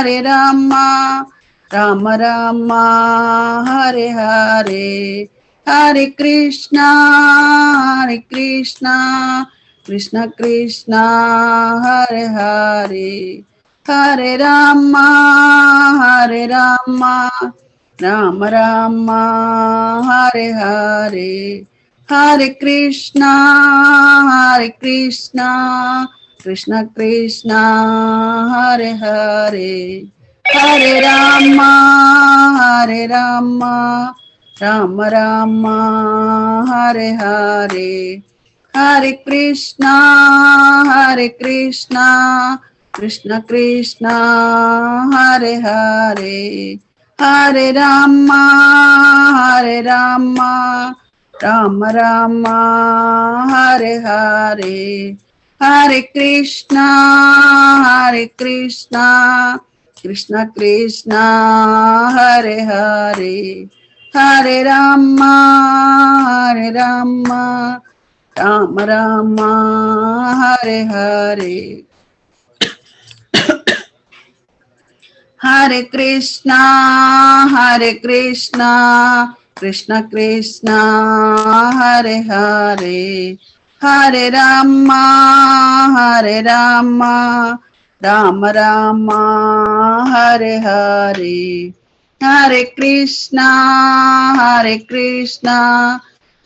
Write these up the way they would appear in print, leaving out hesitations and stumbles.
హరే రామ రామ రామ హరే హరే హరే కృష్ణ కృష్ణ కృష్ణ హరే హరే హరే రామ రామ రామ హరే హరే హరే కృష్ణ కృష్ణ కృష్ణ హరే హరే హరే రామ రామ రామ హరే హరే హరే కృష్ణ కృష్ణ కృష్ణ హరే హరే హరే రామ రామ రామ హరే హరే హరే కృష్ణ కృష్ణ కృష్ణ హరే హరే హరే రామ రామ రామ హరే హరే హరే కృష్ణ కృష్ణ కృష్ణ హరే హరే హరే రామ రామ రామ హరే హరే హరే కృష్ణ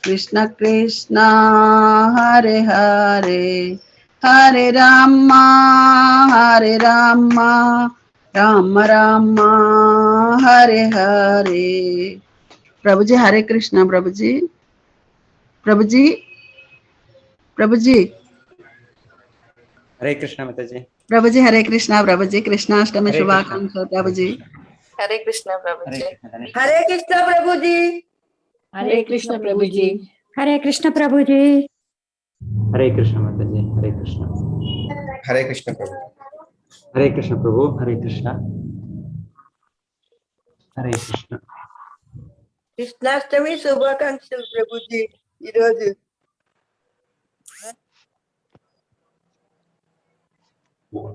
కృష్ణ కృష్ణ హరే హరే హరే రామ రామ రామ హరే హరే ప్రభుజీ హరే కృష్ణ ప్రభుజీ హరే కృష్ణ మాతాజీ ప్రభుజీ హరే కృష్ణ ప్రభుజీ కృష్ణాష్టమి శుభాకాంక్షలు ప్రభుజీ హరే కృష్ణ ప్రభుజీ హరే కృష్ణ ప్రభుజీ హరే కృష్ణ ప్రభుజీ హరే కృష్ణ ప్రభుజీ హరే కృష్ణ మాతాజీ హరే కృష్ణ ప్రభు హరే కృష్ణ ప్రభు హరే కృష్ణ హరే కృష్ణ కృష్ణాష్టమి శుభాకాంక్షలు ప్రభుజీ ఈరోజు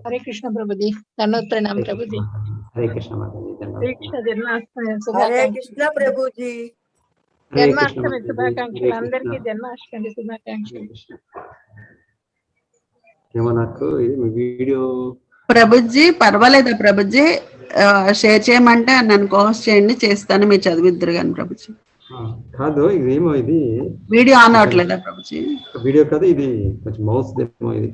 హరే కృష్ణ ప్రభుజీ దండోత్ప్రణామం ప్రభుజీ హరే కృష్ణ మాతాజీ హరే కృష్ణ జన్మాష్టమి హరే శుభాకాంక్షలు కృష్ణ ప్రభుజీ జన్మాష్టమి శుభాకాంక్షలు అందరికీ జన్మాష్టమి శుభాకాంక్షలు ఏమో నాకు ఇది మీ వీడియో ప్రభుజీ పర్వాలేదా ప్రభుజీ షేర్ చేయమంటే నన్ను కాల్స్ చేయండి చేస్తాను మీరు చదివిద్దరు కానీ ప్రభుజీ కాదు ఇదేమో ఇది వీడియో ఆన్ అవ్వట్లేదా ప్రభుజీ వీడియో కాదు ఇది కొంచెం మౌస్ ఏమో ఇది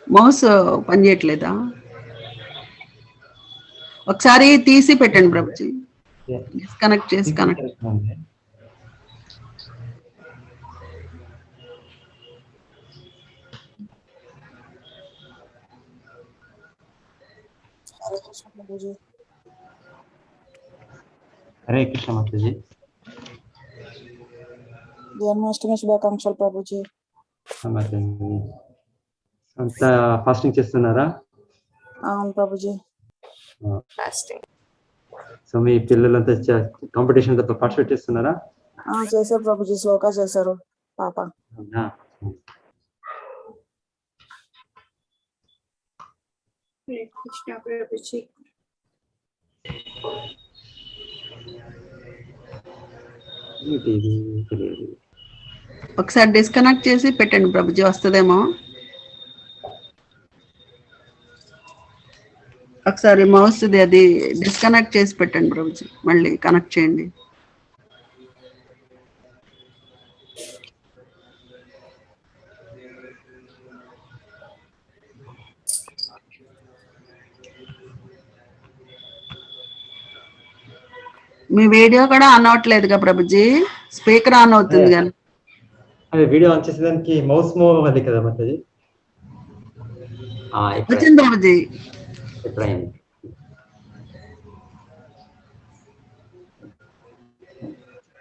మౌస్ పనిచేయట్లేదా ఒకసారి తీసి పెట్టండి ప్రభుజీ డిస్కనెక్ట్ చేసి కనెక్ట్ హరే కృష్ణ మాతాజీ జన్మాష్టమి శుభాకాంక్షలు ప్రభుజీ అంతా ఫాస్టింగ్ చేస్తున్నారా? అవును ప్రభుజీ. ఫాస్టింగ్. సో మీ పిల్లలంతా కాంపిటీషన్ తో పార్టిసిపేట్ చేస్తున్నారా? చేశారు ప్రభుజీ, శ్లోకా చేశారు పాప. కృష్ణ ప్రభుజీ. ఒకసారి డిస్కనెక్ట్ చేసి పెట్టండి ప్రభుజీ, వస్తుందేమో. ఒకసారి మౌస్ అది డిస్కనెక్ట్ చేసి పెట్టండి ప్రభుజీ, మళ్ళీ కనెక్ట్ చేయండి. మీ వీడియో కూడా ఆన్ అవట్లేదుగా ప్రభుజీ, స్పీకర్ ఆన్ అవుతుంది కానీ. అదే వీడియో ఆన్ చేసేదానికి మౌస్ మూవ్ అవ్వాలి కదా మాతాజీ. వచ్చింది ప్రభుజీ. ఎప్పుడైంది?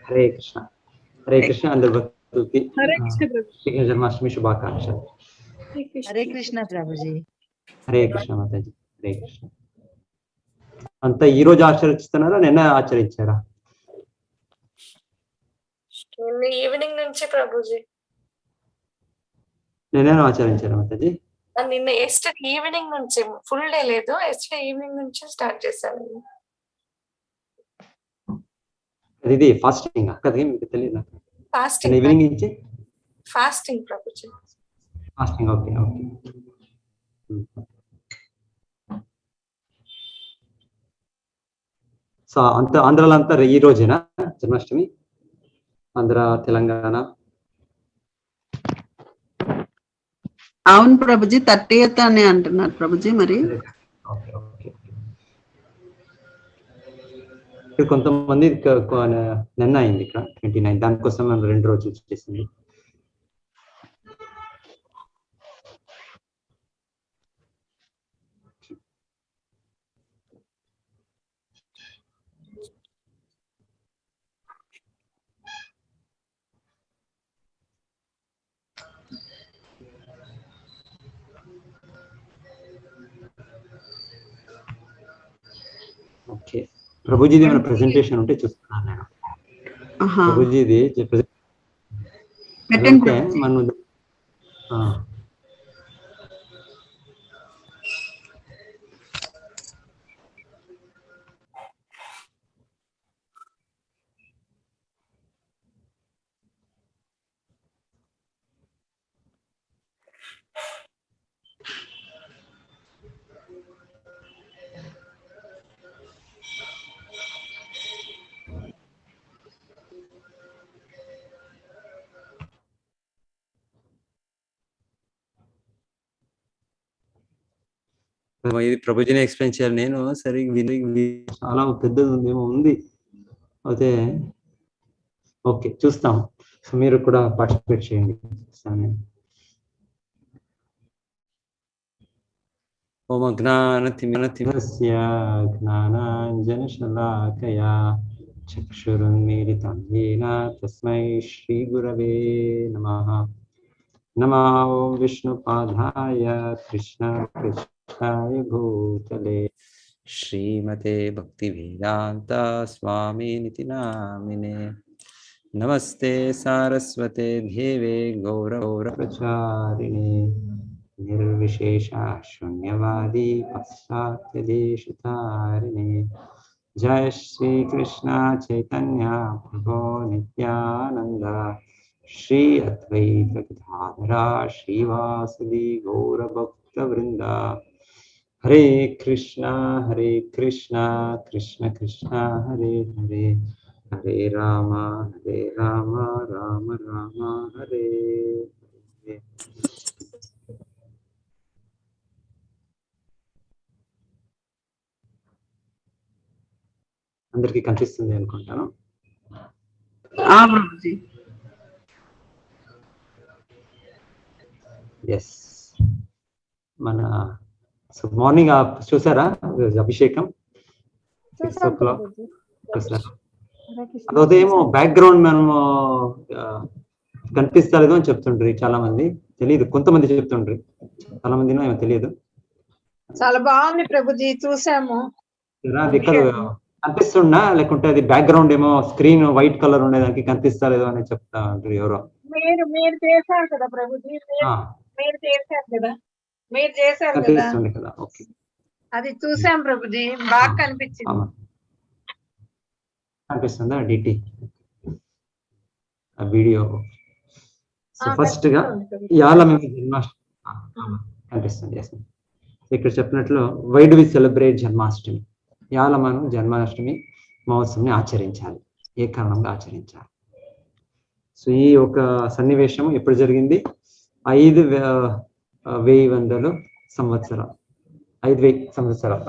హరే కృష్ణ. హరే కృష్ణ. అందరి భక్తులకి శ్రీకృష్ణ జన్మాష్టమి శుభాకాంక్షలు. హరే కృష్ణ ప్రభుజీ. హరే కృష్ణ మాతాజీ. హరే కృష్ణ. అంతా ఈ రోజు ఆచరిస్తున్నారా, నిన్న ఆచరించారా? ఈవినింగ్ నుంచి ప్రభుజీ. నిన్న ఆచరించారా మాతాజీ? నిన్న ఎస్టర్డే ఈవినింగ్ నుంచి ఫుల్ డే లేదు, ఎస్టర్డే ఈవినింగ్ నుంచి స్టార్ట్ చేశాను. ఇది ఫాస్టింగ్ కదా, మీకు తెలియదు. ఫాస్టింగ్ ఈవినింగ్ నుంచి fasting Prabhuji. Fasting, okay okay. So ఆంధ్రాలో అంతా ఈ రోజేనా జన్మాష్టమి? ఆంధ్ర, తెలంగాణ? అవును ప్రభుజీ, 30th అని అంటున్నారు ప్రభుజీ. మరి ఓకే ఓకే. ఇక్కడ కొంతమంది నిన్న అయింది, ఇక్కడ 29. దానికోసం మనం 2 రోజులు చేసింది. ఓకే, ప్రభుజీది ఏమైనా ప్రెజెంటేషన్ ఉంటే చూస్తున్నాను నేను. ప్రభుజీది పెట్టండి మనం ఇది ప్రభుజీని ఎక్స్ప్లెయిన్ చేయాలి. నేను సరిగ్గా చాలా పెద్దది ఉందేమో ఉంది అయితే. ఓకే, చూస్తాం. సో మీరు కూడా పార్టిసిపేట్ చేయండి. ఓం అజ్ఞానతిమిరస్య జ్ఞానాంజనశలాకయా చక్షురున్మీలితం యేన తస్మై శ్రీ గురవే నమః. నమో విష్ణుపాదాయ కృష్ణ కృష్ణాయ భూతలే శ్రీమతే భక్తివేదాంత స్వామినితి నామినే. నమస్తే సారస్వతే దేవే గౌరవప్రచారిణే నిర్విశేష శూన్యవాది పాశ్చాత్యదేశతారిణే. జయ శ్రీ కృష్ణ చైతన్య ప్రభో నిత్యానంద శ్రీ అద్వైత గదాధర శ్రీవాసది గౌరభక్త వృంద. హరే కృష్ణ కృష్ణ కృష్ణ హరే హరే, హరే రామ రామ రామ హరే హరే. అందరికీ కనిపిస్తుంది అనుకుంటాను. ప్రభుజీ. ఎస్, మన మార్నింగ్ చూసారా అభిషేకం? అదేమో బ్యాక్గ్రౌండ్ మనము కనిపిస్తలేదు అని చెప్తుండ్రి చాలా మంది. తెలియదు, కొంతమంది చెప్తుండ్రి, చాలా మంది ఏమో తెలియదు. చాలా బాగుంది ప్రభుజీ, చూసాము. అది ఇక్కడ కనిపిస్తుందా, లేకుంటే అది బ్యాక్గ్రౌండ్ ఏమో స్క్రీన్ వైట్ కలర్ ఉండేదానికి కనిపిస్తలేదు అని చెప్తా ఉంటారు ఎవరో. మీరు చేశారు కదా ప్రభుజీ, మీరు చేశారు కదా, మీరు చేశారు కదా. ఓకే, అది చూసాం ప్రభుజీ, బాగా కనిపించింది. కనిపిస్తుందా డిటి వీడియో? సో ఫస్ట్ గా యాలమేమో జన్మాష్టమి కనిపిస్తుంది. ఇక్కడ చెప్పినట్లు why do we celebrate Janmashtami? యాలమను జన్మాష్టమి మహోత్సవాన్ని ఆచరించాలి. ఏ కారణంగా ఆచరించాలి? సో ఈ ఒక సన్నివేశం ఎప్పుడు జరిగింది? 5,100 సంవత్సరాలు, 5,000 సంవత్సరాలు,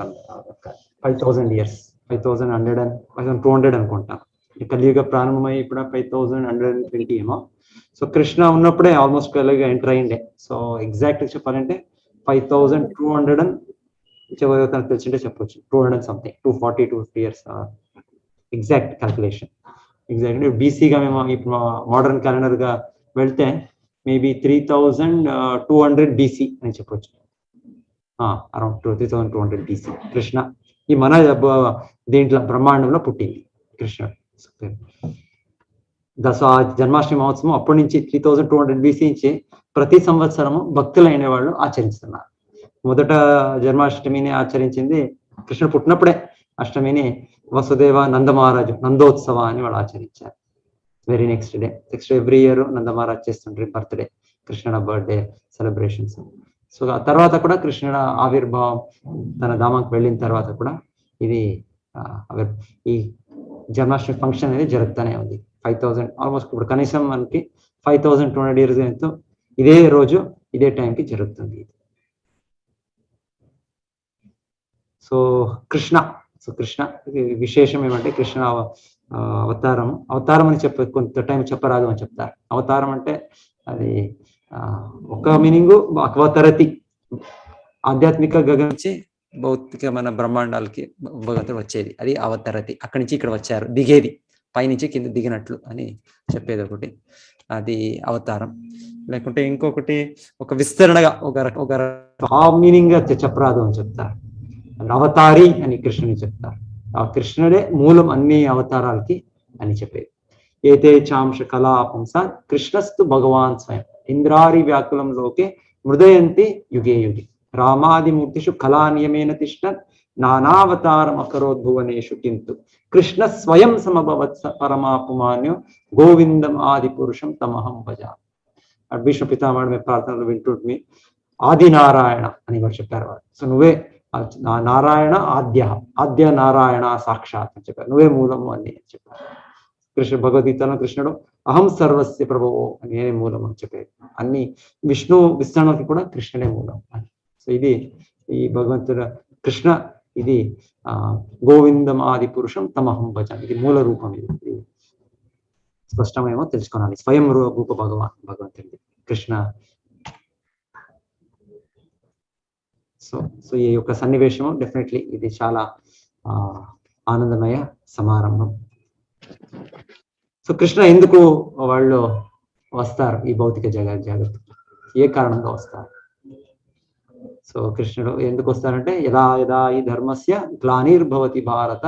5,000 years, 5,200 అనుకుంటా. కలియుగ ప్రారంభమై ఇప్పుడు 5,120 ఏమో. సో కృష్ణ ఉన్నప్పుడే ఆల్మోస్ట్ కలియుగ ఎంటర్ అయ్యిండే. సో ఎగ్జాక్ట్ చెప్పాలంటే 5,200 తనకు తెలిసింటే చెప్పొచ్చు, 200 something, 240 years exact calculation. Exactly బీసీగా మేము ఇప్పుడు మోడర్న్ క్యాలెండర్ గా వెళ్తే మేబీ 3,200 BC అని చెప్పొచ్చు. అరౌండ్ 3,200 BC కృష్ణ ఈ మన దీంట్లో బ్రహ్మాండంలో పుట్టింది కృష్ణ. జన్మాష్టమి మహోత్సవం అప్పటి నుంచి 3,200 BC నుంచి ప్రతి సంవత్సరము భక్తులైన వాళ్ళు ఆచరిస్తున్నారు. మొదట జన్మాష్టమిని ఆచరించింది కృష్ణుడు పుట్టినప్పుడే. అష్టమిని వసుదేవ నందమహారాజు నందోత్సవ అని వాళ్ళు ఆచరించారు. Very next every year Nandamaharaj చేస్తుంటారు బర్త్డే, కృష్ణుడ బర్త్డే సెలబ్రేషన్స్. సో ఆ తర్వాత కూడా కృష్ణుడ ఆవిర్భావం తన ధామానికి వెళ్ళిన తర్వాత కూడా ఇది ఈ జన్మాష్టమి ఫంక్షన్ అనేది జరుగుతూనే ఉంది. 5000 ఆల్మోస్ట్ ఇప్పుడు కనీసం మనకి 5200 years ఎంతో ఇదే రోజు ఇదే టైంకి జరుగుతుంది. సో కృష్ణ విశేషం ఏమంటే కృష్ణ అవతారం అని కొంత టైం చెప్పరాదు అని చెప్తారు. అవతారం అంటే అది ఒక మీనింగ్ అవతరతి, ఆధ్యాత్మిక గగనం నుంచి భౌతిక మన బ్రహ్మాండాలకి భగవంతుడు వచ్చేది, అది అవతరతి. అక్కడి నుంచి ఇక్కడ వచ్చారు, దిగేది, పైనుంచి కింద దిగినట్లు అని చెప్పేది ఒకటి, అది అవతారం. లేకుంటే ఇంకొకటి ఒక విస్తరణగా ఒక ఆ మీనింగ్ చెప్పరాదు అని చెప్తారు. అవతారి అని కృష్ణుని చెప్తారు. ఆ కృష్ణుడే మూలం అన్ని అవతారాలకి అని చెప్పేది. ఏతే చాంశ కళా పుంస కృష్ణస్తు భగవాన్ స్వయం ఇంద్రారి వ్యాకులంలోకే మృదయంతి యుగే యుగే రామాదిమూర్తిషు కళా నియమేన తిష్టన్ నానావతారం అకరోద్భువనేషు కింతు కృష్ణ స్వయం సమభవత్ పరమాపుమాన్యో గోవిందం ఆది పురుషం తమహం భజా. విష్ణు పితామహుడు ప్రార్థనలు వింటుంటే ఆది నారాయణ అని వాడు చెప్పారు వాడు. సో నువ్వే నారాయణ ఆద్య నారాయణ సాక్షాత్ అని చెప్పారు, నువ్వే మూలము అని చెప్పారు. భగవద్గీతలో కృష్ణుడు అహం సర్వస్య ప్రభువో అని నేనే మూలం అని చెప్పారు. అన్ని విష్ణు విస్తరణకి కూడా కృష్ణుడే మూలం అని. సో ఇది ఈ భగవంతుడు కృష్ణ, ఇది గోవిందం ఆది పురుషం తమహం భజ, ఇది మూల రూపం. ఇది స్పష్టమేమో తెలుసుకోవాలి. స్వయం రూప భగవంతుడి కృష్ణ. సో ఈ యొక్క సన్నివేశము డెఫినెట్లీ ఇది చాలా ఆనందమయ సమారంభం. సో కృష్ణ ఎందుకు వాళ్ళు వస్తారు ఈ భౌతిక జాగ్రత్త, ఏ కారణంగా వస్తారు? సో కృష్ణుడు ఎందుకు వస్తారంటే యదా యదా ఈ ధర్మస్య గ్లానిర్భవతి భారత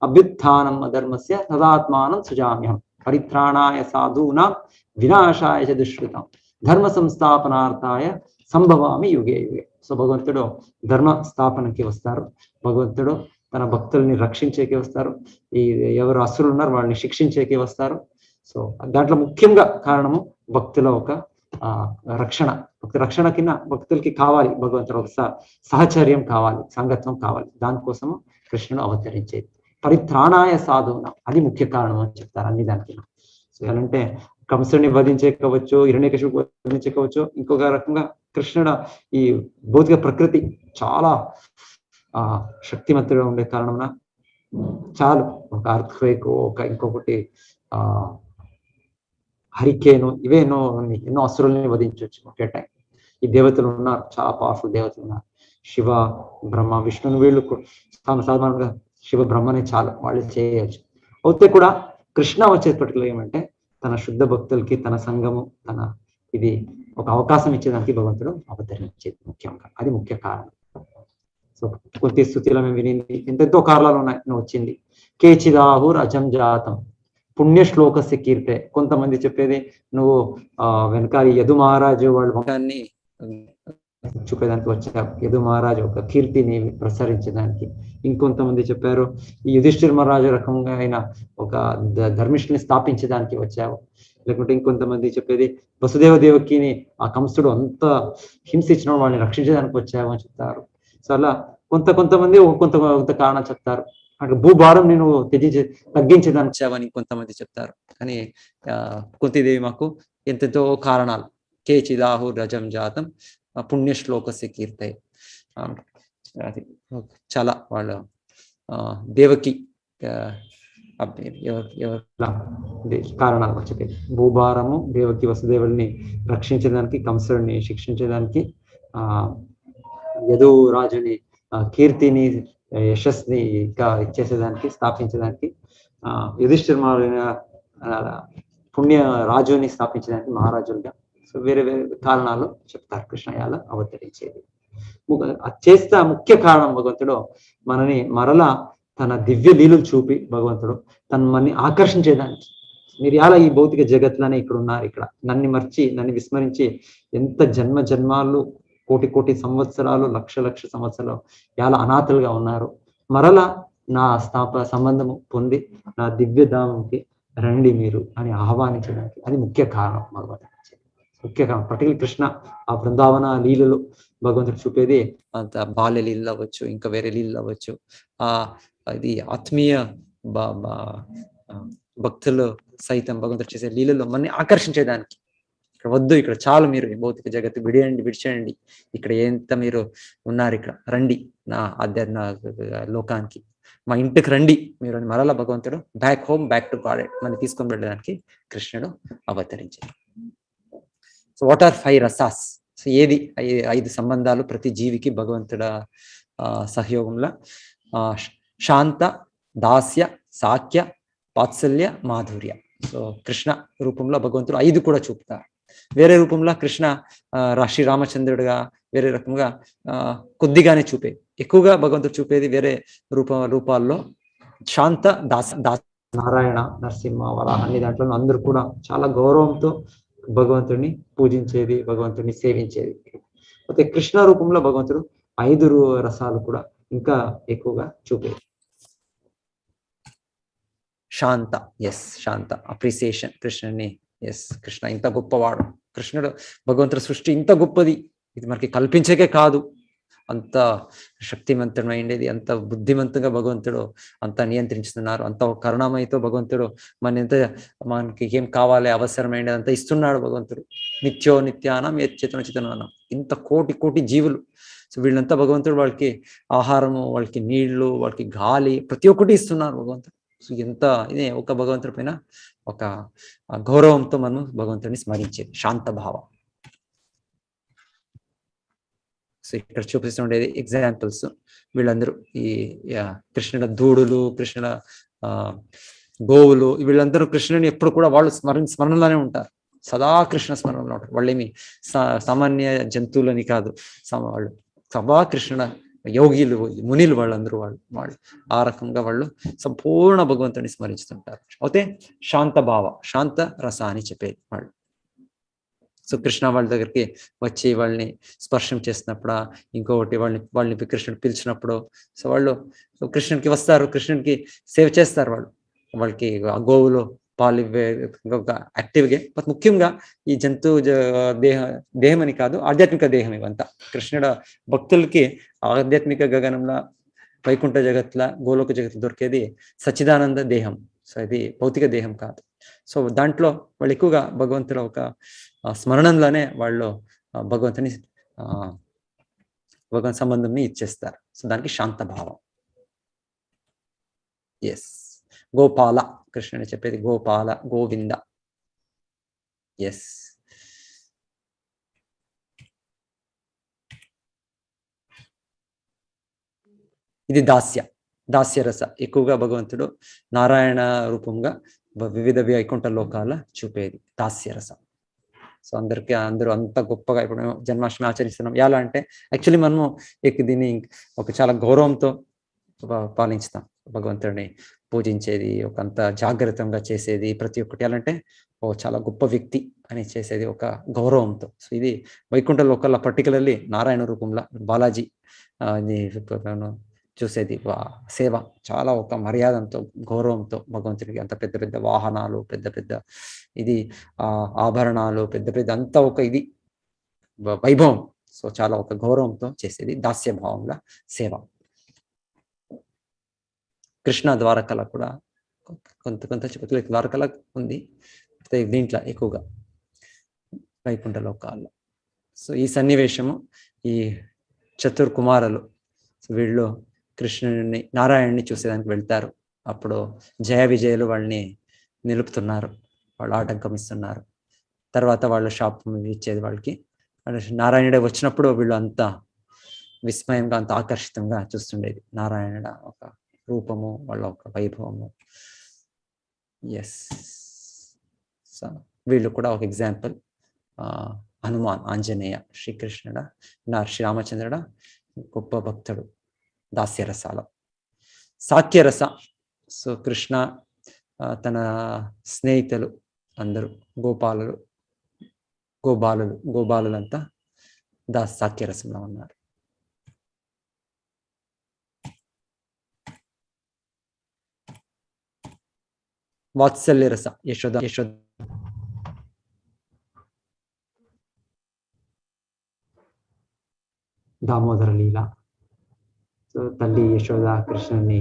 అభ్యుత్థానం అధర్మస్య తదాత్మానం సృజామ్యహం పరిత్రాణాయ సాధూనాం వినాశాయ చ దుష్కృతం ధర్మ సంస్థాపనార్థాయ సంభవామి యుగే యుగే. సో భగవంతుడు ధర్మ స్థాపనకి వస్తారు, భగవంతుడు తన భక్తుల్ని రక్షించేకి వస్తారు, ఈ ఎవరు అసురులు ఉన్నారు వాళ్ళని శిక్షించేకి వస్తారు. సో దాంట్లో ముఖ్యంగా కారణము భక్తుల ఒక రక్షణ కింద భక్తులకి కావాలి, భగవంతుడు ఒక సహచర్యం కావాలి, సంగత్వం కావాలి. దానికోసము కృష్ణుడు అవతరించేది. పరిత్రాణాయ సాధువున, అది ముఖ్య కారణం అని చెప్తారు అన్ని దానికి. సో ఎలాంటే కంసుడిని వధించకపోవచ్చు, హిరణ్యకశిపుని వధించకపోవచ్చు, ఇంకొక రకంగా కృష్ణుడు ఈ భౌతిక ప్రకృతి చాలా శక్తిమంతుడిగా ఉండే కారణమున చాలు ఒక అర్త్క్వేక్, ఇంకొకటి హరికేను, ఎన్నో అసురుల్ని వధించవచ్చు ఒకే టైం. ఈ దేవతలు ఉన్నారు, చాలా పవర్ఫుల్ దేవతలు ఉన్నారు, శివ బ్రహ్మ విష్ణుని, వీళ్ళు సాధారణంగా శివ బ్రహ్మనే చాలు, వాళ్ళు చేయవచ్చు. అయితే కూడా కృష్ణ వచ్చేటప్పటిలో ఏమంటే తన శుద్ధ భక్తులకి, తన సంఘము, తన ఇది ఒక అవకాశం ఇచ్చేదానికి భగవంతుడు అవతరించేది ముఖ్యంగా, అది ముఖ్య కారణం. సో కొద్ది స్థుతిలో మేము వినింది, ఎంతెంతో కారణాలు ఉన్నాయి వచ్చింది. కేచిదాహుర్ అజం జాతం పుణ్యశ్లోకస్య కీర్తే. కొంతమంది చెప్పేది నువ్వు వెనకాల యదు మహారాజు వాళ్ళ ముఖాన్ని చూపేదానికి వచ్చావు, యదు మహారాజు ఒక కీర్తిని ప్రసరించడానికి. ఇంకొంతమంది చెప్పారు ఈ యుధిష్ఠిర మహారాజు రకంగా అయిన ఒక ధర్మిష్ఠుని స్థాపించడానికి వచ్చావు. లేకుంటే ఇంకొంతమంది చెప్పేది వసుదేవ దేవకిని ఆ కంసుడు అంత హింసించిన వాళ్ళని రక్షించడానికి వచ్చావు అని చెప్తారు. సో అలా కొంతమంది కొంత కారణం చెప్తారు. అంటే భూభారం నేను తగ్గించడానికి వచ్చావని కొంతమంది చెప్తారు. కానీ కుంతీదేవి మాకు ఎంతెంతో కారణాలు. కేచిదాహు రజం జాతం పుణ్యశ్లోకస్య కీర్తయ, అది చాలా వాళ్ళ దేవకి కారణాలు చెప్పేది. భూభారము, దేవకి వసుదేవుల్ని రక్షించడానికి, కంసుడిని శిక్షించడానికి, యదు రాజుని కీర్తిని యశస్ని ఇంకా ఇచ్చేసేదానికి, స్థాపించడానికి, యుధిష్ఠిర పుణ్య రాజుని స్థాపించడానికి మహారాజులుగా. సో వేరే వేరే కారణాలు చెప్తారు కృష్ణయాల అవతరించేది. చేస్తే ముఖ్య కారణం భగవంతుడు మనని మరలా తన దివ్య లీలలు చూపి భగవంతుడు మనని ఆకర్షించేదానికి. మీరు ఎలా ఈ భౌతిక జగత్లోనే ఇక్కడ ఉన్నారు, ఇక్కడ నన్ను మర్చి నన్ను విస్మరించి ఎంత జన్మ జన్మాలు కోటి కోటి సంవత్సరాలు లక్ష లక్ష సంవత్సరాలు ఎలా అనాథలుగా ఉన్నారు, మరలా నా సంబంధము పొంది నా దివ్యధామంకి రండి మీరు అని ఆహ్వానించడానికి అది ముఖ్య కారణం. భగవంతుడు ముఖ్య కారణం పర్టికులర్ కృష్ణ ఆ బృందావన లీలలో భగవంతుడు చూపేది అంత బాల్య లీలలు అవ్వచ్చు, ఇంకా వేరే లీలలు అవ్వచ్చు, ఇది ఆత్మీయ భక్తులు సైతం భగవంతుడు చేసే లీలలో మనని ఆకర్షించేదానికి. ఇక్కడ వద్దు, ఇక్కడ చాలు, మీరు భౌతిక జగత్తు విడిచేయండి, ఇక్కడ ఎంత మీరు ఉన్నారు, ఇక్కడ రండి నా ఆధ్యాత్మ లోకానికి, మా ఇంటికి రండి మీరు అని మరలా భగవంతుడు back home, back to God మనం తీసుకొని వెళ్ళడానికి కృష్ణుడు అవతరించాడు. సో వాట్ ఆర్ 5 రసాస్? సో ఏది 5 సంబంధాలు ప్రతి జీవికి భగవంతుడ సహయోగంలో? శాంత, దాస్య, సాఖ్య, వాత్సల్య, మాధుర్య. సో కృష్ణ రూపంలో భగవంతుడు 5 కూడా చూపుతారు. వేరే రూపంలో కృష్ణ శ్రీ రామచంద్రుడిగా వేరే రకంగా కొద్దిగానే చూపేది. ఎక్కువగా భగవంతుడు చూపేది వేరే రూపాల్లో శాంత, దాస, నారాయణ, నరసింహ, వరాహ అన్ని దాంట్లో అందరూ కూడా చాలా గౌరవంతో భగవంతుడిని పూజించేది, భగవంతుడిని సేవించేది. అయితే కృష్ణ రూపంలో భగవంతుడు 5 రసాలు కూడా ఇంకా ఎక్కువగా చూపేది. శాంత, ఎస్, శాంత అప్రిసియేషన్ కృష్ణుని. ఎస్, కృష్ణ ఇంత గొప్పవాడు, కృష్ణుడు భగవంతుడు సృష్టి ఇంత గొప్పది, ఇది మనకి కల్పించకే కాదు, అంత శక్తివంతమైనది, అంత బుద్ధిమంతంగా భగవంతుడు అంత నియంత్రించుతున్నారు, అంత కరుణామయితో భగవంతుడు మనకి ఏం కావాలి అవసరమైనది అంత ఇస్తున్నాడు భగవంతుడు. నిత్యో నిత్యానం చేతన చితనానం, ఇంత కోటి కోటి జీవులు. సో వీళ్ళంతా భగవంతుడు వాళ్ళకి ఆహారము, వాళ్ళకి నీళ్లు, వాళ్ళకి గాలి, ప్రతి ఒక్కటి ఇస్తున్నారు భగవంతుడు. సో ఎంత ఇదే ఒక భగవంతుడి పైన ఒక గౌరవంతో మనం భగవంతుడిని స్మరించేది శాంత భావం. సో ఇక్కడ చూపిస్తుండేది ఎగ్జాంపుల్స్. వీళ్ళందరూ ఈ కృష్ణుల దూడులు, కృష్ణుల గోవులు, వీళ్ళందరూ కృష్ణుని ఎప్పుడు కూడా వాళ్ళు స్మరణలోనే ఉంటారు, సదా కృష్ణ స్మరణలో ఉంటారు. వాళ్ళేమి సామాన్య జంతువులని కాదు, వాళ్ళు సదా కృష్ణుల యోగిలు, మునిలు, వాళ్ళందరూ వాళ్ళు ఆ రకంగా వాళ్ళు సంపూర్ణ భగవంతుని స్మరించుతుంటారు. అయితే శాంత భావ, శాంత రస అని చెప్పేది వాళ్ళు. సో కృష్ణ వాళ్ళ దగ్గరికి వచ్చి వాళ్ళని స్పర్శం చేసినప్పుడు, ఇంకొకటి వాళ్ళని కృష్ణుడు పిలిచినప్పుడు, సో వాళ్ళు కృష్ణునికి వస్తారు, కృష్ణునికి సేవ చేస్తారు. వాళ్ళకి ఆ గోవులు పాలు యాక్టివ్గా, ముఖ్యంగా ఈ జంతు దేహం అని కాదు, ఆధ్యాత్మిక దేహం ఇవంతా. కృష్ణుడు భక్తులకి ఆధ్యాత్మిక గగనంలో, వైకుంఠ జగత్ల, గోలోక జగత్ దొరికేది సచ్చిదానంద దేహం. సో ఇది భౌతిక దేహం కాదు. సో దాంట్లో వాళ్ళు ఎక్కువగా భగవంతుడు ఒక స్మరణంలోనే వాళ్ళు భగవంతుని సంబంధంని ఇచ్చేస్తారు. సో దానికి శాంత భావం. ఎస్, గోపాల, కృష్ణుని చెప్పేది గోపాల, గోవింద. ఎస్, ఇది దాస్యరస. ఎక్కువగా భగవంతుడు నారాయణ రూపంగా వివిధ వైకుంఠ లోకాల చూపేది దాస్యరస. సో అందరూ అంత గొప్పగా ఇప్పుడు జన్మాష్టమి ఆచరిస్తున్నాం. ఎలా అంటే యాక్చువల్లీ మనము దీన్ని ఒక చాలా గౌరవంతో పాలించుతాం. భగవంతుడిని పూజించేది, ఒక అంత జాగ్రత్తగా చేసేది, ప్రతి ఒక్కటి ఎలా అంటే చాలా గొప్ప వ్యక్తి అని చేసేది ఒక గౌరవంతో. సో ఇది వైకుంఠ లోకాల పర్టికులర్లీ నారాయణ రూపంలో బాలాజీ చూసేది సేవ చాలా ఒక మర్యాదంతో, గౌరవంతో భగవంతుడికి. అంత పెద్ద పెద్ద వాహనాలు, పెద్ద పెద్ద ఇది ఆభరణాలు, పెద్ద పెద్ద అంతా ఒక ఇది వైభవం. సో చాలా ఒక గౌరవంతో చేసేది దాస్య భావంలో సేవ. కృష్ణ ద్వారకల కూడా కొంత చెప్పలేదు, ద్వారకల ఉంది, దీంట్లో ఎక్కువగా వైకుంఠ లోకాల్లో. సో ఈ సన్నివేశము ఈ చతుర్కుమారులు వీళ్ళు కృష్ణుని, నారాయణుని చూసేదానికి వెళ్తారు. అప్పుడు జయ విజయులు వాళ్ళని నిలుపుతున్నారు, వాళ్ళు ఆటంకం ఇస్తున్నారు. తర్వాత వాళ్ళు షాప్ ఇచ్చేది వాళ్ళకి. నారాయణుడే వచ్చినప్పుడు వీళ్ళు అంతా విస్మయంగా, అంత ఆకర్షితంగా చూస్తుండేది నారాయణుడ ఒక రూపము, వాళ్ళ ఒక వైభవము. ఎస్, సో వీళ్ళు కూడా ఒక ఎగ్జాంపుల్. హనుమాన్, ఆంజనేయ, శ్రీకృష్ణుడ, శ్రీరామచంద్రుడ గొప్ప భక్తుడు దాస్యరసాల. సాఖ్యరస, సో కృష్ణ తన స్నేహితులు అందరూ గోబాలులంతా సాక్యరసంలో ఉన్నారు. వాత్సల్య రస యశోద దామోదర లీల. సో తల్లి యశోద కృష్ణుని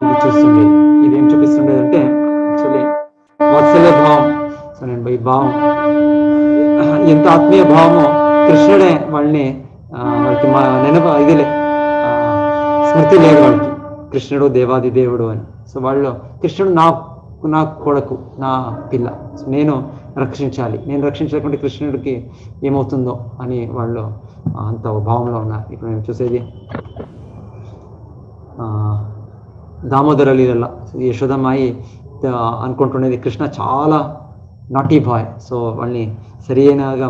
ఇది చూస్తుండేది. ఇదేం చూపిస్తుండేది అంటే యాక్చువల్లీ వాత్సల్య భావం. సో నేను ఈ భావం ఎంత ఆత్మీయ భావమో కృష్ణుడే వాళ్ళకి ఇదిలే స్మృతి లేదు వాళ్ళకి, కృష్ణుడు దేవాది దేవుడు అని. సో వాళ్ళు కృష్ణుడు నా కొడుకు, నా పిల్ల, నేను రక్షించాలి, నేను రక్షించలేకుంటే కృష్ణుడికి ఏమవుతుందో అని వాళ్ళు అంత భావంలో ఉన్నారు. ఇప్పుడు మేము చూసేది దామోదర లీల. యశోదమ్మాయి అనుకుంటున్నది కృష్ణ చాలా నాటీ బాయ్, సో వాళ్ళని సరైనగా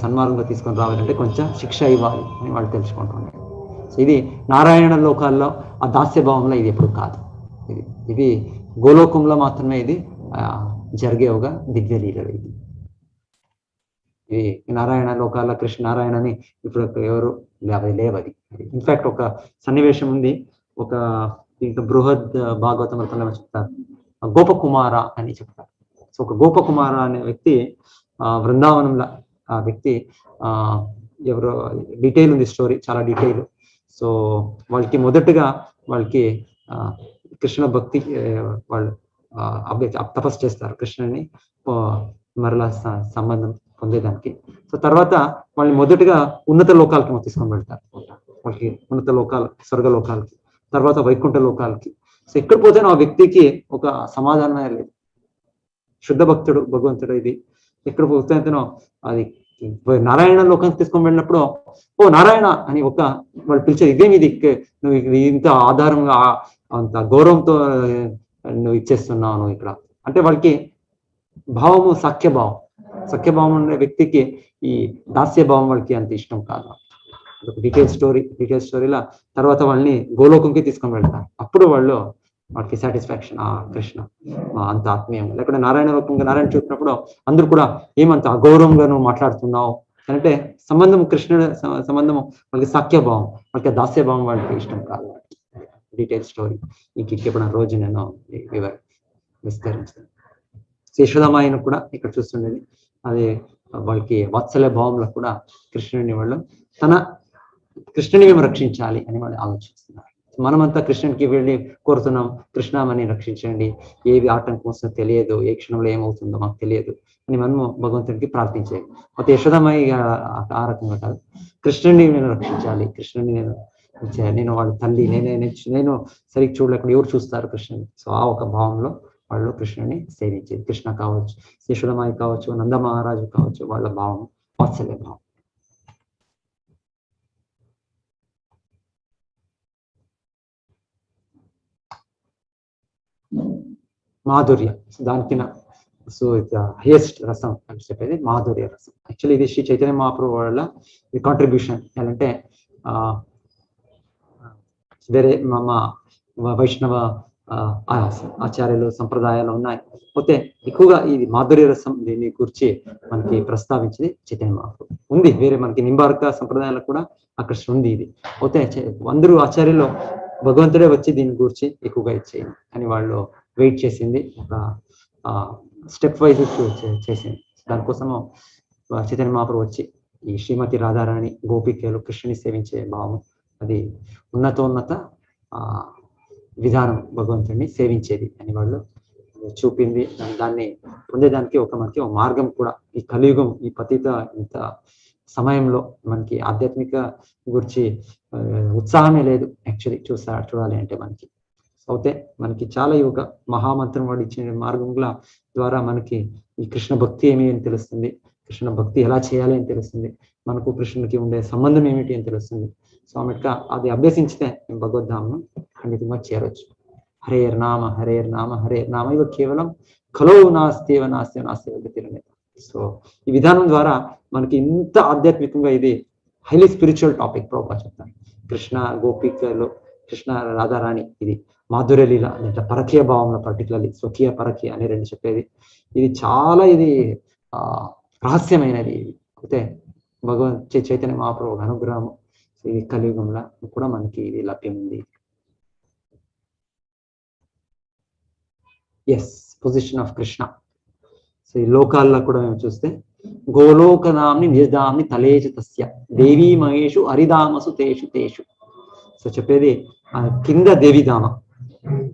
సన్మార్గంగా తీసుకొని రావాలంటే కొంచెం శిక్ష ఇవ్వాలి అని వాళ్ళు తెలుసుకుంటున్నారు. సో ఇది నారాయణ లోకాల్లో ఆ దాస్యభావంలో ఇది ఎప్పుడు కాదు. ఇది గోలోకంలో మాత్రమే ఇది జరిగే ఒక దివ్య లీలలు. ఇది నారాయణ లోకాల్లో కృష్ణనారాయణని ఇప్పుడు ఎవరు లేవది. ఇన్ఫాక్ట్ ఒక సన్నివేశం ఉంది, ఒక బృహద్ భాగవతం చెప్తారు, గోపకుమార అని చెప్తారు. సో ఒక గోపకుమార అనే వ్యక్తి బృందావనంలో, ఆ వ్యక్తి ఎవరో డీటెయిల్ ఉంది, స్టోరీ చాలా డీటెయిల్. సో వాళ్ళకి మొదటగా కృష్ణ భక్తి వాళ్ళు తపస్సు చేస్తారు కృష్ణుని మరలా సంబంధం పొందేదానికి. సో తర్వాత వాళ్ళని మొదటగా ఉన్నత లోకాలకి తీసుకొని వెళ్తారు. వాళ్ళకి ఉన్నత లోకాలు, స్వర్గలోకాలకి, తర్వాత వైకుంఠ లోకాలకి. సో ఎక్కడ పోతేనో ఆ వ్యక్తికి ఒక సమాధానమే లేదు. శుద్ధ భక్తుడు, భగవంతుడు, ఇది ఎక్కడ పోతేనో అది నారాయణ లోకానికి తీసుకొని వెళ్ళినప్పుడు ఓ నారాయణ అని వాళ్ళు పిలిచారు, ఇదేమి ఇది, నువ్వు ఇంత ఆధారంగా అంత గౌరవంతో నువ్వు ఇచ్చేస్తున్నావు నువ్వు ఇక్కడ అంటే. వాళ్ళకి భావము సఖ్యభావం ఉండే వ్యక్తికి ఈ దాస్యభావం వాళ్ళకి అంత ఇష్టం కాదు. డీటెయిల్ స్టోరీలా తర్వాత వాళ్ళని గోలోకంకి తీసుకొని వెళ్తారు. అప్పుడు వాళ్ళకి సాటిస్ఫాక్షన్, కృష్ణ అంత ఆత్మీయంగా. లేకపోతే నారాయణ లోకంగా నారాయణ చూసినప్పుడు అందరూ కూడా ఏమంత అగౌరవంగా నువ్వు మాట్లాడుతున్నావు అంటే సంబంధం, కృష్ణుడు సంబంధము వాళ్ళకి సఖ్యభావం, వాళ్ళకి దాస్యభావం వాళ్ళకి ఇష్టం కాదు. డీటెయిల్ స్టోరీ ఇంకెప్పుడు రోజు నేను విస్తరించాను. యశోదమాయను కూడా ఇక్కడ చూస్తుండేది అదే. వాళ్ళకి వాత్సల్య భావంలో కూడా కృష్ణుని మేము రక్షించాలి అని వాళ్ళు ఆలోచిస్తున్నారు. మనమంతా కృష్ణునికి వెళ్ళి కోరుతున్నాం, కృష్ణమని రక్షించండి, ఏవి ఆటంకం వస్తుందో తెలియదు, ఏ క్షణంలో ఏమవుతుందో మాకు తెలియదు అని మనము భగవంతుడికి ప్రార్థించేది. ఒక యశోదమాయి ఆ రకంగా కాదు, కృష్ణుని నేను రక్షించాలి, కృష్ణుని నేను వాళ్ళ తల్లి, నేను సరిగ్గా చూడలేకుండా ఎవరు చూస్తారు కృష్ణుని. సో ఆ ఒక భావంలో వాళ్ళు కృష్ణుని సేవించేది. కృష్ణ కావచ్చు, యశోదమాయి కావచ్చు, నంద మహారాజు కావచ్చు, వాళ్ళ భావం వాత్సల్య భావం. మాధుర్య, దానికి సో హైయెస్ట్ రసం అని చెప్పేది మాధుర్య రసం. యాక్చువల్లీ ఇది శ్రీ చైతన్య మహాప్రభు వాళ్ళ కాంట్రిబ్యూషన్. ఏంటంటే వేరే మా వైష్ణవ ఆచార్యులు సంప్రదాయాలు ఉన్నాయి, పోతే ఎక్కువగా ఇది మాధుర్య రసం దీని గురించి మనకి ప్రస్తావించింది చైతన్య మహాప్రభు. ఉంది వేరే మనకి నింబార్క సంప్రదాయాలు కూడా అక్కడ ఉంది. ఇది పోతే అందరూ ఆచార్యులు భగవంతుడే వచ్చి దీని గురించి ఎక్కువగా ఇచ్చేయండి అని వాళ్ళు వెయిట్ చేసింది, ఒక స్టెప్ వైజ్ చేసింది. దానికోసము చైతన్య మహాప్రభు వచ్చి ఈ శ్రీమతి రాధారాణి గోపికలు కృష్ణుని సేవించే భావం, అది ఉన్నతోన్నత విధానం, భగవంతుడిని సేవించేది అని వాళ్ళు చూపింది. దాన్ని పొందేదానికి మనకి ఒక మార్గం కూడా. ఈ కలియుగం, ఈ పతిత ఇంత సమయంలో మనకి ఆధ్యాత్మిక గురించి ఉత్సాహమే లేదు యాక్చువల్లీ చూడాలి అంటే మనకి. అయితే మనకి చాలా యుగ మహామంత్రం వాడు ఇచ్చిన మార్గంలో ద్వారా మనకి ఈ కృష్ణ భక్తి ఏమి అని తెలుస్తుంది, కృష్ణ భక్తి ఎలా చేయాలి అని తెలుస్తుంది, మనకు కృష్ణునికి ఉండే సంబంధం ఏమిటి అని తెలుస్తుంది. సో అన్నట్టుగా అది అభ్యసించితే భగవద్ధామను ఖండితంగా చేరవచ్చు. హరేర్ నామ హరేర్ నామ హరేర్ నామ ఇవ కేవలం ఖలో నాస్తేవ నాస్తేవ నాస్తేవ గతిరనేత. సో ఈ విధానం ద్వారా మనకి ఇంత ఆధ్యాత్మికంగా ఇది హైలీ స్పిరిచువల్ టాపిక్ ప్రభుపాద చెప్తారు. కృష్ణ గోపికలు, కృష్ణ రాధారాణి, ఇది మాధుర్య లీల అంటే పరకీయ భావంలో, పర్టికులర్లీ స్వకీయ పరకీయ అని రెండు చెప్పేది. ఇది చాలా రహస్యమైనది. అయితే చైతన్య మహాప్రభు అనుగ్రహం ఈ కలియుగంలో కూడా మనకి ఇది లభ్యం ఉంది. Yes, position of Krishna. So ఈ లోకాల్లో కూడా మేము చూస్తే గోలోకనాంని నిర్ధామ్ని తలేచ తస్య దేవీ మహేషు హరిధామసు తేషు తేషు. సో చెప్పేది కింద దేవిధామ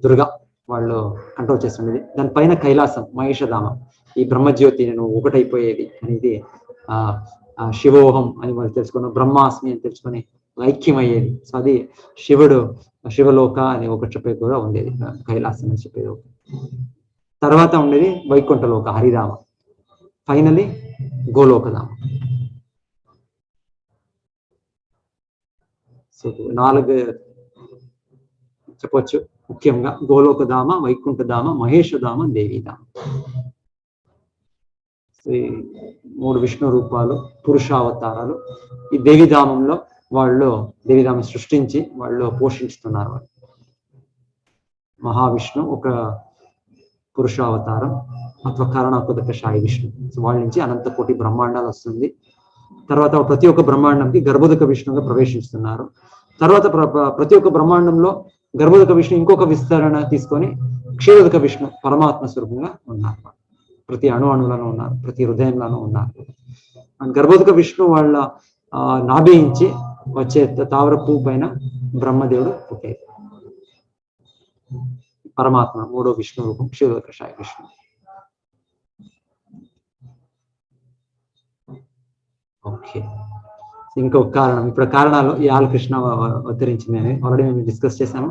దుర్గా వాళ్ళు కంట్రోల్ చేస్తుండేది, దానిపైన కైలాసం మహేషధామ, ఈ బ్రహ్మజ్యోతి నేను ఒకటైపోయేది అనేది శివోహం అని వాళ్ళు తెలుసుకుని, బ్రహ్మాస్మి అని తెలుసుకొని ఐక్యమయ్యేది. సో అది శివలోక అని ఒకటి చెప్పేది కూడా ఉండేది, కైలాసం అని చెప్పేది. తర్వాత ఉండేది వైకుంఠలోక హరిధామ, ఫైనలీ గోలోకధామ. సో 4 చెప్పొచ్చు ముఖ్యంగా: గోలోకధామ, వైకుంఠధామ, మహేషధామ, దేవీధామ. ఈ 3 విష్ణు రూపాలు, పురుషావతారాలు ఈ దేవీధామంలో వాళ్ళు దేవీధామం సృష్టించి వాళ్ళు పోషిస్తున్నారు. వాళ్ళు మహావిష్ణు ఒక పురుషావతారం అథవా కారణాత్మక సాయి విష్ణు. సో వాళ్ళ నుంచి అనంత కోటి బ్రహ్మాండాలు వస్తుంది. తర్వాత ప్రతి ఒక్క బ్రహ్మాండంకి గర్భోదక విష్ణువుగా ప్రవేశిస్తున్నారు. తర్వాత ప్రతి ఒక్క బ్రహ్మాండంలో గర్భోదక విష్ణు ఇంకొక విస్తరణ తీసుకొని క్షీరోదక విష్ణు పరమాత్మ స్వరూపంగా ఉన్నారు. ప్రతి అణువులను ఉన్నారు, ప్రతి హృదయంలోనూ ఉన్నారు. గర్భోదక విష్ణు వాళ్ళ నాభించి వచ్చే తావర పువ్వు పైన బ్రహ్మదేవుడు పుట్టేది. పరమాత్మ 3వ విష్ణు రూపం క్షీరోదక సాయి విష్ణు. ఓకే, ఇంకొక కారణం, ఇప్పుడు కారణాలు కృష్ణ అవతరించింది అని ఆల్రెడీ మేము డిస్కస్ చేశాము.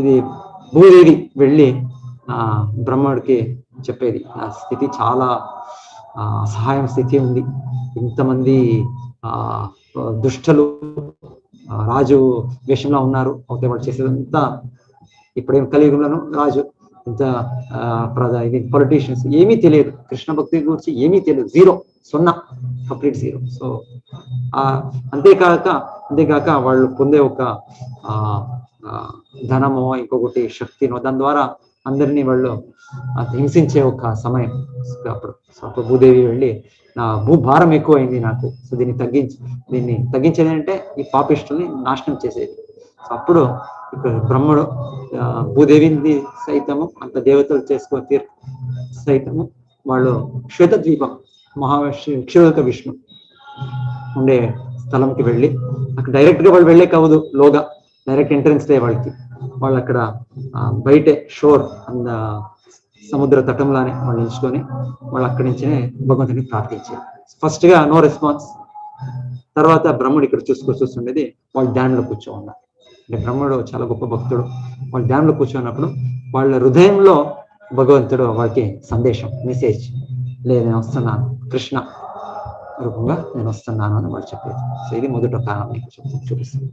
ఇది భూదేవి వెళ్ళి బ్రహ్మడికి చెప్పేది, ఆ స్థితి చాలా సహాయం స్థితి ఉంది, ఇంతమంది దుష్టలు రాజు వేషంలో ఉన్నారు, అయితే వాళ్ళు చేసేదంతా ఇప్పుడేం కలియుగంలోనూ రాజు ఇంత ఇది పొలిటీషియన్స్ ఏమీ తెలియదు, కృష్ణ భక్తి గురించి ఏమీ తెలియదు, 0 కంప్లీట్ 0. సో అంతేకాక వాళ్ళు పొందే ఒక ధనమో ఇంకొకటి శక్తినో దాని ద్వారా అందరినీ వాళ్ళు హింసించే ఒక సమయం. అప్పుడు భూదేవి వెళ్ళి నా భూభారం ఎక్కువైంది నాకు, సో దీన్ని తగ్గించేది అంటే ఈ పాపిష్టుల్ని నాశనం చేసేది. సో అప్పుడు ఇక్కడ బ్రహ్మడు భూదేవిని సైతము అంత దేవతలు చేసుకో సైతము వాళ్ళు శ్వేత ద్వీపం క్షీరోదక విష్ణు ఉండే స్థలంకి వెళ్ళి అక్కడ డైరెక్ట్ గా వాళ్ళు వెళ్ళే కావదు, లోగా డైరెక్ట్ ఎంట్రన్స్ లే వాళ్ళు అక్కడ బయటే షోర్ సముద్ర తటంలోనే వాళ్ళు నిల్చుకొని వాళ్ళు అక్కడి నుంచే భగవంతుని ప్రార్థించారు. ఫస్ట్ గా నో రెస్పాన్స్. తర్వాత బ్రహ్ముడు ఇక్కడ చూస్తుండేది వాళ్ళు ధ్యానంలో కూర్చోన్నారు. అంటే బ్రహ్ముడు చాలా గొప్ప భక్తుడు. వాళ్ళు ధ్యానంలో కూర్చున్నప్పుడు వాళ్ళ హృదయంలో భగవంతుడు వాళ్ళకి సందేశం, మెసేజ్, లేదు నేను వస్తున్నాను, కృష్ణ రూపంగా నేను వస్తున్నాను అని వాళ్ళు చెప్పేది. సో ఇది మొదట కారణం మీకు చూపిస్తుంది.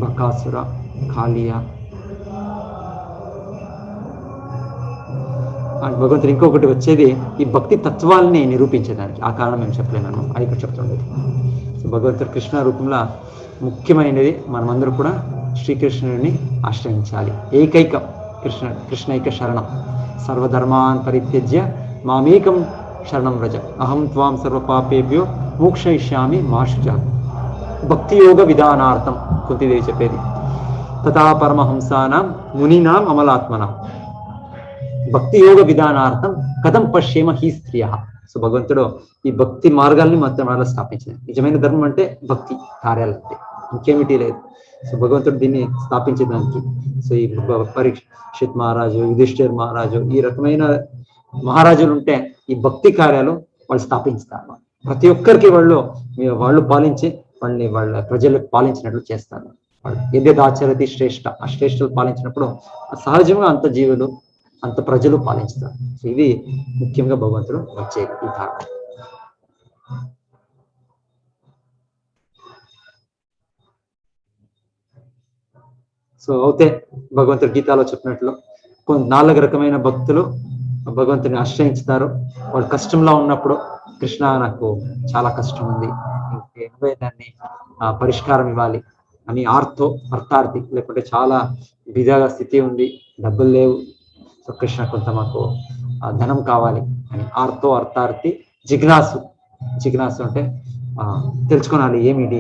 బకాసుర, కాళియా, భగవంతుడు ఇంకొకటి వచ్చేది ఈ భక్తి తత్వాల్ని నిరూపించడానికి. ఆ కారణం మేము చెప్పలేను, అది ఇక్కడ చెప్తుండేది. సో భగవంతుడు కృష్ణ రూపంలో ముఖ్యమైనది మనమందరూ కూడా శ్రీకృష్ణుడిని ఆశ్రయించాలి. ఏకైక కృష్ణైక శరణం, సర్వధర్మాన్ పరిత్యజ్య మామేకం శరణం వ్రజ, అహం త్వాం సర్వపాపేభ్యో మోక్షయిష్యామి మా శుచః. భక్తి యోగ విధానార్థం కుంతిదేవి చెప్పేది. తథా పరమహంసానాం మునీనాం అమలాత్మనాం భక్తి యోగ విధానార్థం కథం పశ్యేమ హీ స్త్రియ. సో భగవంతుడు ఈ భక్తి మార్గాల్ని మాత్రం అలా స్థాపించింది. నిజమైన ధర్మం అంటే భక్తి కార్యాలు, అంటే ఇంకేమిటి లేదు. సో భగవంతుడు దీన్ని స్థాపించడానికి సో ఈ పరీక్షిత్ మహారాజు, యుధిష్ఠిర్ మహారాజు, ఈ రకమైన మహారాజులు ఉంటే ఈ భక్తి కార్యాలు వాళ్ళు స్థాపించుతారు. ప్రతి ఒక్కరికి వాళ్ళు పాలించి వాళ్ళ ప్రజలకు పాలించినట్లు చేస్తారు. వాళ్ళు యద్యదాచరతి శ్రేష్ఠ, ఆ శ్రేష్ఠలు పాలించినప్పుడు సహజంగా అంత జీవులు అంత ప్రజలు పాలించుతారు. సో ఇది ముఖ్యంగా భగవంతుడు వచ్చే ఈ కారణం. సో అయితే భగవంతుడు గీతాలో చెప్పినట్లు నాలుగు రకమైన భక్తులు భగవంతుని ఆశ్రయించుతారు. వాళ్ళు కష్టంలో ఉన్నప్పుడు కృష్ణ నాకు చాలా కష్టం ఉంది, నువ్వే దాన్ని పరిష్కారం ఇవ్వాలి అని అర్థార్థి, లేకుంటే చాలా బిజాగా స్థితి ఉంది, డబ్బులు లేవు, సో కృష్ణ కొంత మాకు ధనం కావాలి అని అర్థార్థి. జిజ్ఞాసు అంటే తెలుసుకోవాలి, ఏమిటి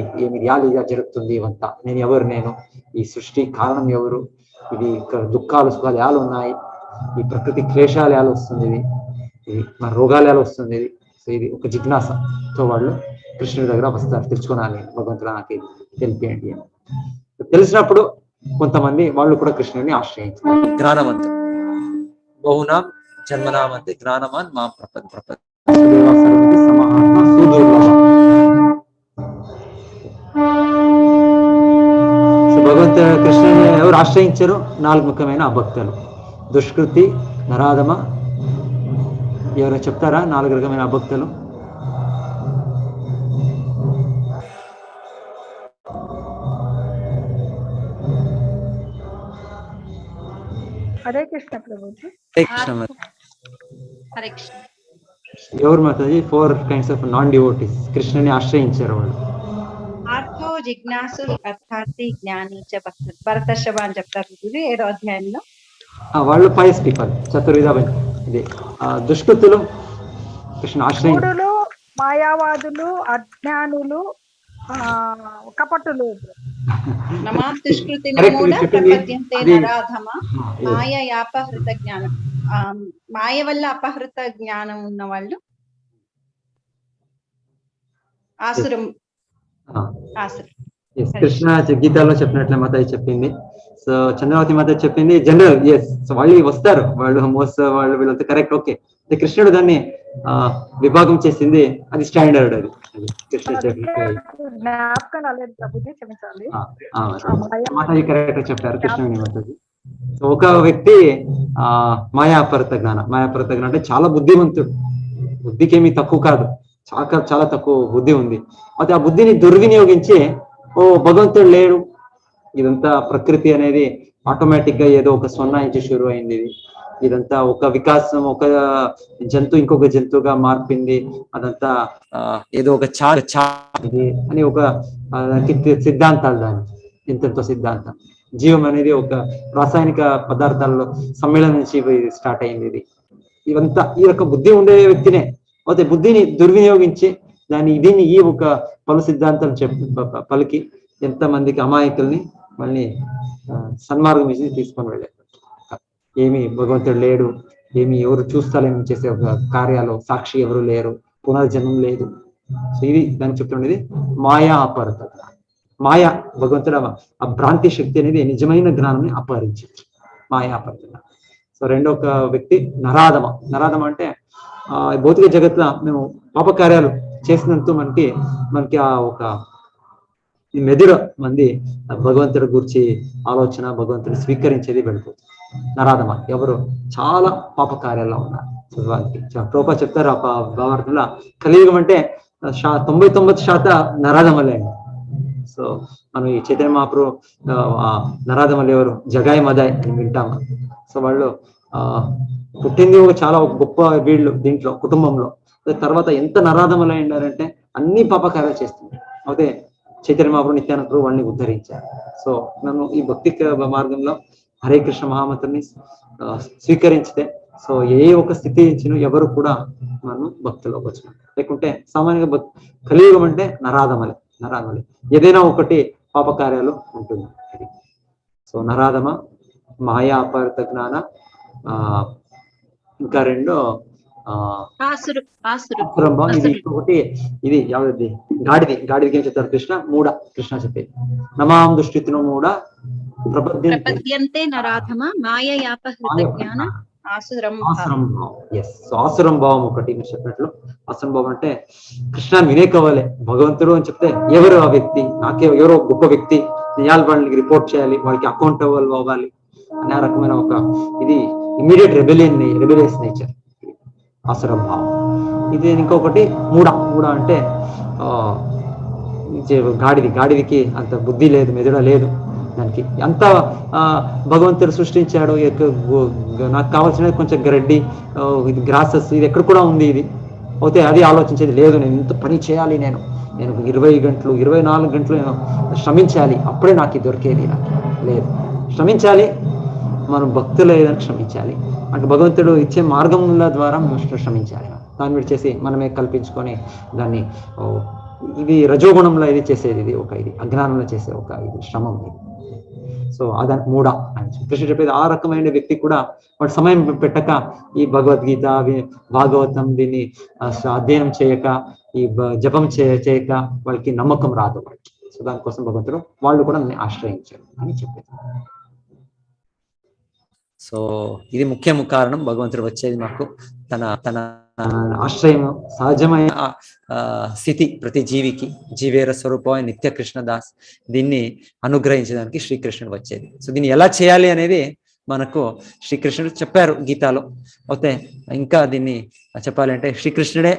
ఇలా జరుగుతుంది, ఇవంతా నేను ఎవరు, నేను ఈ సృష్టి కారణం ఎవరు, ఇది దుఃఖాలు సుఖాలు ఎలా ఉన్నాయి, ఈ ప్రకృతి క్లేశాలు ఎలా వస్తుంది, ఇది మన రోగాలు ఎలా వస్తుంది. సో ఇది ఒక జిజ్ఞాసతో వాళ్ళు కృష్ణుడి దగ్గర వస్తారు, తెలుసుకోవాలి, భగవంతుడు నాకు తెలిపేయండి అని. తెలిసినప్పుడు కొంతమంది వాళ్ళు కూడా కృష్ణుడిని ఆశ్రయించారు. జ్ఞానవంతుడు బహునాం జన్మనామంతే జ్ఞానమాన్ మాం ప్రపద్ భగవంతుడు కృష్ణుని ఎవరు ఆశ్రయించారు? 4 ముఖ్యమైన అభక్తులు: దుష్కృతి, నరాధమ. ఎవరైనా చెప్తారా 4 రకమైన అభక్తులు? హరే కృష్ణ ప్రభుజీ. హరే కృష్ణ. ఎవరు Mataji? 4 kinds of non devotees కృష్ణుని ఆశ్రయించారు వాళ్ళు. ఆర్థో, జిజ్ఞాసు, అర్థార్థి, జ్ఞాని చ భరతర్షభ అని చెప్తారు 7వ అధ్యాయంలో. వాళ్ళు పయస్ పీపుల్, చతుర్విధ. ఇది దుష్కృతులు కృష్ణ ఆశ్రయించారు. మూఢులు, మాయావాదులు, అజ్ఞానులు, కపటులు. దుష్కృతి ప్రపద్యంతే నరాధమ మాయయాపహృత జ్ఞానం. మాయ వల్ల అపహృత జ్ఞానం ఉన్న వాళ్ళు ఆసురం. కృష్ణ గీతాలో చెప్పినట్లే మాతాజీ చెప్పింది. సో చంద్రవతి మాతాజీ చెప్పింది జనరల్. సో వాళ్ళు వస్తారు, వాళ్ళు వీళ్ళంతా కరెక్ట్, ఓకే. కృష్ణుడు దాన్ని విభాగం చేసింది, అది స్టాండర్డ్. అది కృష్ణ మాతాజీ కరెక్ట్ చెప్పారు కృష్ణుని మాతాజీ. సో ఒక వ్యక్తి మాయాపరత జ్ఞానం అంటే చాలా బుద్ధిమంతుడు, బుద్ధికేమీ తక్కువ కాదు, చాలా తక్కువ బుద్ధి ఉంది. అయితే ఆ బుద్ధిని దుర్వినియోగించి భగవంతుడు లేడు, ఇదంతా ప్రకృతి అనేది ఆటోమేటిక్ గా ఏదో ఒక 0 నుంచి షురు అయింది, ఇదంతా ఒక వికాసం, ఒక జంతువు ఇంకొక జంతువుగా మార్పింది, అదంతా ఏదో ఒక అని ఒక సిద్ధాంతాలు, దాని ఎంతెంతో సిద్ధాంతం. జీవం అనేది ఒక రాసాయనిక పదార్థాల్లో సమ్మేళనం నుంచి స్టార్ట్ అయింది. ఇది ఇవంతా ఈ యొక్క బుద్ధి ఉండే వ్యక్తినే. అయితే బుద్ధిని దుర్వినియోగించి దీన్ని ఈ ఒక పలు సిద్ధాంతం పలికి ఎంతమందికి అమాయకుల్ని మళ్ళీ సన్మార్గం నుంచి తీసుకొని వెళ్ళారు. ఏమి భగవంతుడు లేడు, ఏమి ఎవరు చూస్తారేమి చేసే ఒక కార్యాలు, సాక్షి ఎవరు లేరు, పునర్జన్మం లేదు. సో ఇది దాన్ని చెప్తుండేది మాయా అపహృత. మాయా భగవంతుడు ఆ భ్రాంతి శక్తి అనేది నిజమైన జ్ఞానాన్ని అపహరించింది, మాయా అపహృత. సో రెండో ఒక వ్యక్తి నరాధమ అంటే భౌతిక జగత్తులో మేము పాపకార్యాలు చేసినంత మనకి ఆ ఒక మెదుడ మంది భగవంతుడి గురించి ఆలోచన, భగవంతుని స్వీకరించేది వెళ్ళిపోతుంది. నరాధమ ఎవరు చాలా పాపకార్యాల్లో ఉన్నారు. ప్రోపా చెప్తారు ఆ భావార్థంలో, కలియుగం అంటే 99% నరాధమలే. సో మనం ఈ చైతన్య మహాప్రభు నరాధమలు ఎవరు? జగాయి మదాయ్ అని వింటాము. సో వాళ్ళు పుట్టింది చాలా గొప్ప వీళ్ళు దీంట్లో కుటుంబంలో. తర్వాత ఎంత నరాధమలు అయినారంటే అన్ని పాపకార్యాలు చేస్తున్నారు. అయితే చైతన్య మహాప్రభు నిత్యానంద ప్రభు వాళ్ళని ఉద్ధరించారు. సో నన్ను ఈ భక్తి మార్గంలో హరే కృష్ణ మహామంత్రాన్ని స్వీకరించితే, సో ఏ ఒక స్థితి ఇచ్చిన ఎవరు కూడా మనం భక్తులోకి వచ్చిన, లేకుంటే సామాన్యంగా కలియుగం అంటే నరాధమలే. ఏదైనా ఒకటి పాపకార్యాలు ఉంటుంది. సో నరాధమ, మాయా అపహృత జ్ఞాన, ఇంకా రెండో ఇది ఇంకొకటి, ఇది యావది గాడిదికి ఏం చెప్తారు కృష్ణ చెప్పేది నమాం దుష్టిత్ను మూఢ ప్రపద్యంతే నరాధమ మాయయాపహృత జ్ఞాన ఆసురం భావం. ఒకటి మీరు చెప్పినట్లు ఆసురం భావం అంటే కృష్ణాన్ని వినేకోవాలి. భగవంతుడు అని చెప్తే ఎవరు ఆ వ్యక్తి, ఎవరో గొప్ప వ్యక్తి, వాళ్ళకి రిపోర్ట్ చేయాలి, వాళ్ళకి అకౌంటబుల్ అవ్వాలి అనే రకమైన ఒక ఇది ఇమీడియట్ రెబెలియస్ నేచర్, ఆసురం భావం. ఇది ఇంకొకటి మూఢ అంటే గాడిదికి అంత బుద్ధి లేదు, మెదడ లేదు. దానికి అంత భగవంతుడు సృష్టించాడు, నాకు కావాల్సిన కొంచెం గడ్డి, ఇది గ్రాసెస్, ఇది ఎక్కడ కూడా ఉంది ఇది. అయితే అది ఆలోచించేది లేదు, నేను ఇంత పని చేయాలి, నేను 20 గంటలు 24 గంటలు నేను శ్రమించాలి, అప్పుడే నాకు ఇది దొరికేది. నాకు లేదు, శ్రమించాలి, మనం భక్తులు ఏదైనా శ్రమించాలి అంటే భగవంతుడు ఇచ్చే మార్గముల ద్వారా మనం శ్రమించాలి. దాన్ని విడిచేసి మనమే కల్పించుకొని దాన్ని ఇది రజోగుణంలో ఇది చేసేది, ఇది ఒక ఇది అజ్ఞానంలో చేసే ఒక ఇది శ్రమం ఇది. సో అదానికి మూఢ అని కృష్ణుడు చెప్పేది. ఆ రకమైన వ్యక్తి కూడా వాడు సమయం పెట్టక ఈ భగవద్గీత, భాగవతం దీన్ని అధ్యయనం చేయక, ఈ జపం చేయక వాళ్ళకి నమ్మకం రాదు వాళ్ళకి. సో దానికోసం భగవంతుడు వాళ్ళు కూడా నన్ను ఆశ్రయించారు అని చెప్పేది. సో ఇది ముఖ్యము కారణం భగవంతుడు వచ్చేది మాకు తన ఆశ్రయం, సహజమైన స్థితి ప్రతి జీవికి, జీవేర స్వరూపమైన నిత్య కృష్ణదాస్, దీన్ని అనుగ్రహించడానికి శ్రీకృష్ణుడు వచ్చేది. సో దీన్ని ఎలా చేయాలి అనేది మనకు శ్రీకృష్ణుడు చెప్పారు గీతాలో. అయితే ఇంకా దీన్ని చెప్పాలంటే శ్రీకృష్ణుడే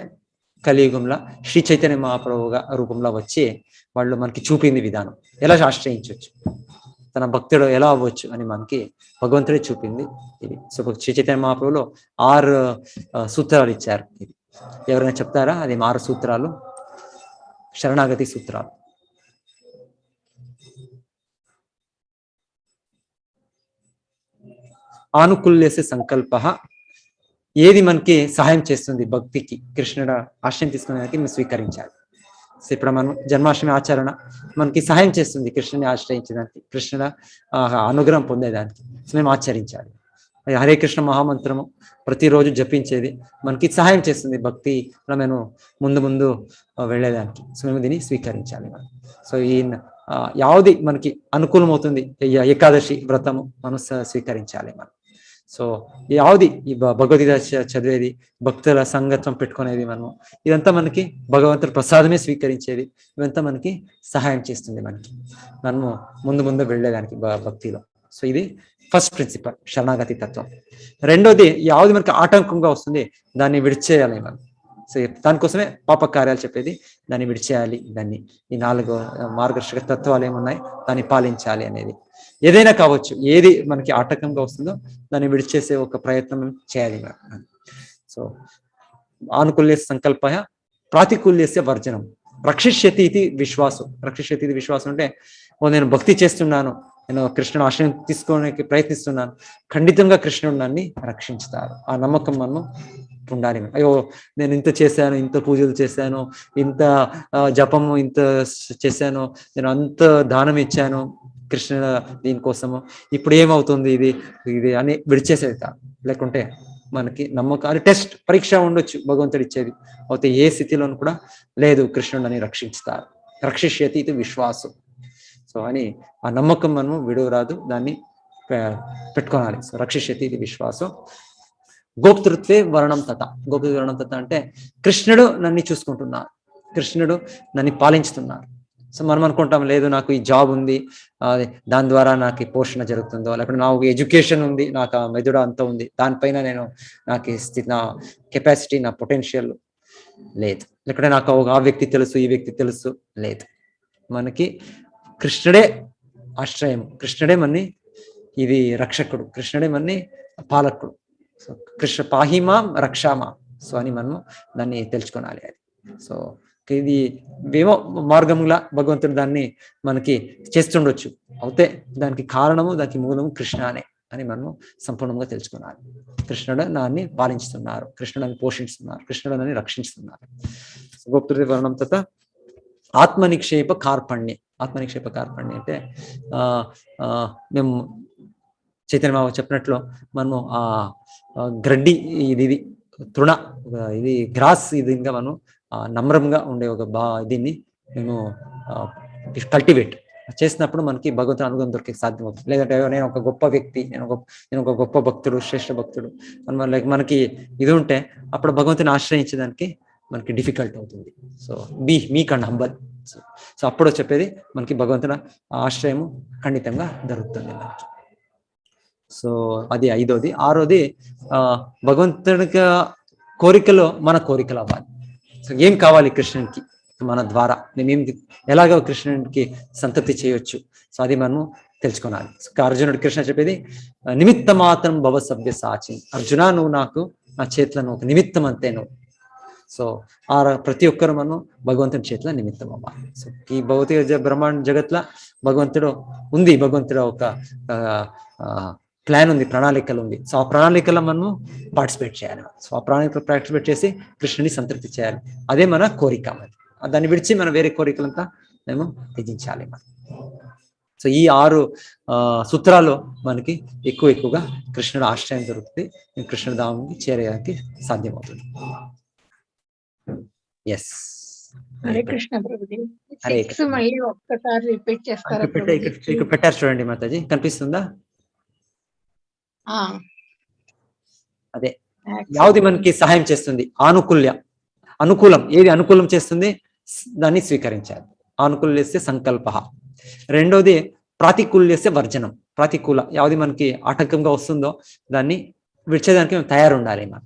కలియుగంలో శ్రీ చైతన్య మహాప్రభుగా రూపంలో వచ్చి వాళ్ళు మనకి చూపింది విధానం, ఎలా ఆశ్రయించవచ్చు, తన భక్తుడు ఎలా అవ్వచ్చు అని మనకి భగవంతుడే చూపింది ఇది. సో శ్రీ చైతన్య మహాప్రభులో 6 సూత్రాలు ఇచ్చారు. ఇది ఎవరైనా చెప్తారా? అది 6 సూత్రాలు, శరణాగతి సూత్రాలు. ఆనుకూల్యసే సంకల్ప, ఏది మనకి సహాయం చేస్తుంది భక్తికి, కృష్ణుడు ఆశ్రయం తీసుకునేదానికి మేము స్వీకరించాలి. సో ఇప్పుడు మనం జన్మాష్టమి ఆచరణ మనకి సహాయం చేస్తుంది కృష్ణుని ఆశ్రయించడానికి, కృష్ణుల అనుగ్రహం పొందేదానికి. సో మేము ఆచరించాలి. హరే కృష్ణ మహామంత్రము ప్రతిరోజు జపించేది మనకి సహాయం చేస్తుంది భక్తిలో మేము ముందు వెళ్ళేదానికి. సో మేము దీన్ని స్వీకరించాలి మనం. సో ఈ యావది మనకి అనుకూలమవుతుంది ఏకాదశి వ్రతము మనం స్వీకరించాలి మనం. సో యావది ఈ భగవద్గీత చదివేది, భక్తుల సంగత్వం పెట్టుకునేది, మనము ఇదంతా మనకి భగవంతుడు ప్రసాదమే స్వీకరించేది. ఇదంతా మనకి సహాయం చేస్తుంది మనము ముందు వెళ్ళేదానికి భక్తిలో. సో ఇది ఫస్ట్ ప్రిన్సిపల్, శరణాగతి తత్వం. రెండోది, యావది మనకి ఆటంకంగా వస్తుంది దాన్ని విడిచేయాలి మనం. సో దానికోసమే పాప కార్యాలు చెప్పేది, దాన్ని విడిచేయాలి. దాన్ని ఈ 4 మార్గదర్శక తత్వాలు ఏమున్నాయి దాన్ని పాలించాలి అనేది. ఏదైనా కావచ్చు, ఏది మనకి ఆటంకంగా వస్తుందో దాన్ని విడిచేసే ఒక ప్రయత్నం చేయాలి మనం. సో ఆనుకూల్య సంకల్ప, ప్రాతికూల్యస్య వర్జనం. రక్షిష్యతి ఇది విశ్వాసం. రక్షిష్యతి ఇది విశ్వాసం అంటే, నేను భక్తి చేస్తున్నాను, నేను కృష్ణుడు ఆశ్రయం తీసుకోవడానికి ప్రయత్నిస్తున్నాను, ఖండితంగా కృష్ణుడు నన్ను రక్షించుతారు. ఆ నమ్మకం మనము ఉండాలి. అయ్యో నేను ఇంత చేశాను, ఇంత పూజలు చేశాను, ఇంత జపము ఇంత చేశాను, నేను అంత దానం ఇచ్చాను కృష్ణుడు దీనికోసము, ఇప్పుడు ఏమవుతుంది ఇది అని విడిచేసేది కాదు. లేకుంటే మనకి నమ్మకాలు టెస్ట్ పరీక్ష ఉండొచ్చు భగవంతుడు ఇచ్చేది, అయితే ఏ స్థితిలోనూ కూడా లేదు కృష్ణుడు అని రక్షించుతారు. రక్షిష్యతి ఇది విశ్వాసం. సో అని ఆ నమ్మకం మనము విడువరాదు, దాన్ని పెట్టుకోవాలి. సో రక్షిష్యతి ఇది విశ్వాసం. గోప్తృత్వే వర్ణం తత. గోప్తృత్వ వర్ణం తత అంటే కృష్ణుడు నన్ను చూసుకుంటున్నారు, కృష్ణుడు నన్ను పాలించుతున్నారు. సో మనం అనుకుంటాం, లేదు నాకు ఈ జాబ్ ఉంది, దాని ద్వారా నాకు ఈ పోషణ జరుగుతుందో, లేకపోతే నాకు ఎడ్యుకేషన్ ఉంది, నాకు ఆ మెదడు అంత ఉంది, దానిపైన నాకు నా కెపాసిటీ, నా పొటెన్షియల్ లేదు, లేకపోతే నాకు ఆ వ్యక్తి తెలుసు, ఈ వ్యక్తి తెలుసు, లేదు. మనకి కృష్ణుడే ఆశ్రయం, కృష్ణుడే మన్ని ఇది రక్షకుడు, కృష్ణుడే మన్ని పాలకుడు. సో కృష్ణ పాహిమా రక్షామా, సో అని మనము దాన్ని తెలుసుకోవాలి. అది సో ఇది ఏమో మార్గంలా భగవంతుడు దాన్ని మనకి చేస్తుండొచ్చు, అయితే దానికి కారణము, దానికి మూలము కృష్ణనే అని మనము సంపూర్ణంగా తెలుసుకోవాలి. కృష్ణుడు నాన్ని పాలించుతున్నారు, కృష్ణుడు నన్ను పోషిస్తున్నారు, కృష్ణుడు నన్ను రక్షిస్తున్నారు. గోప్తృత్వ వర్ణం తత ఆత్మనిక్షేప కార్పణ్య. ఆత్మనిక్షేప కార్పణ్య అంటే మేము చైతన్య చెప్పినట్లు మనము ఆ గ్రడ్డి ఇది తృణ ఇది గ్రాస్ ఇది ఇంకా మనం నమ్రంగా ఉండే ఒక దీన్ని మేము కల్టివేట్ చేసినప్పుడు మనకి భగవంతుని అనుగ్రహం దొరికే సాధ్యం అవుతుంది. లేదంటే నేను ఒక గొప్ప వ్యక్తి, నేను ఒక గొప్ప భక్తుడు, శ్రేష్ఠ భక్తుడు మనకి ఇది ఉంటే అప్పుడు భగవంతుని ఆశ్రయించడానికి మనకి డిఫికల్ట్ అవుతుంది. సో మీ కన్నా హంబల్. సో అప్పుడు చెప్పేది మనకి భగవంతుని ఆశ్రయము ఖండితంగా దొరుకుతుంది మనకి. సో అది 5వది. 6వది భగవంతుడికి కోరికలో మన కోరికలు అవ్వాలి. సో ఏం కావాలి కృష్ణునికి మన ద్వారా, మేమేం ఎలాగో కృష్ణునికి సంతృప్తి చేయొచ్చు. సో అది మనము తెలుసుకున్నాను. అర్జునుడు కృష్ణ చెప్పేది నిమిత్త మాత్రం భవ సభ్య సాచి, అర్జున నువ్వు నాకు నా చేతులను ఒక నిమిత్తం అంతే నువ్వు. సో ప్రతి ఒక్కరు మనం భగవంతుని చేతిలో నిమిత్తం అవ్వాలి. సో ఈ భౌతిక బ్రహ్మాండ జగత్లో భగవంతుడు ఉంది, భగవంతుడు ఒక ప్లాన్ ఉంది, ప్రణాళికలు ఉంది. సో ఆ ప్రణాళికలో మనం పార్టిసిపేట్ చేయాలి. సో ఆ ప్రణాళికలు పార్టిసిపేట్ చేసి కృష్ణుని సంతృప్తి చేయాలి. అదే మన కోరిక. మరి దాన్ని విడిచి మనం వేరే కోరికలంతా మేము త్యజించాలి. సో ఈ 6 సూత్రాలు మనకి ఎక్కువగా కృష్ణుడు ఆశ్రయం దొరుకుతుంది, కృష్ణుడు ధామంకి చేరేయడానికి సాధ్యమవుతుంది. ఎస్, హరే కృష్ణ ప్రభుజీ. హరే 6 మళ్ళీ ఒక్కసారి రిపీట్ చేస్తారా ఇక్కడ పెట్టారు చూడండి మాతాజీ, కనిపిస్తుందా? అదే యావది మనకి సహాయం చేస్తుంది, అనుకూలం ఏది అనుకూలం చేస్తుంది దాన్ని స్వీకరించాలి. ఆనుకూల్యస్య సంకల్ప. రెండోది ప్రాతికూల్యస్య వర్జనం. ప్రతికూల యావది మనకి ఆటంకంగా వస్తుందో దాన్ని విడిచేదానికి మేము తయారు ఉండాలి. మనం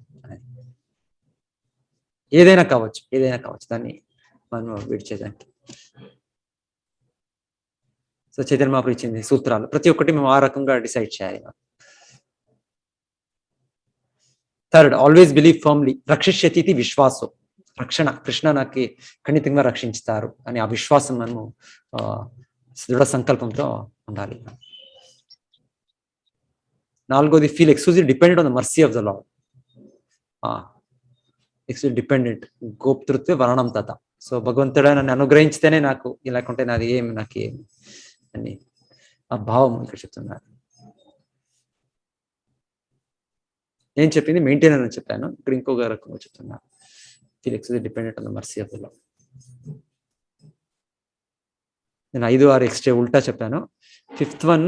ఏదైనా కావచ్చు దాన్ని మనం విడిచేదానికి. సో చైతన్య మహాప్రభు ఇచ్చింది సూత్రాలు, ప్రతి ఒక్కటి మేము ఆ రకంగా డిసైడ్ చేయాలి. Third, always believe firmly. రక్షిష్యతి విశ్వాసం. రక్షణ, కృష్ణ నాకు ఖండితంగా రక్షించుతారు అని ఆ విశ్వాసం మనము దృఢ సంకల్పంతో ఉండాలి. నాలుగోది, feel exclusive dependent on the mercy of the lord. Exclusive dependent, గోప్తృత్వే వర్ణం తత. సో భగవంతుడే నన్ను అనుగ్రహించితేనే నాకు, లేకుంటే నాది నాకేం అని ఆ భావం ఇక్కడ చెప్తున్నారు. నేను చెప్పింది మెయింటైనర్ అని చెప్పాను, ఇక్కడ ఇంకొక రకంగా చెప్తున్నాను. Feel exclusive dependent on the mercy of the lord. నేను 5, 6 ఎక్స్ట్రా ఉల్టా చెప్పాను. 5th వన్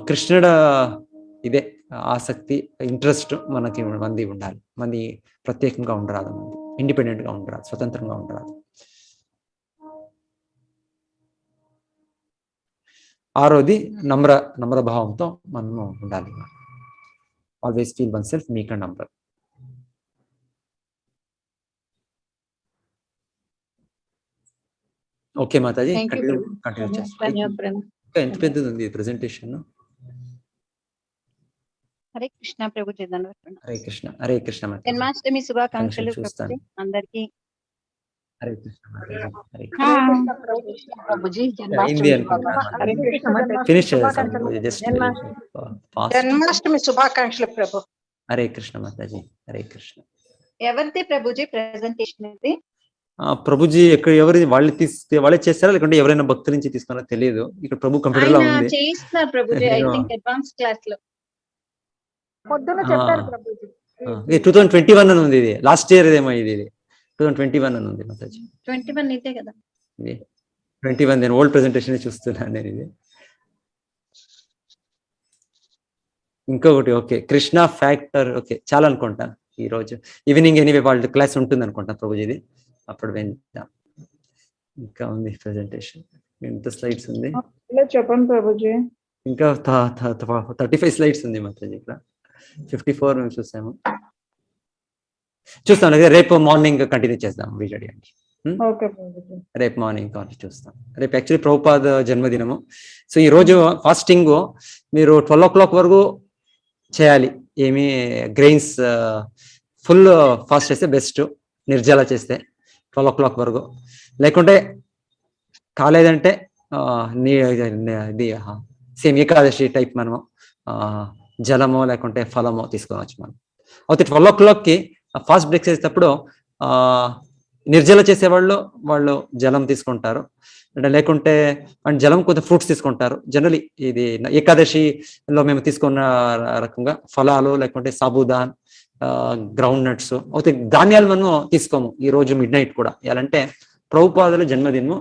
కృష్ణుడు ఇదే ఆసక్తి, ఇంట్రెస్ట్ మనకి మంది ఉండాలి. మంది ప్రత్యేకంగా ఉండరాదు, మంది ఇండిపెండెంట్ గా ఉండరాదు, స్వతంత్రంగా ఉండరాదు. 6వది నమ్ర భావంతో మనము ఉండాలి. ఆల్వేస్ ఫీల్ వన్ సెల్ఫ్ మీక్ and number. Okay Mataji, continue చేస్తాను. ఎంత పెద్దది ఉంది ప్రెజెంటేషన్. హరే కృష్ణ ప్రభుజీ. హరే కృష్ణ మాతాజీ. జన్మాష్టమి శుభాకాంక్షలు ప్రభుజీ అందరికి. హరే కృష్ణ మాతాజీ. ప్రభుజీ. హిందీ అనుకుంటున్నాను, ఫినిష్ చేస్తాను జస్ట్ జన్మాష్టమి శుభాకాంక్షలు ప్రభు. హరే కృష్ణ మాతాజీ. హరే కృష్ణ. ఎవరిది ప్రభుజీ ప్రెజెంటేషన్ ఇది? ప్రభుజీ ఎక్కడ ఎవరి వాళ్ళే చేస్తారా, లేకుంటే ఎవరైనా భక్తుల నుంచి తీసుకున్నారో తెలియదు. ఇక్కడ ప్రభు కంప్యూటర్ లో ఉంది, చేయిస్తున్నారు Prabhuji. I think advance class లో పొద్దున చెప్పారు ప్రభుజీ. 2021 అని ఉంది. ఇది లాస్ట్ ఇయర్ ఏమో, ఇది 2021 అని ఉంది మాతాజీ. 21 ఇదే కదా ఇది 21. నేను ఓల్డ్ ప్రెజెంటేషన్ చూస్తున్నాను నేను. ఇది ఇంకొకటి, ఓకే కృష్ణ ఫ్యాక్టర్. ఓకే చాలా అనుకుంటాను, ఈ రోజు ఈవినింగ్ ఎనీవే వాళ్ళ క్లాస్ ఉంటుంది అనుకుంటాను ప్రభుజీ. ఇది అప్పుడు వెళ్తాం. ఇంకా ఉంది ప్రెజెంటేషన్, ఎంత స్లైడ్స్ ఉంది చెప్పండి ప్రభుజీ. ఇంకా 35 స్లైడ్స్ ఉంది మాతాజీ. ఇక్కడ 54 మేము చూస్తాము. రేపు మార్నింగ్ కంటిన్యూ చేద్దాం వీడియో అండి. రేపు మార్నింగ్ చూస్తాం. రేపు యాక్చువల్లీ ప్రభుపాద జన్మదినము. సో ఈ రోజు ఫాస్టింగ్ మీరు 12 o'clock వరకు చేయాలి. ఏమి గ్రెయిన్స్ ఫుల్ ఫాస్ట్ చేస్తే బెస్ట్, నిర్జల చేస్తే 12 o'clock వరకు. లేకుంటే కాలేదంటే ఇది సేమ్ ఏకాదశి టైప్ మనము జలమో లేకుంటే ఫలమో తీసుకోవచ్చు మనం. అయితే 12 o'clockకి ఫాస్ట్ బ్రేక్ చేసేటప్పుడు నిర్జల చేసేవాళ్ళు జలం తీసుకుంటారు, అంటే లేకుంటే అండ్ జలం కొంత ఫ్రూట్స్ తీసుకుంటారు. జనరలీ ఇది ఏకాదశిలో మేము తీసుకున్న రకంగా ఫలాలు లేకుంటే సాబుదాన్, గ్రౌండ్ నట్స్, అయితే ధాన్యాలు మనం తీసుకోము ఈ రోజు మిడ్ నైట్ కూడా. ఎలాంటే ప్రభుపాదుల జన్మదినము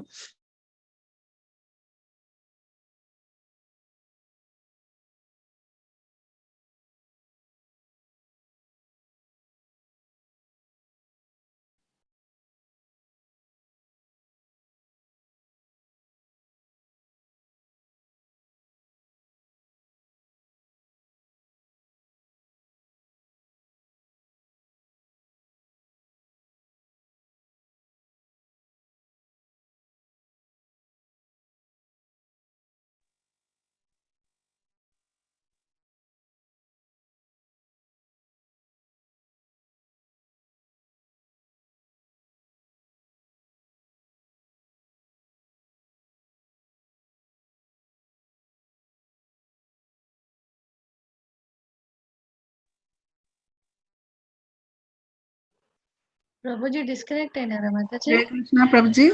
ప్రభుజీ డిస్కనెక్ట్ అయినారా మాతాజీ? హరే కృష్ణ ప్రభుజీ.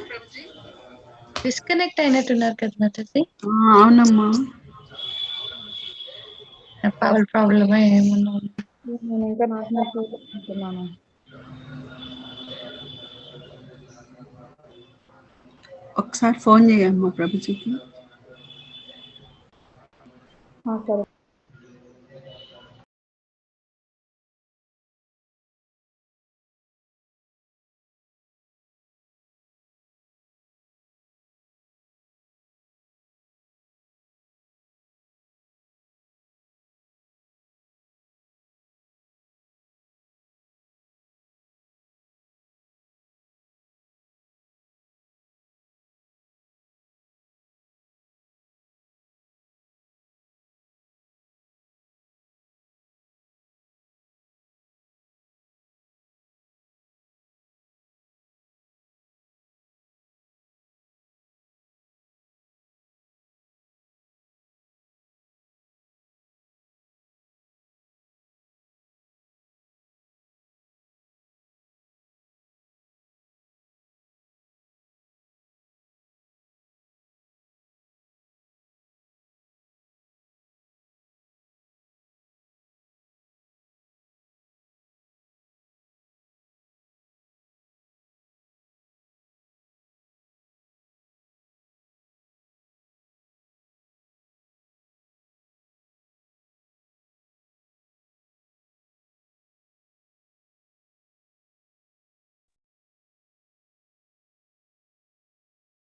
డిస్కనెక్ట్ అయినట్టున్నారు కదా మాతాజీ? అవునమ్మా. పవర్ ప్రాబ్లమ్ ఏమన్నా? నేను ఇంకా నాకు అనుకుంటున్నాను. ఒకసారి ఫోన్ చేయమ్మా ప్రభుజీకి. సరే.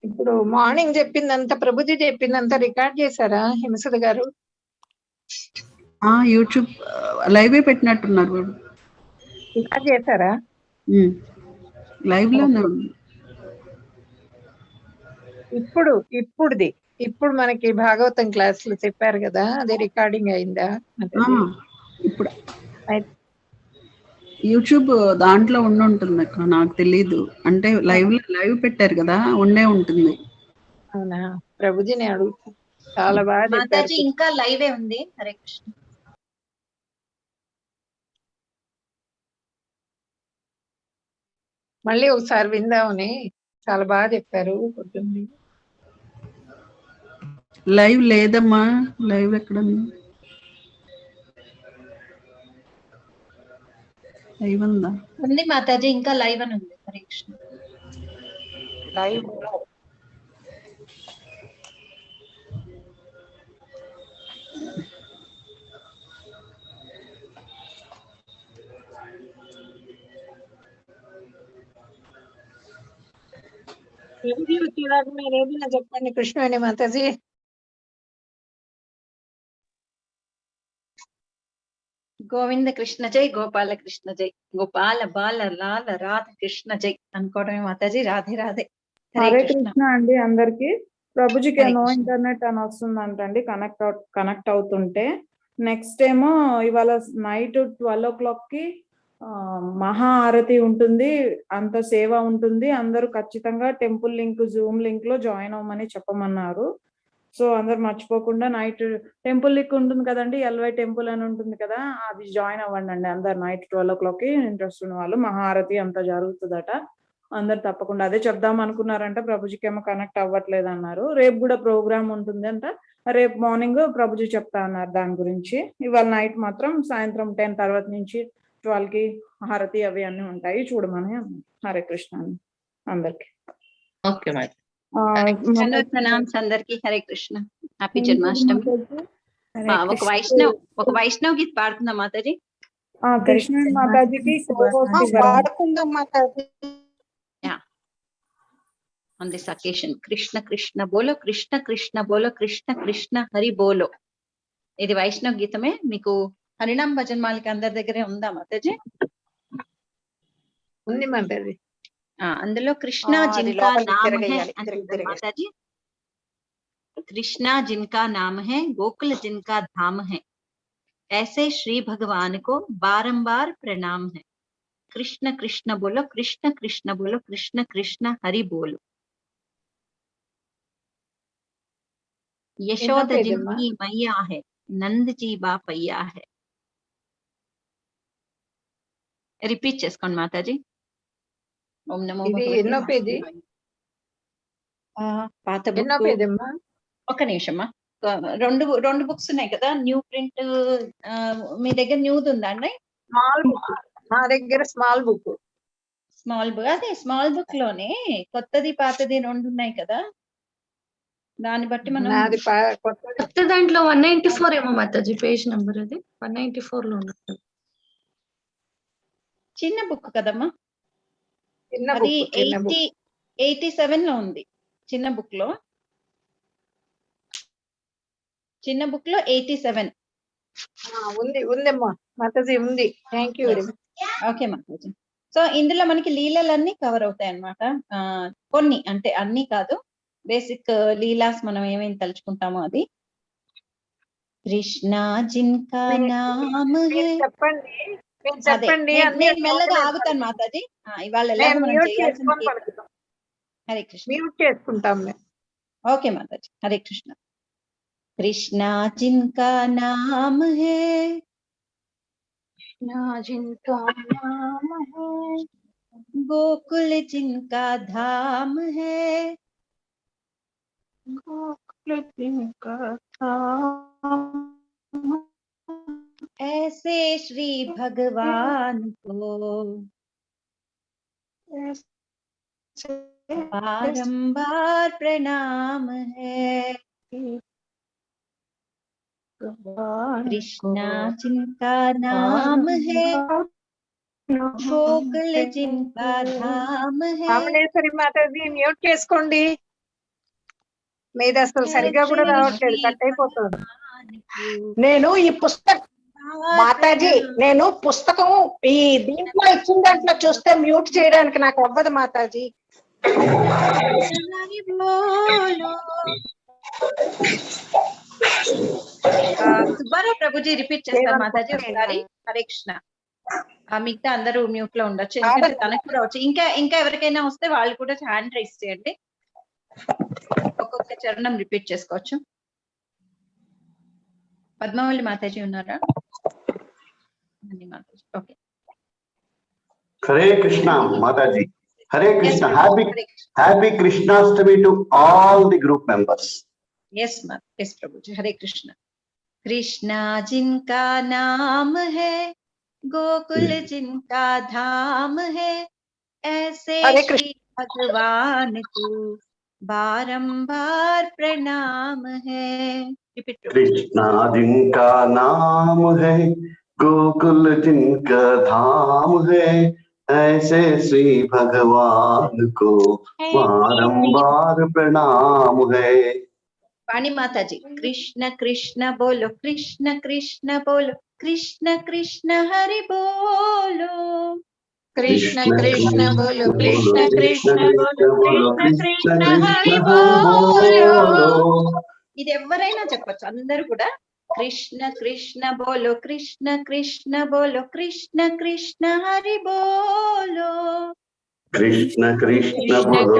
ఇప్పుడు మార్నింగ్ చెప్పిందంతా ప్రభుజీ చెప్పిందంతా రికార్డ్ చేశారా హిమసుధ గారు? యూట్యూబ్ లైవే పెట్టినట్టున్నారు వాడు. రికార్డ్ చేశారా? లైవ్ లోనే ఉంది. ఇప్పుడు మనకి భాగవతం క్లాసులు చెప్పారు కదా, అది రికార్డింగ్ అయిందా? ఇప్పుడు యూట్యూబ్ దాంట్లో ఉంటుంది అక్క, నాకు తెలీదు. అంటే లైవ్ పెట్టారు కదా, ఉండే ఉంటుంది. అవునా? ప్రభుజీని అడుగుతా. చాలా బాగా చెప్పారు. మాతాజీ ఇంకా లైవే ఉంది. హరే కృష్ణ. మళ్ళీ ఒకసారి విందామని. చాలా బాగా చెప్పారు పొద్దున్న. లైవ్ లేదమ్మా. లైవ్ ఎక్కడన్నా? లైవ్ ఉందా? ఉంది మాతాజీ, ఇంకా లైవ్ అని ఉంది. హరే కృష్ణ. లైవ్ ఏది వచ్చేదాకా మీరు ఏదైనా చెప్పండి కృష్ణవేణి మాతాజీ. గోవింద కృష్ణ జై, గోపాల కృష్ణ జై, గోపాల బాల లాల రాధ కృష్ణ జై అనుకోవడమే మాతాజీ. రాధే రాధే. హరే కృష్ణ అండి అందరికి. ప్రభుజీకి హరే నో కృష్ణ. ఇంటర్నెట్ అని వస్తుందంటండి కనెక్ట్ అవుతుంటే. నెక్స్ట్ ఏమో ఇవాళ నైట్ 12 o'clock కి మహా ఆరతి ఉంటుంది, అంత సేవ ఉంటుంది. అందరూ ఖచ్చితంగా టెంపుల్ లింక్, జూమ్ లింక్ లో జాయిన్ అవ్వమని చెప్పమన్నారు. సో అందరు మర్చిపోకుండా నైట్ టెంపుల్ లింక్ ఉంటుంది కదండి, ఎల్వై టెంపుల్ అని ఉంటుంది కదా, అది జాయిన్ అవ్వండి అండి అందరు. నైట్ 12 o'clock కి ఇంట్రెస్ట్ ఉన్న వాళ్ళు. మహారతి అంతా జరుగుతుందట. అందరు తప్పకుండా అదే చెప్దాం అనుకున్నారంట. ప్రభుజీకి ఏమో కనెక్ట్ అవ్వట్లేదు అన్నారు. రేపు కూడా ప్రోగ్రామ్ ఉంటుంది అంట. రేపు మార్నింగ్ ప్రభుజీ చెప్తా అన్నారు దాని గురించి. ఇవాళ నైట్ మాత్రం సాయంత్రం 10 తర్వాత నుంచి 12 కి హారతి అవి అన్ని ఉంటాయి, చూడమని. హరే కృష్ణ అందరికి. Okay madam. ప్రణామ్స్ అందరికి. హరే కృష్ణ. హ్యాపీ జన్మాష్టమి. ఒక వైష్ణవ్ గీత్ పాడుతుందా మాతాజీ? కృష్ణ మాతాజీకి పాడుకుందాం Mataji. On this occasion, Krishna Krishna bolo, Krishna Krishna bolo, Krishna Krishna Hari bolo. ఇది వైష్ణవ్ గీతమే. మీకు హరినామ్ భజన్ మాలిక అందరి దగ్గరే ఉందా మాతాజీ? ఉంది మాతాజీ. అందులో కృష్ణ జిన్కా నామ హై అంటుంది మాతాజీ. कृष्णा जिनका नाम है, गोकुल जिनका धाम है, ऐसे श्री भगवान को बारंबार प्रणाम है. कृष्ण कृष्ण बोलो, कृष्ण कृष्ण बोलो, कृष्ण कृष्ण हरि बोलो. यशोद जिनकी मैया है, नंद जी बापैया है. రిపీట్ చేసుకోండి మాతాజీ. ఓం నమో ఇది భగవతే ఎన్నో పేజీ? పాత ఎన్నో బుక్. పేజీ అమ్మా? ఒక నిమిషమ్మా. రెండు బుక్స్ ఉన్నాయి కదా, న్యూ ప్రింట్. మీ దగ్గర న్యూది ఉందా అండి? స్మాల్ బుక్, మా దగ్గర స్మాల్ బుక్. స్మాల్ బుక్, అదే స్మాల్ బుక్ లోనే కొత్తది పాతది రెండు ఉన్నాయి కదా, దాన్ని బట్టి మనం నాది కొత్తది. కొత్త దాంట్లో 194 ఏమో మాతాజీ పేజ్ నెంబర్, అది 194 లో ఉన్నట్టు. చిన్న బుక్ కదమ్మా చిన్న అది, బుక్, చిన్న బుక్. 87 లో ఉంది చిన్న బుక్ లో. చిన్న బుక్ లో 87. ఉందమ్మా మాతాజీ, ఉంది. Thank you very much. Okay Mataji. So ఇందులో మనకి లీలలన్నీ కవర్ అవుతాయి అన్నమాట. కొన్ని అంటే అన్ని కాదు, బేసిక్ లీలాస్ మనం ఏమేమి తలుచుకుంటామో అది. కృష్ణ జిన్కా నామ హై. చెప్పండి, మీరు అదే చెప్పండి. నేను మెల్లగా ఆగుతాను మాతాజీ. ఇవాళ ఎలాగో మనం చేయాల్సిన హరే కృష్ణ. మ్యూట్ చేసుకుంటాం మేము. ఓకే మాతాజీ, హరే కృష్ణ. కృష్ణ జిన్కా నామ హై, जिनका नाम है गोकुल जिनका धाम है, गोकुल जिनका धाम, ऐसे श्री भगवान को बारंबार प्रणाम है। कृष्णा जिनका नाम है, गोकुल जिनका धाम है, కామేశ్వరి మాతాజీ మ్యూట్ చేసుకోండి. మీది అసలు సరిగ్గా కూడా రావట్లేదు, కట్ అయిపోతుంది. నేను ఈ పుస్తకం మాతాజీ, నేను పుస్తకం ఈ దీంట్లో ఇచ్చిన దాంట్లో చూస్తే మ్యూట్ చేయడానికి నాకు అవ్వదు మాతాజీ. సుబ్బారావు ప్రభుజీ రిపీట్ చేస్తారు మాతాజీ ఒకసారి. హరే కృష్ణ. మిగతా అందరూ మ్యూట్ లో ఉండొచ్చు, ఎందుకంటే తనకు కూడా వచ్చు. ఇంకా ఎవరికైనా వస్తే వాళ్ళు కూడా హ్యాండ్ రైస్ చేయండి, ఒక్కొక్క చరణం రిపీట్ చేసుకోవచ్చు. పద్మావళి మాతాజీ ఉన్నారా? Mataji okay. Hare Krishna Mataji. Hare Krishna. Happy Krishnashtami to all the group members. Yes प्रभु जी. हरे कृष्ण. कृष्णा जिनका नाम है, गोकुल जिनका धाम है, ऐसे श्री भगवान को बारंबार प्रणाम है। कृष्णा जिनका नाम है, गोकुल जिनका धाम है, ऐसे श्री भगवान को बारंबार प्रणाम है। वाणी माता जी. कृष्ण कृष्ण बोलो, कृष्ण कृष्ण बोलो, कृष्ण कृष्ण हरि बोलो, कृष्ण कृष्ण बोलो, कृष्ण कृष्ण बोलो, कृष्ण कृष्ण हरि बोलो. ఇది ఎవరైనా చెప్పొచ్చు, అందరూ కూడా. कृष्ण कृष्ण बोलो, कृष्ण कृष्ण बोलो, कृष्ण कृष्ण हरि बोलो, कृष्ण कृष्ण बोलो,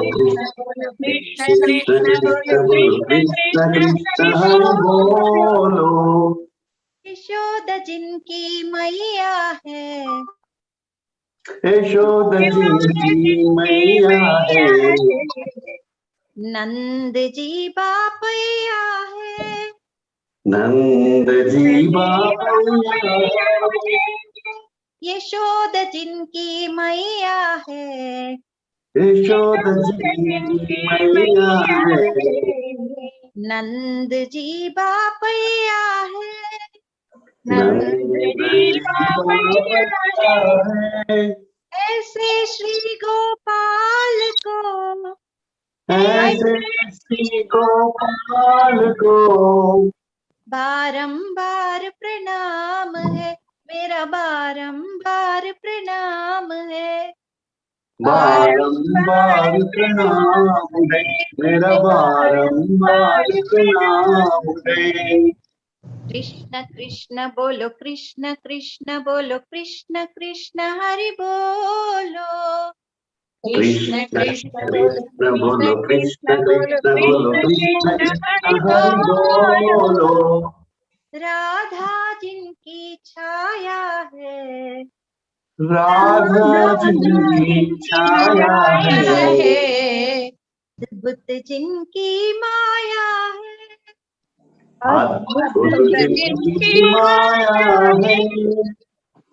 कृष्ण कृष्ण बोलो, कृष्ण कृष्ण बोलो. यशोदा जिनकी मैया है, यशोदा जिनकी मैया है, नंद जी बापैया है, नंद जी बापैया है, यशोदा जिनकी मैया है, यशोदा जिनकी मैया है, नंद जी बापैया है, नंद जी बापैया है, ऐसे श्री गोपाल को, ऐसे श्री गोपाल को बारंबार प्रणाम है, मेरा बारंबार प्रणाम है, बारंबार प्रणाम है, मेरा बारंबार प्रणाम है। कृष्ण कृष्ण बोलो, कृष्ण कृष्ण बोलो, कृष्ण कृष्ण हरि बोलो, कृष्ण कृष्ण बोलो, कृष्ण कृष्ण बोलो, कृष्ण कृष्ण हरि बोलो. राधा जिनकी छाया है, राधा जिनकी छाया है, अद्भुत जिनकी माया है, अद्भुत जिनकी माया है,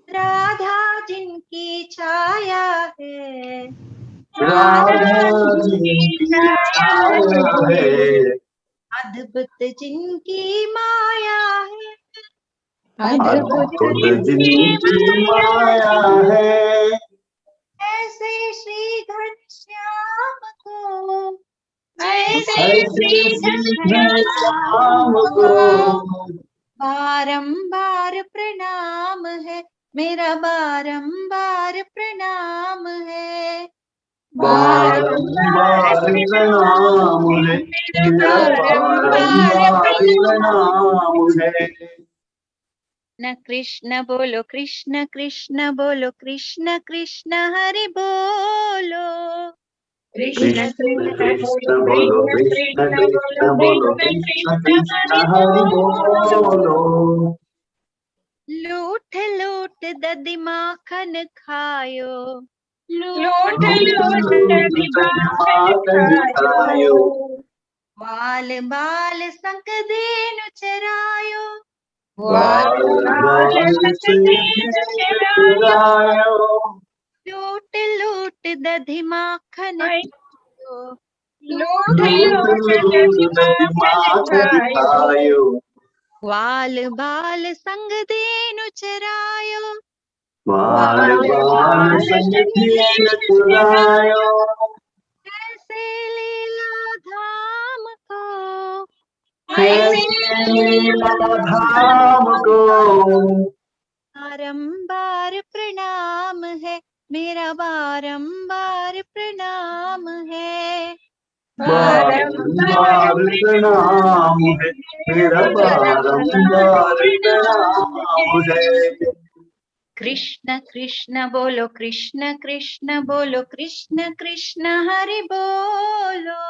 राधा जिनकी छाया है, राधा जिनकी छाया है, अद्भुत जिनकी माया है, अद्भुत जिनकी माया है, ऐसे श्री घनश्याम को, ऐसे ऐसे श्याम को बारंबार प्रणाम है, मेरा बारंबार प्रणाम है, बारंबार प्रणाम है, मेरा बारंबार प्रणाम है। कृष्ण बोलो कृष्ण कृष्ण बोलो कृष्ण कृष्ण हरि बोलो, कृष्ण कृष्ण बोलो, कृष्ण कृष्ण बोलो, कृष्ण कृष्ण हरि बोलो। लूट लूट दधि माखन खायो, लूट खायो, बाल बाल संग देनु चरायो, बाल बाल से चुरायो, लूट लूट दधि माखन खायो, लूट माखन खायो, बाल बाल संग देनु चरायो, बाल बाल संग चुरायो, ऐसे लीला धाम को, ऐसे लीला धाम को बारंबार प्रणाम है, मेरा बारंबार प्रणाम है, बारंबार प्रणाम है, मेरा बारंबार प्रणाम है। कृष्ण कृष्ण बोलो कृष्ण कृष्ण बोलो, कृष्ण कृष्ण हरि बोलो,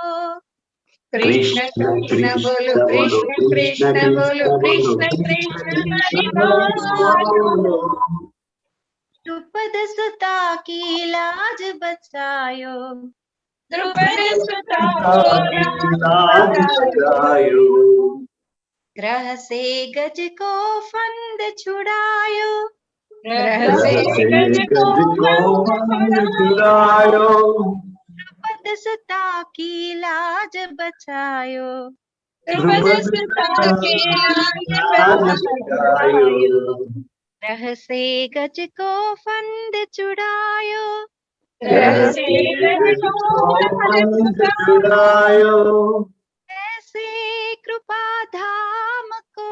कृष्ण कृष्ण बोलो, कृष्ण कृष्ण बोलो, कृष्ण कृष्ण हरि बोलो। द्रुपद सुता की लाज बचायो, द्रुपद सुता लाज बचायो, ग्रह से गज को फंद छुड़ायो, ग्रह ग्रह से से गज गज को फंद छुड़ायो, द्रुपद सुता की लाज बचायो, द्रुपद सुता के लाज बचायो, ग्रह से गज को फंद छुड़ायो, ग्रह से गज को फंद छुड़ायो, ऐसे कृपा धाम को,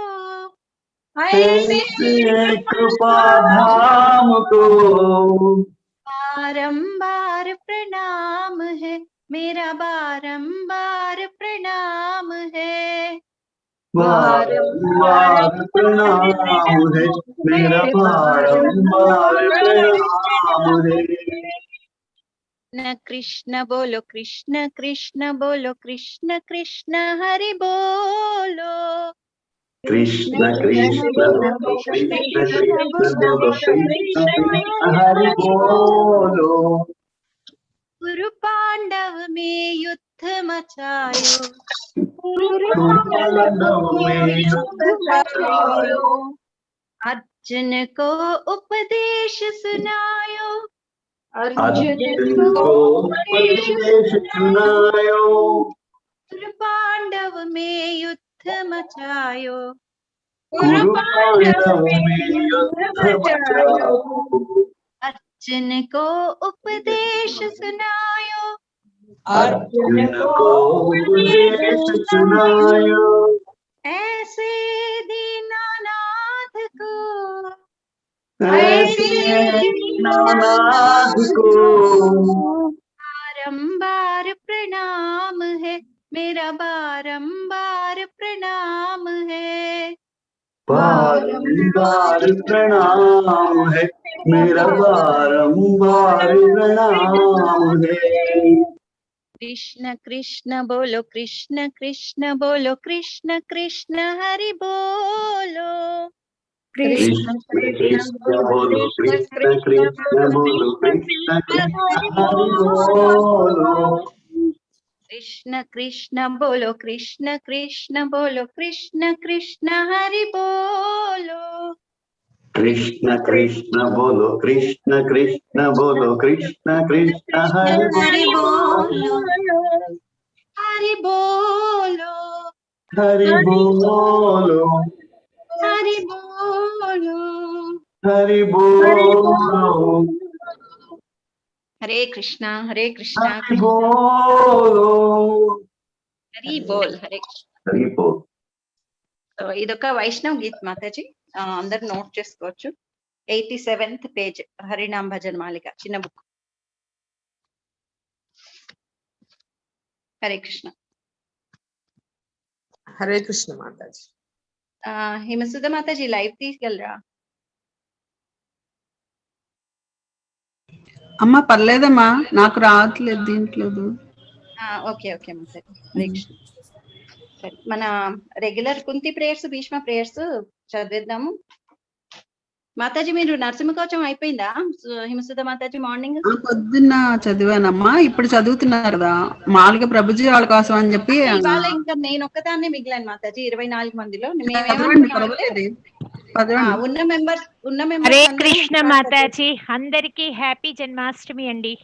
ऐसे ऐसे कृपा धाम को बारंबार प्रणाम है, मेरा बारंबार प्रणाम है, बारंबार प्रणाम है, मेरा बारंबार प्रणाम है। कृष्ण बोलो कृष्ण कृष्ण बोलो, कृष्ण कृष्ण हरि बोलो, कृष्ण कृष्ण बोलो, कृष्ण कृष्ण बोलो, कृष्ण कृष्ण हरि बोलो। गुरु पांडव में युद्ध मचायो, पांडव में युद्ध मचायो, अर्जुन को उपदेश सुनायो, अर्जुन को उपदेश सुनायो, गुरु पांडव में युद्ध मचायो, गुरु पांडव में युद्ध मचायो, अर्जुन को उपदेश सुनायो, अर्जुन को उपदेश सुनायो, ऐसे दीनानाथ को, ऐसे दीनानाथ को बारंबार प्रणाम है, मेरा बारंबार प्रणाम है, बारंबार प्रणाम है, मेरा बारंबार प्रणाम है। कृष्ण कृष्ण बोलो कृष्ण कृष्ण बोलो, कृष्ण कृष्ण हरि बोलो, कृष्ण कृष्ण बोलो कृष्ण कृष्ण बोलो कृष्ण कृष्ण हरि बोलो कृष्ण कृष्ण बोलो कृष्ण कृष्ण बोलो कृष्ण कृष्ण हरि बोलो कृष्ण कृष्ण बोलो कृष्ण कृष्ण बोलो कृष्ण कृष्ण हरि हरि बोलो बोलो हरि बोलो हरि बोलो हरि बोलो हरि बोलो हरे कृष्णा कृष्णा हरि बोलो हरि बोल हरे कृष्ण हरि बोल సో ఇదొక వైష్ణవ్ గీత్ మాతాజీ అందరు నోట్ చేసుకోవచ్చు 87th పేజ్ హరినామ్ భజన్ మాలిక చిన్న బుక్ హరే కృష్ణ హరే కృష్ణ మాతాజీ. హిమసుధ మాతాజీ లైవ్ తీసుకెళ్ళరా అమ్మ పర్లేదమ్మా, నాకు రావట్లేదు దీంట్లో. Okay okay Mataji Hare Krishna. సరే మన regular Kunti prayers Bhishma prayers చదివేద్దాము. మాతాజీ మీరు నరసింహ కవచం అయిపోయిందా హిమసుధ మాతాజీ మార్నింగ్? పొద్దున్న చదివానమ్మా, ఇప్పుడు చదువుతున్నారు కదా మామూలుగా ప్రభుజీ వాళ్ళ కోసం అని చెప్పి. ఇవాళ ఇంకా నేను ఒక్కదాన్నే మిగిలాను మాతాజీ 24 మందిలో. ఉన్న మెంబర్స్ హరే కృష్ణ మాతాజీ, అందరికి హ్యాపీ జన్మాష్టమి అండి.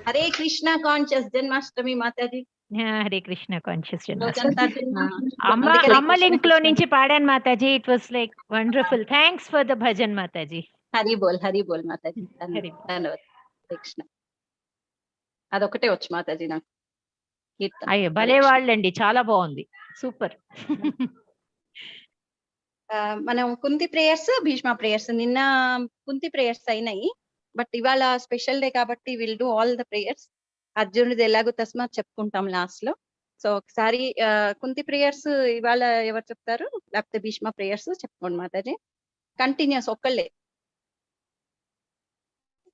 హరే కృష్ణ కాన్షియస్ జన్మాష్టమి మాతాజీ. హరే కృష్ణ కాన్షియస్ జన్మాష్టమి. అమ్మ లింక్ లో నుంచి పాడాను Mataji. It was like wonderful. Thanks for the bhajan Mataji. Hari Bol Mataji. ధన్యవాదాలు కృష్ణ. అదొకటే వచ్చు మాతాజీ నాకు. అయ్యో భలే వాళ్ళండి, చాలా బాగుంది, సూపర్. మనం కుంతి ప్రేయర్స్ భీష్మ ప్రేయర్స్ నిన్న కుంతి ప్రేయర్స్ అయినాయి, బట్ ఇవాళ స్పెషల్ డే కాబట్టి will do all the prayers. అర్జునుడిది ఎలాగో తస్మాత్ చెప్పుకుంటాం లాస్ట్ లో. సో ఒకసారి కుంతి ప్రేయర్స్ ఇవాళ ఎవరు చెప్తారు, లేకపోతే భీష్మ ప్రేయర్స్ చెప్పుకోండి మాతాజీ. కంటిన్యూస్ ఒకళ్ళే,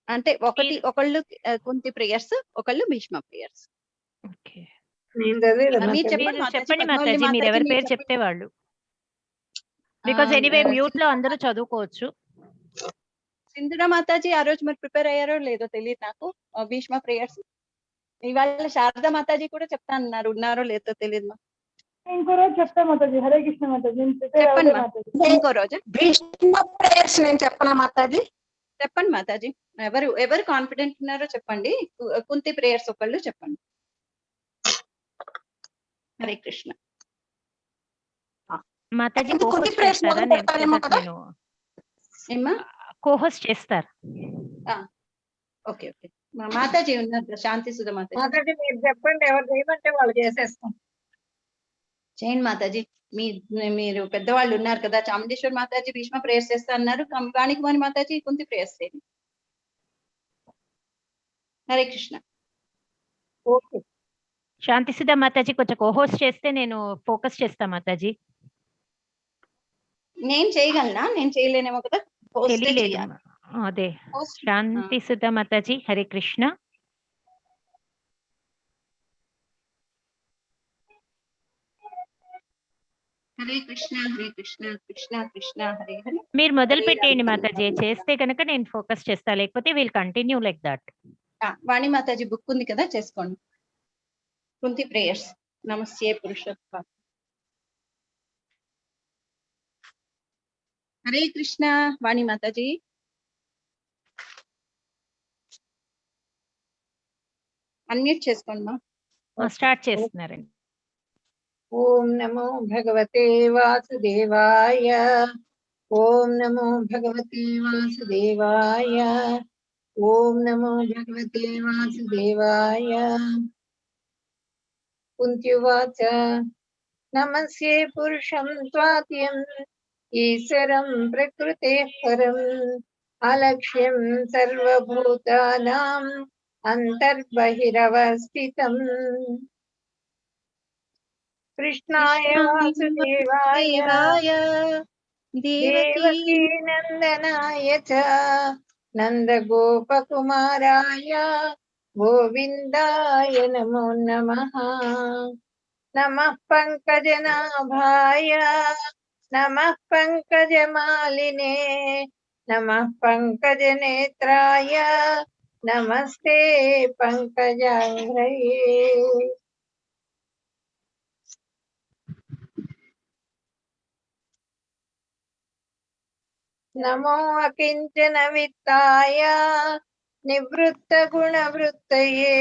అంటే ఒకళ్ళు కుంతి ప్రేయర్స్, ఒకళ్ళు భీష్మ ప్రేయర్స్. చెప్పండి మాతాజీ, మీరు ఎవరి పేరు చెప్తే వాళ్ళు. బికాజ్ ఎనీవే మ్యూట్ లో అందరూ చదువుకోవచ్చు. సింధురా మాతాజీ ఆ రోజు మరి ప్రిపేర్ అయ్యారో లేదో తెలియదు నాకు. భీష్మ ప్రేయర్స్ ఇవాళ శారదా మాతాజీ కూడా చెప్తా అన్నారు, ఉన్నారో లేదో తెలియదు. ఇంకో రోజు చెప్తా మాతాజీ. హరే కృష్ణ మాతాజీ. చెప్పండి ఇంకో రోజు భీష్మ ప్రేయర్స్ నేను చెప్పనా మాతాజీ? చెప్పండి మాతాజీ, ఎవరు కాన్ఫిడెంట్ ఉన్నారో చెప్పండి. కుంతి ప్రేయర్స్ ఒకళ్ళు చెప్పండి. హరే కృష్ణ మాతాజీ కోహోస్ట్ చేస్తారు. ఓకే ఓకే మాతాజీ ఉన్నారు, శాంతి సుధ మాతాజీ. మాతాజీ మీరు చెప్పండి, ఎవరు చేయమంటే వాళ్ళు చేసేస్తాం. చేయండి మాతాజీ. మీరు పెద్దవాళ్ళు ఉన్నారు కదా, చాముండేశ్వరి మాతాజీ భీష్మ ప్రేయర్స్ చేస్తా అన్నారు, వాణికుమారి మాతాజీ కుంతి ప్రేయర్స్ చేయండి. హరే కృష్ణ. ఓకే శాంతి సుధా మాతాజీ కొంచెం కోహోస్ట్ చేస్తే నేను ఫోకస్ చేస్తా మాతాజీ. నేను చేయగలనా? నేను చేయలేనేమో కదా. తెలియలేదు అదే. శాంతి సుధా మాతాజీ హరే కృష్ణ. హరే కృష్ణ కృష్ణ కృష్ణ హరే హరే. మీరు మొదలు పెట్టేయండి మాతాజీ, చేస్తే కనుక నేను ఫోకస్ చేస్తా, లేకపోతే will continue like that. Vani Mataji book ఉంది కదా, చేసుకోండి. కుంతి ప్రేయర్స్. నమస్తే పురుషోత్తమ. హరే కృష్ణ వాణి మాతాజీ. అన్మ్యూట్ చేసుకోండి మా. స్టార్ట్ చేస్తున్నారండి. ఓం నమో భగవతే వాసుదేవాయ. ఓం నమో భగవతే వాసుదేవాయ. ఓం నమో భగవతే వాసుదేవాయ. కుంత్యువాచ నమస్యే పురుషం త్వాత్యం ఈశ్వరం ప్రకృతేః పరం అలక్ష్యం సర్వభూతానాం అంతర్బహిరవస్థితం. కృష్ణాయ వాసుదేవాయ దేవకీ నందనాయ చ నందగోపకుమారాయ గోవిందాయ నమో నమః. నమః పంకజనాభాయ नमः पंकजमालिने नमः पंकजनेत्राय नमस्ते पंकजांघ्रये। नमो अकिंचन वित्ताय निवृत्त गुणवृत्तये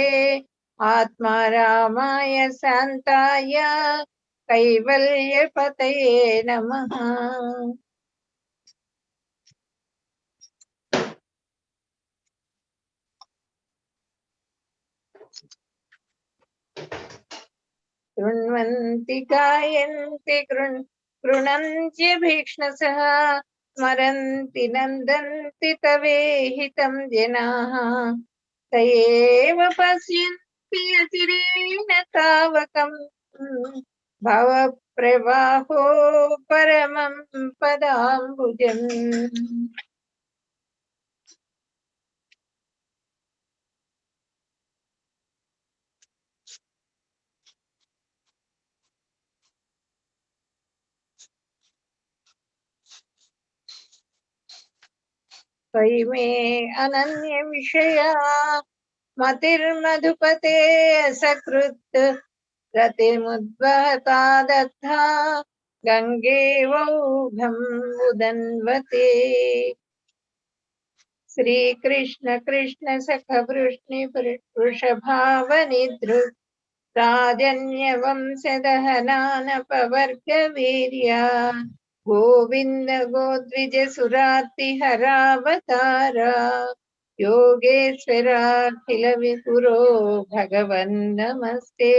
आत्मा रामाय शान्ताय कैवल्यपतये नमः। कृण्वन्ति गायन्ति गृह्णन्ति भीक्ष्णशः स्मरन्ति नन्दन्ति तवेहितं जनाः स एव पश्यन्ति अचिरेण तावकम् भवप्रवाहो परमं पदाम्बुजम्। त्वयि मे अनन्य विषया मतिर्मधुपते सकृत् रतिमुद्वहता दत्ता गङ्गेवौघम् उदन्वते। श्रीकृष्ण कृष्ण सख वृष्णि वृषभावनिधृत् राजन्यवंशदहनानपवर्गवीर्या गोविन्द गोद्विज सुरातिहरावतारा योगेश्वराखिल विपुरो भगवन् नमस्ते।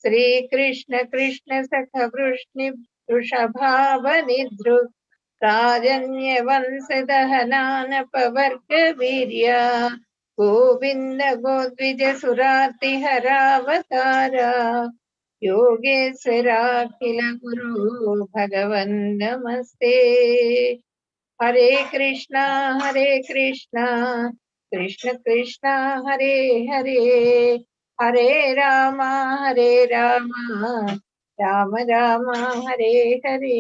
श्रीकृष्ण कृष्ण सख वृष्णि वृषभावनिधृत् राजन्यवंशदहनानपवर्गवीर्या गोविन्द गोद्विज सुरातिहरावतारा योगेश्वराखिल गुरु भगवन् नमस्ते। हरे कृष्णा कृष्ण कृष्ण हरे हरे हरे राम राम राम हरे हरे।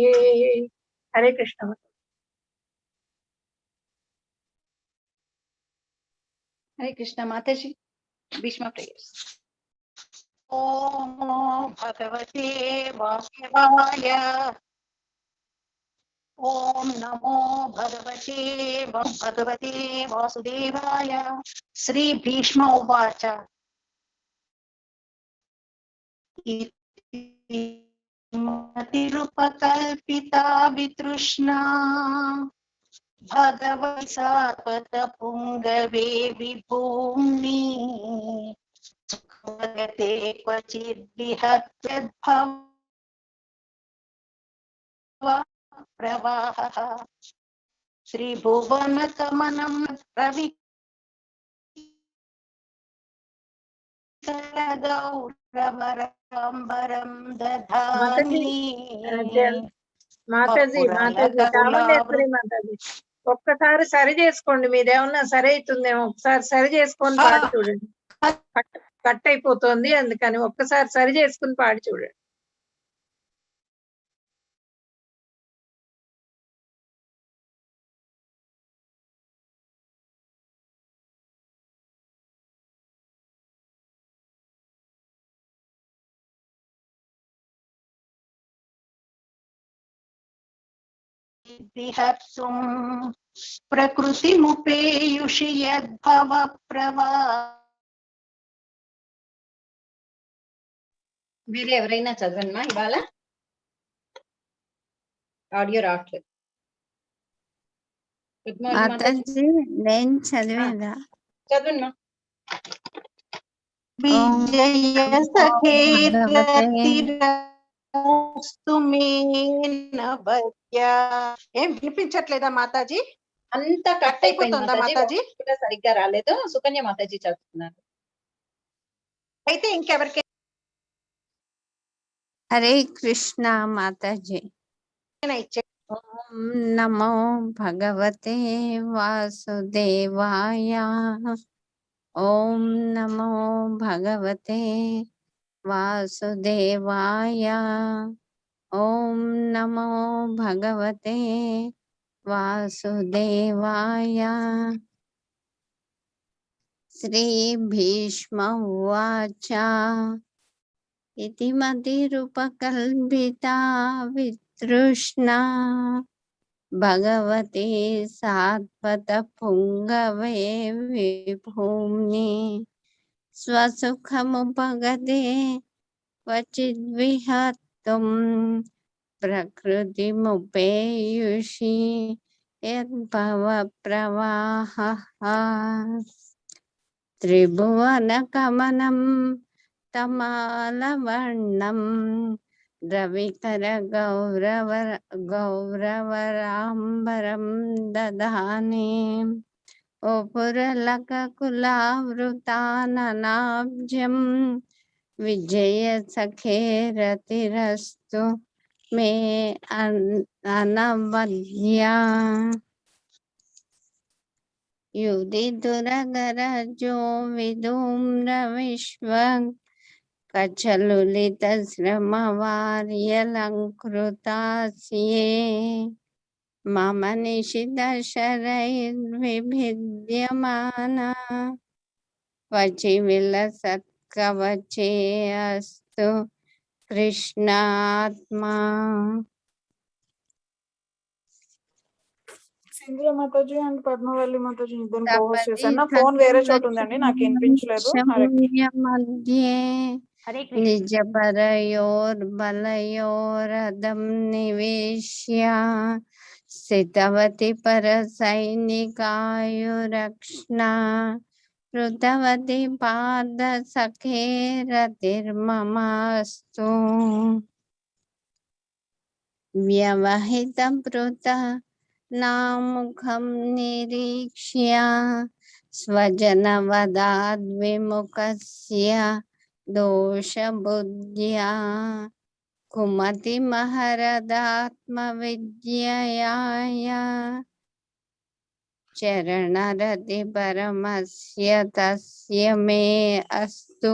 हरे कृष्ण। हरे कृष्ण माताजी भीष्म प्रेयर्स। ओम भगवते वासुदेवाय। ओम नमो भगवते वासुदेवाय। श्री भीष्म उवाच मतिरुपकल्पिता वितृष्णा भगवत्सात्वत पुंगवे विभूम्नि सुखगते क्वचिद्विहत्यद्भव प्रवाहः श्रीभुवनतमनं रविकरगौरवरम्बरं दधामि మాతాజీ చాముండేశ్వరి మాతాజీ ఒక్కసారి సరి చేసుకోండి, మీదేమన్నా సరి అవుతుందేమో ఒకసారి సరి చేసుకొని పాడి చూడండి. కట్ అయిపోతుంది, అందుకని ఒక్కసారి సరి చేసుకుని పాడి చూడండి. ప్రకృతిముపేయుషి యద్భవ ప్రవా. వీరు ఎవరైనా చదవన్నా ఇవాళ ఆడియో రావట్లేదు. Good morning Mataji. నేను చదివేదా? చదవన్నా. విజయ సఖేరతిరస్తు మే నభ్య. ఏం వినిపించట్లేదా మాతాజీ? అంతా కట్ అయిపోతుందా మాతాజీ? సరిగ్గా రాలేదు. సుకన్య మాతాజీ చదువుతున్నారు. అయితే ఇంకెవరికి? హరే కృష్ణ మాతాజీ. ఓం నమో భగవతే వాసుదేవాయ. ఓం నమో భగవతే వాసుదేవాయ. ॐ नमो भगवते वासुदेवाय। श्रीभीष्म उवाच इति मतिरुपकल्पिता वितृष्णा भगवते सात्वतपुङ्गवे विभूम्नि स्वसुखमुपगते क्वचिद्विहर्तुं प्रकृतिमुपेयुषि यद्भवप्रवाहः त्रिभुवनकमनं तमालवर्णं गौरवराम्बरं दधाने ओपुरलककुलावृताननाब्जं विजयसखेरतिरस्तु मे अनवद्या युदितुरगरजो विधूम्रविश्वं कचलुलितश्रमवार्यलङ्कृतास्ये मम निशितशरैर्विभिद्यमाना क्वचि विलसत्कवचे अस्तु कृष्णात्मा। సింధుల మాతాజీ అండ్ పద్మవల్లి మాతాజీ ఇద్దరు కోహోస్ట్ చేశాను. నా ఫోన్ వేరే చోట ఉందండి, నాకు వినిపించలేదు. మధ్యే నిజ పరయోర్బలయోరదం నివేశ్య స్థితవతి పర సైనికాయురక్షణ కృతవతి పాద సఖేరతిర్మమాస్తు వ్యవహిత పృత నాముఖం నిరీక్ష్య స్వజనవదాద్విముఖస్య దోషబుద్ధ్యా కుమతి మహరదాత్మవిద్యయాయ చరణరతి పరమస్య తస్య మే అస్తు.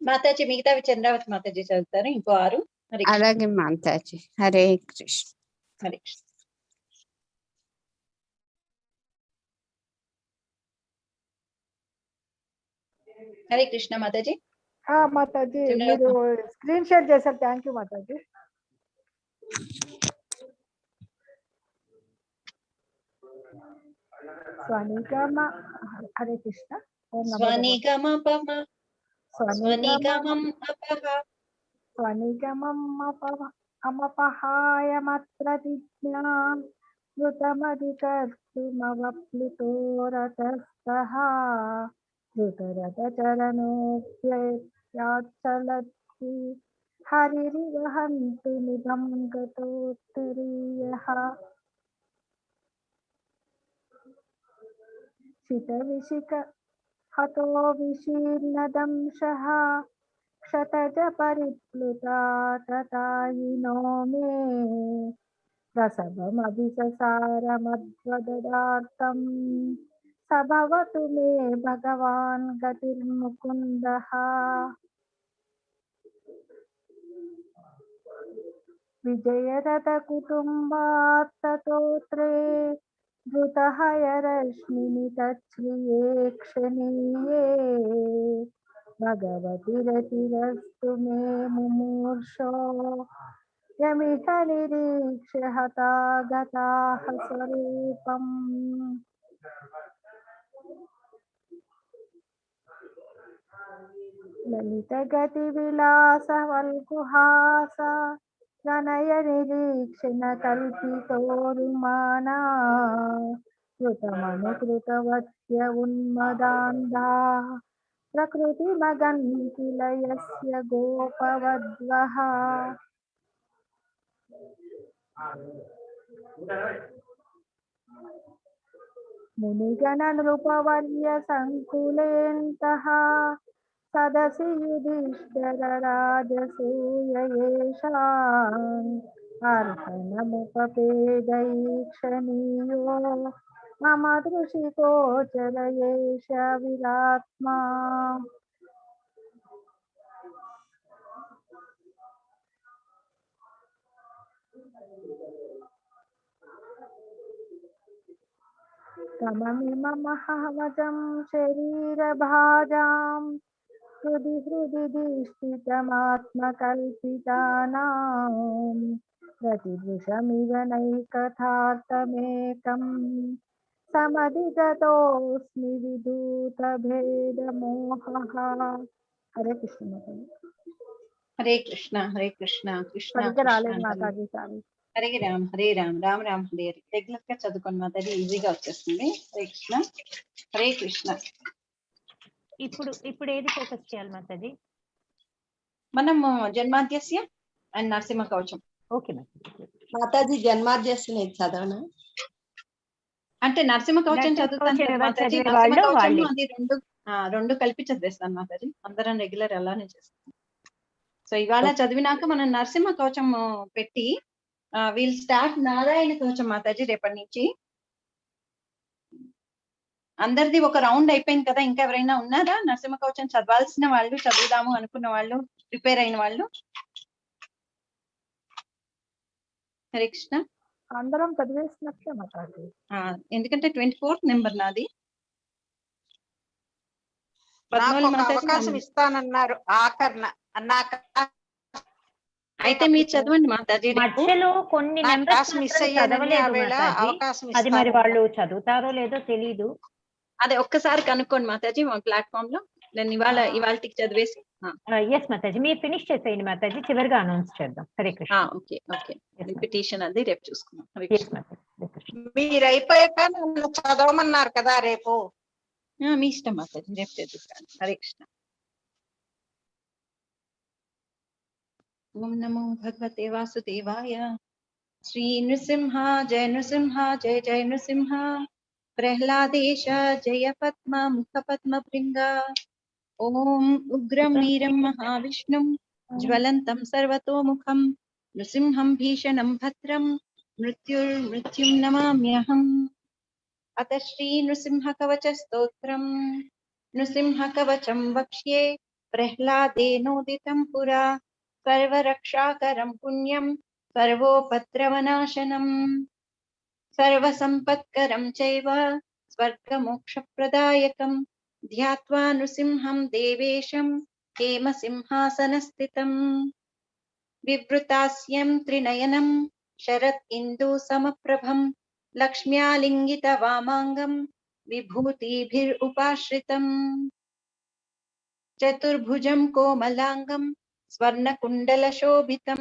మాతాజీ మిగతావి చంద్రావతి మాతాజీ చదువుతారు. ఇంకో 6. అలాగే మాతాజీ. హరే కృష్ణ. హరే కృష్ణ. హరే కృష్ణ మాతాజీ. మాతాజీ మీరు స్క్రీన్ షేర్ చేశారు, థ్యాంక్ యూ మాతాజీ. స్వనిగమ హరే కృష్ణ. స్వనిగమం అమపహాయమత్ర దిజ్ఞాం ృతమధికర్తుమవప్లుతో రతస్తః ధృతరథచరణోప్యయాచ్చలత్తి హరిరివహन्तు నిభం గతోత్తరీయః. శితవిశిఖ హతో విశీర్ణదంశః క్షతజ పరిప్లుతా తతాయినో మే ప్రసభమభిససారమద్వదదార్థం సభవతు మే భగవాన్ గతిర్ముకుందః. విజయరథ కుటుంబాత్ తతోత్రే ధృతహయరశ్మిని తచ్ఛ్రియే క్షణీయే భగవతి రతిరస్తు మే ముమూర్షో యమిహ నిరీక్ష్య హతాగతాః స్వరూపం. లలిత గతి విలాస వల్గుహాస ప్రణయ నిరీక్షణ కల్పితోరుమానా కృతమనుకృతవత్య ఉన్మదాంధా ప్రకృతి మగంతి లయస్య గోపవద్వః. మునిగణ నృపవర్య సంకులేంతః సదసి యుధిష్ఠిర రాజసూయేషాం అర్హణముపపేదైక్షణీయో మమ దృశిగోచరయేష విరాత్మా. तममिममहमजं शरीरभाजां हृदि हृदि दीष्टितमात्मकल्पितानां प्रतिदृशमिव नैकथार्थमेकं समधिगतोऽस्मि विदूतभेदमोहः। हरे कृष्ण హరే కృష్ణ హరే కృష్ణ కృష్ణ సరిగ్గా కృష్ణ రాలేదు మాతాజీ సారీ. హరే రామ్ హరే రామ్ రామ్ రామ్ హరే హరి. రెగ్యులర్ గా చదువుకోండి మాతాజీ, ఈజీగా వచ్చేస్తుంది. హరే కృష్ణ హరే కృష్ణ. ఇప్పుడు ఏది ఫోకస్ చేయాలి మాతాజీ? మనము జన్మాద్యస్య అండ్ నరసింహ కవచం. ఓకే మాతాజీ జన్మాద్యస్య చదవనా? అంటే నరసింహ కవచం చదువుతాను కదా మాతాజీ, నరసింహ కవచం అది రెండు కలిపి చదివేస్తాను మాతాజీ. అందరం రెగ్యులర్ అలానే చేస్తాం. సో ఇవాళ చదివినాక మనం నరసింహ కవచం పెట్టి వీల్ స్టార్ట్ నారాయణ కవచం మాతాజీ రేపటి నుంచి. అందరిది ఒక రౌండ్ అయిపోయింది కదా, ఇంకా ఎవరైనా ఉన్నారా నరసింహ కవచం చదవాల్సిన వాళ్ళు, చదువుదాము అనుకున్న వాళ్ళు, ప్రిపేర్ అయిన వాళ్ళు? హరే కృష్ణ. అందరం చదివేసినట్లే మాతాజీ, ఎందుకంటే 24th నెంబర్ నాది. అవకాశం ఇస్తానన్నారు ఆఖరణ అన్నాక. అయితే మీరు చదవండి మాతాజీ. మధ్యలో కొన్ని నెంబర్స్ మిస్ అయ్యాను, అవకాశం అది మరి వాళ్ళు చదువుతారో లేదో తెలీదు. అదే ఒక్కసారి కనుక్కోండి మాతాజీ మా ప్లాట్ఫామ్ లో. నేను ఇవాళకి చదివేసి. ఎస్ మాతాజీ, మీరు ఫినిష్ చేసేయండి మాతాజీ, చివరిగా అనౌన్స్ చేద్దాం. Hare Krishna. Okay okay, repetition అది రేపు చూసుకుందాం. మీరు అయిపోయాక నన్ను చదవమన్నారు కదా రేపు. మీ ఇష్టం మాతాజీ, రేపు చదువుతాను. హరే కృష్ణ. ఓం నమో భగవతే వాసుదేవాయ. శ్రీ నృసింహ జయ నృసింహ జయ జయ నృసింహ. ప్రహ్లాదేశ జయ పద్మ ముఖ పద్మ భృంగ. ఓం ఉగ్రం వీరం మహావిష్ణుం జ్వలంతం సర్వతోముఖం నృసింహం భీషణం భద్రం మృత్యుర్మృత్యుం నమామ్యహం. అత శ్రీ నృసింహ కవచ స్తోత్రం. నృసింహ కవచం వక్ష్యే ప్రహ్లాదేనోదితం పురా. సర్వరక్షాకరం పుణ్యం సర్వోపద్రవనాశనం. సర్వసంపత్కరం చైవ స్వర్గమోక్షప్రదాయకం. ధ్యాత్వా నృసింహం దేవేశం హేమసింహాసనస్థితం. వివృతాస్యం త్రినయనం శరత్ ఇందు సమప్రభం. లక్ష్మ్యాలింగిత వామాంగం విభూతిభిరుపాశ్రితం. చతుర్భుజం కోమలాంగం స్వర్ణకుండలశోభితం.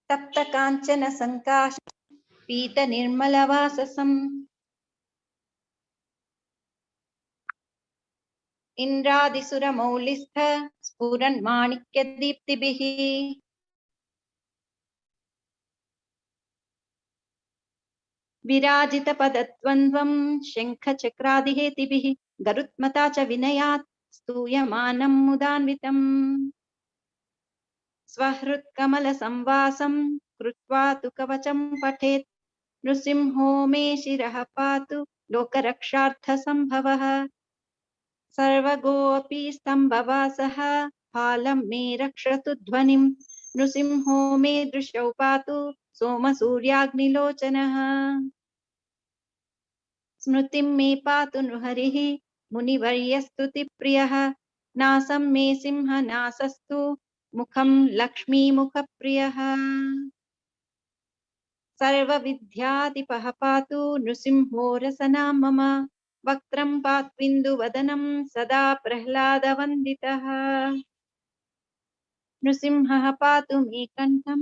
తప్త కాంచన సంకాశ పీత నిర్మలవాససం. ఇంద్రాదిసురమౌళిస్థ స్ఫురన్ మాణిక్య దీప్తిభిః. విరాజిత పదద్వంద్వం శంఖ చక్రాదిహేతిభిః. గరుత్మతా చ వినయాత్ స్తూయమానం ముదాన్వితం. స్వహృత్కమల సంవాసం కృత్వా తు కవచం పఠేత్. నృసింహో మే శిరః పాతు లోకరక్షార్థ సంభవః. సర్వగోపి స్తంభవాసః ఫాలం మే రక్షతు ధ్వనిం. నృసింహో మే దృశౌ పాతు సోమ సూర్యాగ్నిలోచనః. స్మృతిం మే పాతు నృహరిః మునివర్యస్తుతి ప్రియః. నాసం మే సింహ నాసస్తు ముఖం లక్ష్మీముఖ ప్రియః. సర్వవిద్యాధిపః పాతు నృసింహో రసనా మమ. వక్త్రం పాత్విందువదనం సదా ప్రహ్లాదవందితః. నృసింహః పాతు మే కంఠం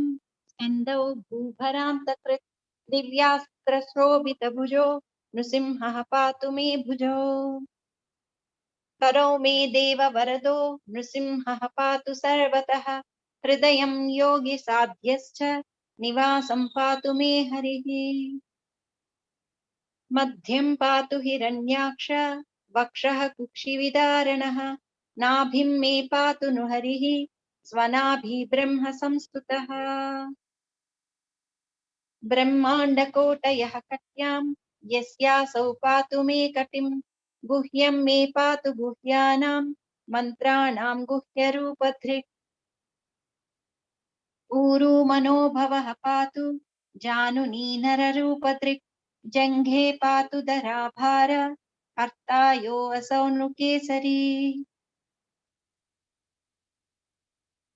స్కందౌ భూభరాంతకృత్. దివ్యాస్త్రశోభితభుజో నృసింహः పాతు మే భుజౌ. కరౌ మే దేవవరదో నృసింహः పాతు సర్వతः. హృదయం యోగి సాధ్యశ్చ నివాసం పాతు మే హరిః. మధ్యం పాతు హిరణ్యాక్ష వక్షః కుక్షివిదారణः. నాభిం మే పాతు నృహరిః స్వనాభి బ్రహ్మ సంస్తుతः. బ్రహ్మాండకోటయః కట్యాం యస్యాసౌ పాతు మే కటిం. గుహ్యం మే పాతు గుహ్యానాం మంత్రాణాం గుహ్యరూపధృక్ ఊరు మనోభవః పాతు జానునీ నరరూపధృక్ జంఘే పాతు ధరాభార హర్తాయో అసౌ నృకేసరీ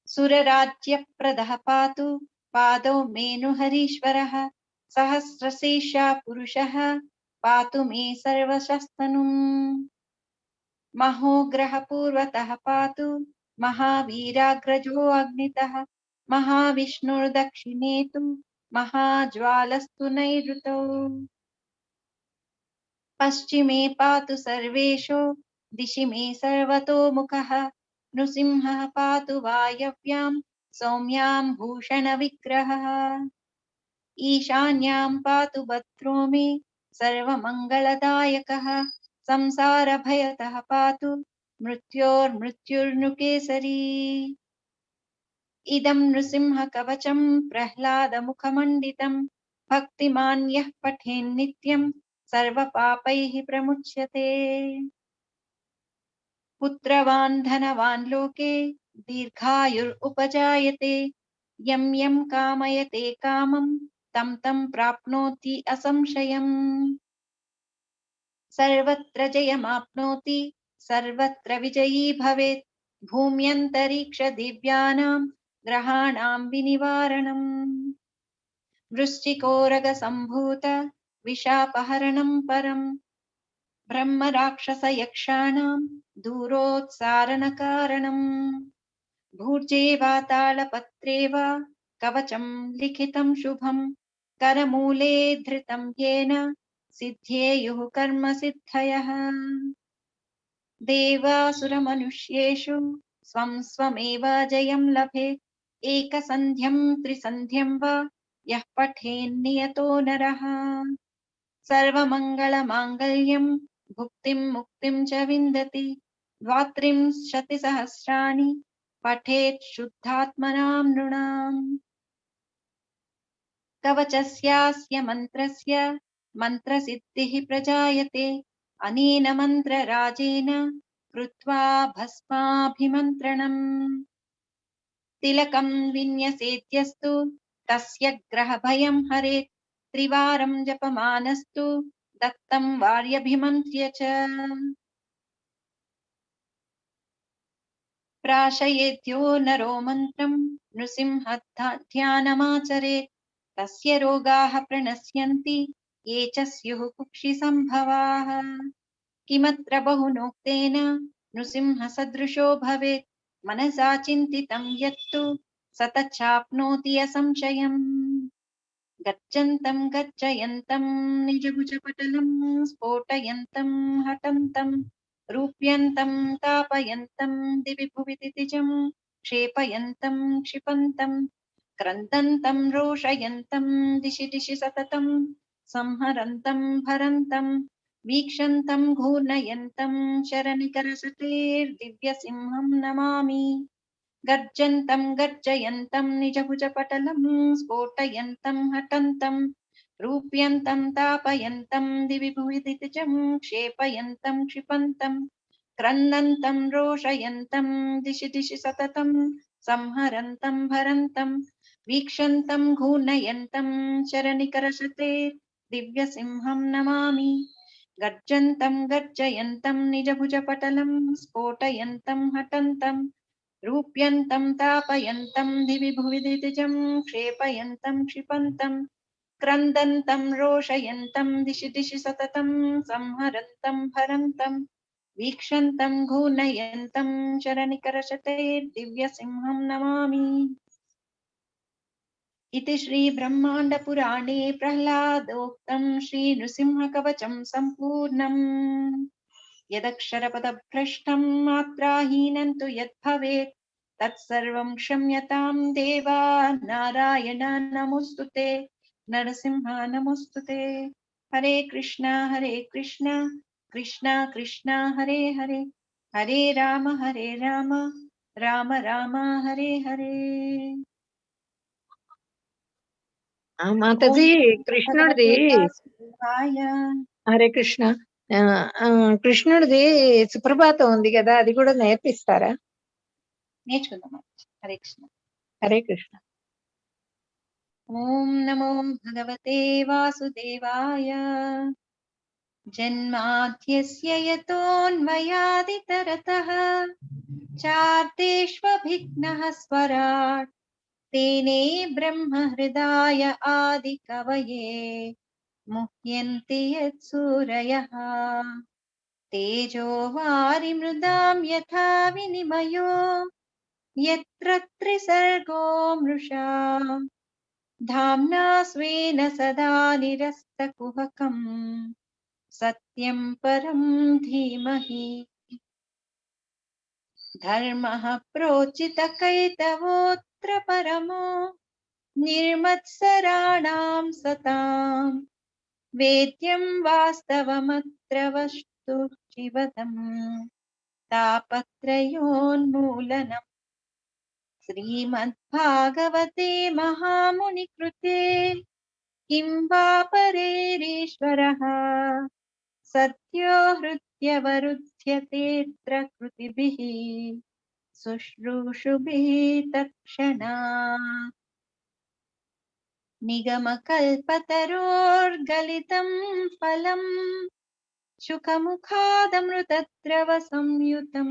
సురరాజ్యప్రదః పాతు పాదౌ మేను హరీశ్వరः సహస్రశీర్షా పురుషः పాతు మే సర్వశస్తనుం మహోగ్రహ పూర్వతః పాతు మహావీరాగ్రజో అగ్నితః మహావిష్ణుర్దక్షిణే తు మహాజ్వాలస్తు నైరుతౌ పశ్చిమే పాతు సర్వేషు దిశి మే సర్వతోముఖః నృసింహః పాతు వాయవ్యాం సౌమ్యాం భూషణ విగ్రహः ఈశాన్యాం పాతు భద్రో మే సర్వమంగళదాయకः సంసారభయతః పాతు మృత్యోర్మృత్యుర్నృకేసరీ ఇదం నృసింహ కవచం ప్రహ్లాదముఖమండితం భక్తిమాన్ యః పఠేన్నిత్యం సర్వపాపైః ప్రముచ్యతే పుత్రవాన్ ధనవాన్ లోకే దీర్ఘాయురుపజాయతే యం యం కామయతే కామం తం తం ప్రాప్నోతి అసంశయం సర్వత్ర జయమాప్నోతి సర్వత్ర విజయీ భవేత్ భూమ్యంతరిక్ష దివ్యానాం గ్రహాణాం వినివారణం వృశ్చికోరగ సంభూత విశాపహరణం పరం బ్రహ్మ రాక్షస యక్షాణాం దూరోత్సారణ కారణం భూర్జే వాతాళ పత్రే వా కవచం లిఖితం శుభం కరమూలే ధృతం యేన సిద్ధ్యేయుః కర్మ సిద్ధయః దేవాసురమనుష్యేషు స్వం స్వమేవ జయం లభేత్ ఏకసంధ్యం త్రిసంధ్యం వా యః పఠేన్నియతో నరః సర్వమంగళమాంగళ్యం భుక్తిం ముక్తిం చ విందతి ద్వాత్రింశతిసహస్రాణి పఠేత్ శుద్ధాత్మనాం నృణాం కవచస్యాస్య మంత్రస్య మంత్రసిద్ధిః ప్రజాయతే అనేన మంత్రరాజేన కృత్వా భస్మాభిమంత్రణం తిలకం విన్యసేద్యస్తు తస్య గ్రహభయం హరేత్ త్రివారం జపమానస్తు దత్తం వార్యభిమంత్ర్య చ ప్రాశయేద్యో నరో మంత్రం నృసింహ ధ్యానమాచరేత్ తస్య రోగాః ప్రణశ్యంతి ఏ చ స్యుః కుక్షి సంభవాః కిమత్ర బహునోక్తేన నృసింహ సదృశో భవేత్ మనసా చింతితం యత్తు సతచాప్నోతి అసంశయం గచ్చంతం గచ్చయంతం నిజభుజపటలం స్ఫోటయంతం హఠంతం రూప్యంతం తాపయంతం దివి భువి తితిజం క్షేపయంతం క్షిపంతం క్రందంతం రోషయంతం దిశి దిశి సతతం సంహరంతం భరంతం వీక్షంతం ఘూర్ణయంతం శరనికరసతేర్దివ్యసింహం నమామి గర్జంతం గర్జయంతం నిజభుజపటలం స్ఫోటయంతం హఠంతం రూప్యంతం తాపయంతం దివి భువి దితిజం క్షేపయంతం క్షిపంతం క్రందంతం రోషయంతం దిశి దిశి సతతం సంహరంతం భరంతం వీక్షంతం ఘూర్ణయంతం శరనికరసతే దివ్యసింహం నమామి గర్జంతం గర్జయంతం నిజభుజపటలం స్ఫోటయంతం హఠంతం రూప్యంతం తాపయంతం దివి భువి దితిజం క్షేపయంతం క్షిపంతం క్రందంతం రోషయంతం దిశి దిశి సతతం సంహరంతం భరంతం వీక్షంతం ఘూర్ణయంతం శరనికరసతే దివ్యసింహం నమామి इति श्री ब्रह्मांड पुराणे प्रह्लादोक्तं श्री नृसिंह कवचं संपूर्णम् यदक्षरपदभ्रष्टं मात्राहीनं तु यद्भवेत् तत्सर्वं क्षम्यतां देवा नारायण नमोस्तुते नरसिंह नमोस्तुते हरे कृष्ण कृष्ण कृष्ण हरे हरे हरे राम राम राम हरे हरे మాతాజీ కృష్ణుడిది హరే కృష్ణ కృష్ణుడిది సుప్రభాతం ఉంది కదా, అది కూడా నేర్పిస్తారా? నేర్చుకుందాం. హరే కృష్ణ. హరే కృష్ణ. ఓం నమో భగవతే వాసుదేవాయ. జన్మాద్యస్య యతోన్మయాదితరతః చార్తేష్వభిఘ్నః స్వరాట్ తేనే బ్రహ్మ హృదాయ ఆది కవయే ముహ్యంతి యత్సూరయః. తేజో వారిమృదాం యథా వినిమయో యత్ర త్రిసర్గో మృషా ధామ్నా స్వేన సదా నిరస్తకుహకం సత్యం పరం ధీమహి. ధర్మః ప్రోచితకైతవోऽత్ర పరమో నిర్మత్సరాణాం సతాం వేద్యం వాస్తవమత్ర వస్తు శివతం తాపత్రయోన్మూలనం. శ్రీమద్భాగవతే మహాముని కృతే కిం వా పరేరీశ్వరః సత్యో హృద్యవరుధ్యతేత్ర కృతిభిః శుశ్రూషుభిः తత్క్షణాత్. నిగమకల్పతరోర్గలితం ఫలం శుకముఖాదమృతద్రవ సంయుతం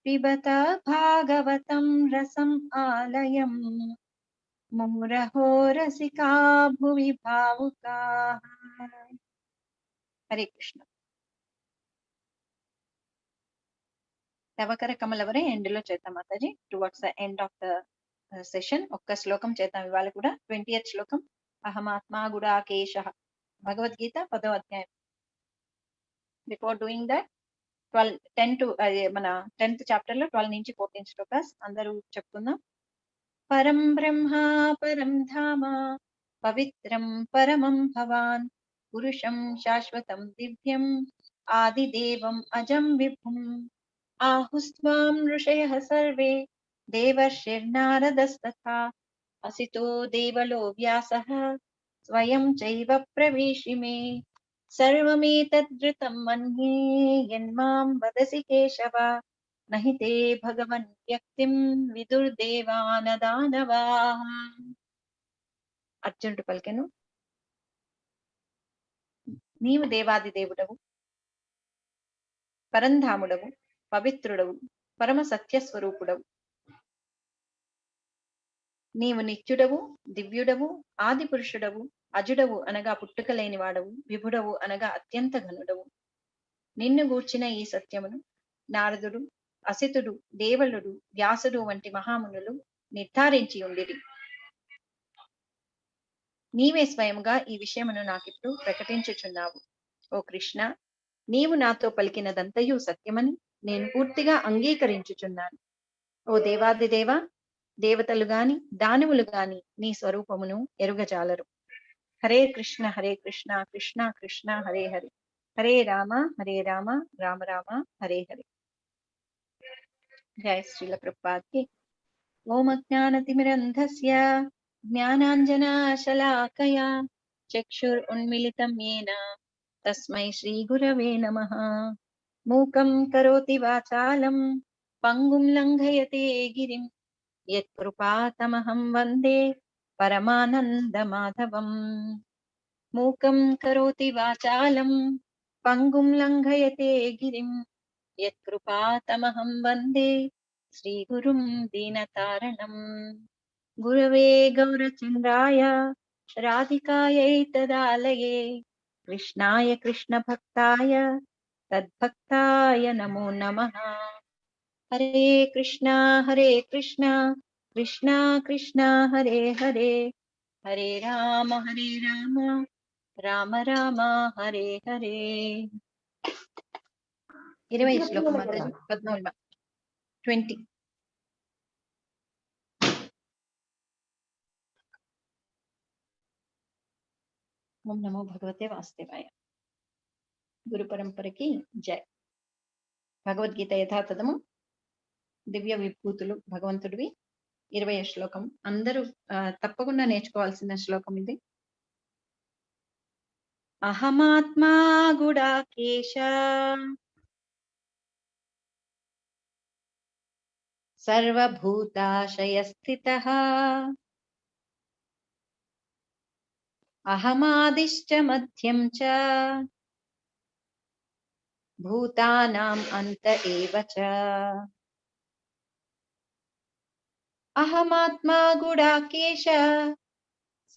పిబత భాగవతం రసం ఆలయం మురహో రసికా భువి భావుకాః. హరే కృష్ణ. తవకర కమలవరే ఎండ్ లో చేద్దాం Mataji. Towards the end of the session ఒక్క శ్లోకం చేద్దాం ఇవాళ కూడా. 20th శ్లోకం. అహమాత్మా గుడాకేశః. భగవద్గీత 10వ అధ్యాయం. బిఫోర్ డూయింగ్ దట్ 10 to మన 10th చాప్టర్ లో 12 నుంచి 14 శ్లోకాస్ అందరూ చెప్పుకుందాం. పరం బ్రహ్మ పరం ధామ పవిత్రం పరమం భవాన్ పురుషం శాశ్వతం దివ్యం ఆదిదేవం అజం విభుం ఆహుస్వాం ఋషయః సర్వే దేవర్షిర్నారదస్తథా అసితో దేవలో వ్యాసః స్వయం చైవ ప్రవేశిమే. సర్వమేతద్ధృతం మన్యే యన్మాం వదసి కేశవ నహి తే భగవన్ వ్యక్తిం విదుర్దేవానదానవాః. అర్జునుడు పలికెను, నీవు దేవాది దేవుడవు, పరంధాముడవు, పవిత్రుడవు, పరమ సత్యస్వరూపుడవు. నీవు నిత్యుడవు, దివ్యుడవు, ఆది పురుషుడవు, అజుడవు అనగా పుట్టుక లేనివాడవు, విభుడవు అనగా అత్యంత ఘనుడవు. నిన్ను గూర్చిన ఈ సత్యమును నారదుడు, అసితుడు, దేవలుడు, వ్యాసుడు వంటి మహామునులు నిర్ధారించి ఉండిరి. నీవే స్వయముగా ఈ విషయమును నాకిప్పుడు ప్రకటించుచున్నావు. ఓ కృష్ణ, నీవు నాతో పలికినదంతయు సత్యమని నేను పూర్తిగా అంగీకరించుచున్నాను. ఓ దేవాదిదేవ, దేవతలు గాని దానవులు గాని నీ స్వరూపమును ఎరుగజాలరు. హరే కృష్ణ కృష్ణ కృష్ణ హరే హరే, హరే రామ రామ రామ హరే హరే. జయ శ్రీల ప్రభుపాద్కి. ఓం అజ్ఞానతిమిరంధస్య జ్ఞానాంజనాశలాకయా చక్షురున్మిలితం యేన తస్మై శ్రీ గురవే నమః. మూకం కరోతి వాచాలం పంగుం లంఘయతే గిరిం యత్కృపాతమహం వందే పరమానందమాధవం. మూకం కరోతి వాచాలం పంగుం లంఘయతే గిరిం యత్కృపాతమహం వందే శ్రీగురుం దీనతారణం. గురవే గౌరచంద్రాయ రాధికాయై తదాలయే కృష్ణాయ కృష్ణభక్తాయ తద్భక్తాయ నమో నమః. హరే కృష్ణ కృష్ణ కృష్ణ హరే హరే, హరే రామ రామ రామ హరే హరే. 20 శ్లోకం మాతాజీ. 20. ఓం నమో భగవతే వాసుదేవాయ. గురు పరంపరకి జై. భగవద్గీత యథాతథము, దివ్య విభూతులు భగవంతుడివి. 20వ శ్లోకం. అందరూ తప్పకుండా నేర్చుకోవాల్సిన శ్లోకం ఇది. అహమాత్మా గుడాకేశ సర్వభూతాశయస్థితః అహమాదిశ్చ మధ్యం చ భూతానాం అంత ఏవ చ. అహమాత్మా గుడాకేశ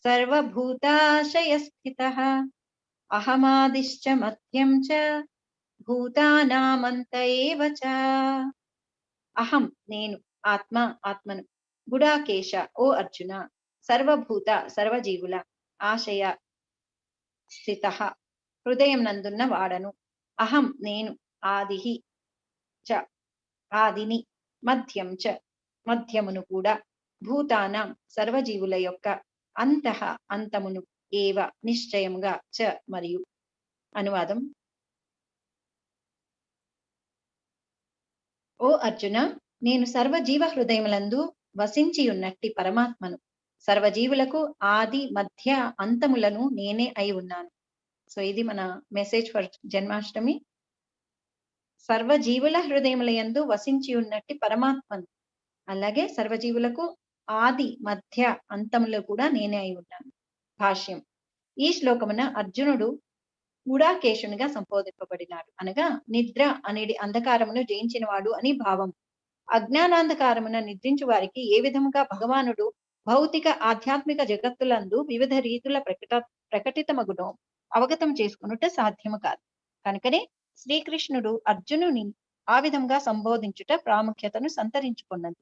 సర్వభూతాశయస్థితః అహమాదిశ్చ మధ్యం చ భూతానామంత ఏవ చ. అహం నేను, ఆత్మ ఆత్మను, గుడాకేశ ఓ అర్జున, సర్వభూత సర్వజీవుల, ఆశయ స్థితః హృదయం నందున్న వాడను, అహం నేను, ఆదిహి చ ఆదిని, మధ్యం చ మధ్యమును కూడా, భూతానాం సర్వజీవుల యొక్క, అంతః అంతమును, ఏవ నిశ్చయముగా, చ మరియు. అనువాదం. ఓ అర్జున, నేను సర్వజీవ హృదయములందు వసించియున్నట్టి పరమాత్మను, సర్వజీవులకు ఆది మధ్య అంతములను నేనే అయి ఉన్నాను. సో ఇది మన మెసేజ్ ఫర్ జన్మాష్టమి. సర్వజీవుల హృదయముల యందు వసించి ఉన్నట్టి పరమాత్మను, అలాగే సర్వజీవులకు ఆది మధ్య అంతములు కూడా నేనే అయి ఉన్నాను. భాష్యం. ఈ శ్లోకమున అర్జునుడు గుడాకేశునిగా సంబోధింపబడినాడు, అనగా నిద్ర అనేది అంధకారమును జయించిన వాడు అని భావం. అజ్ఞానాంధకారమున నిద్రించు వారికి ఏ విధముగా భగవానుడు భౌతిక ఆధ్యాత్మిక జగత్తులందు వివిధ రీతుల ప్రకటితమగునో అవగతం చేసుకునుట సాధ్యము కాదు. కనుకనే శ్రీకృష్ణుడు అర్జునుని ఆ విధంగా సంబోధించుట ప్రాముఖ్యతను సంతరించుకున్నది.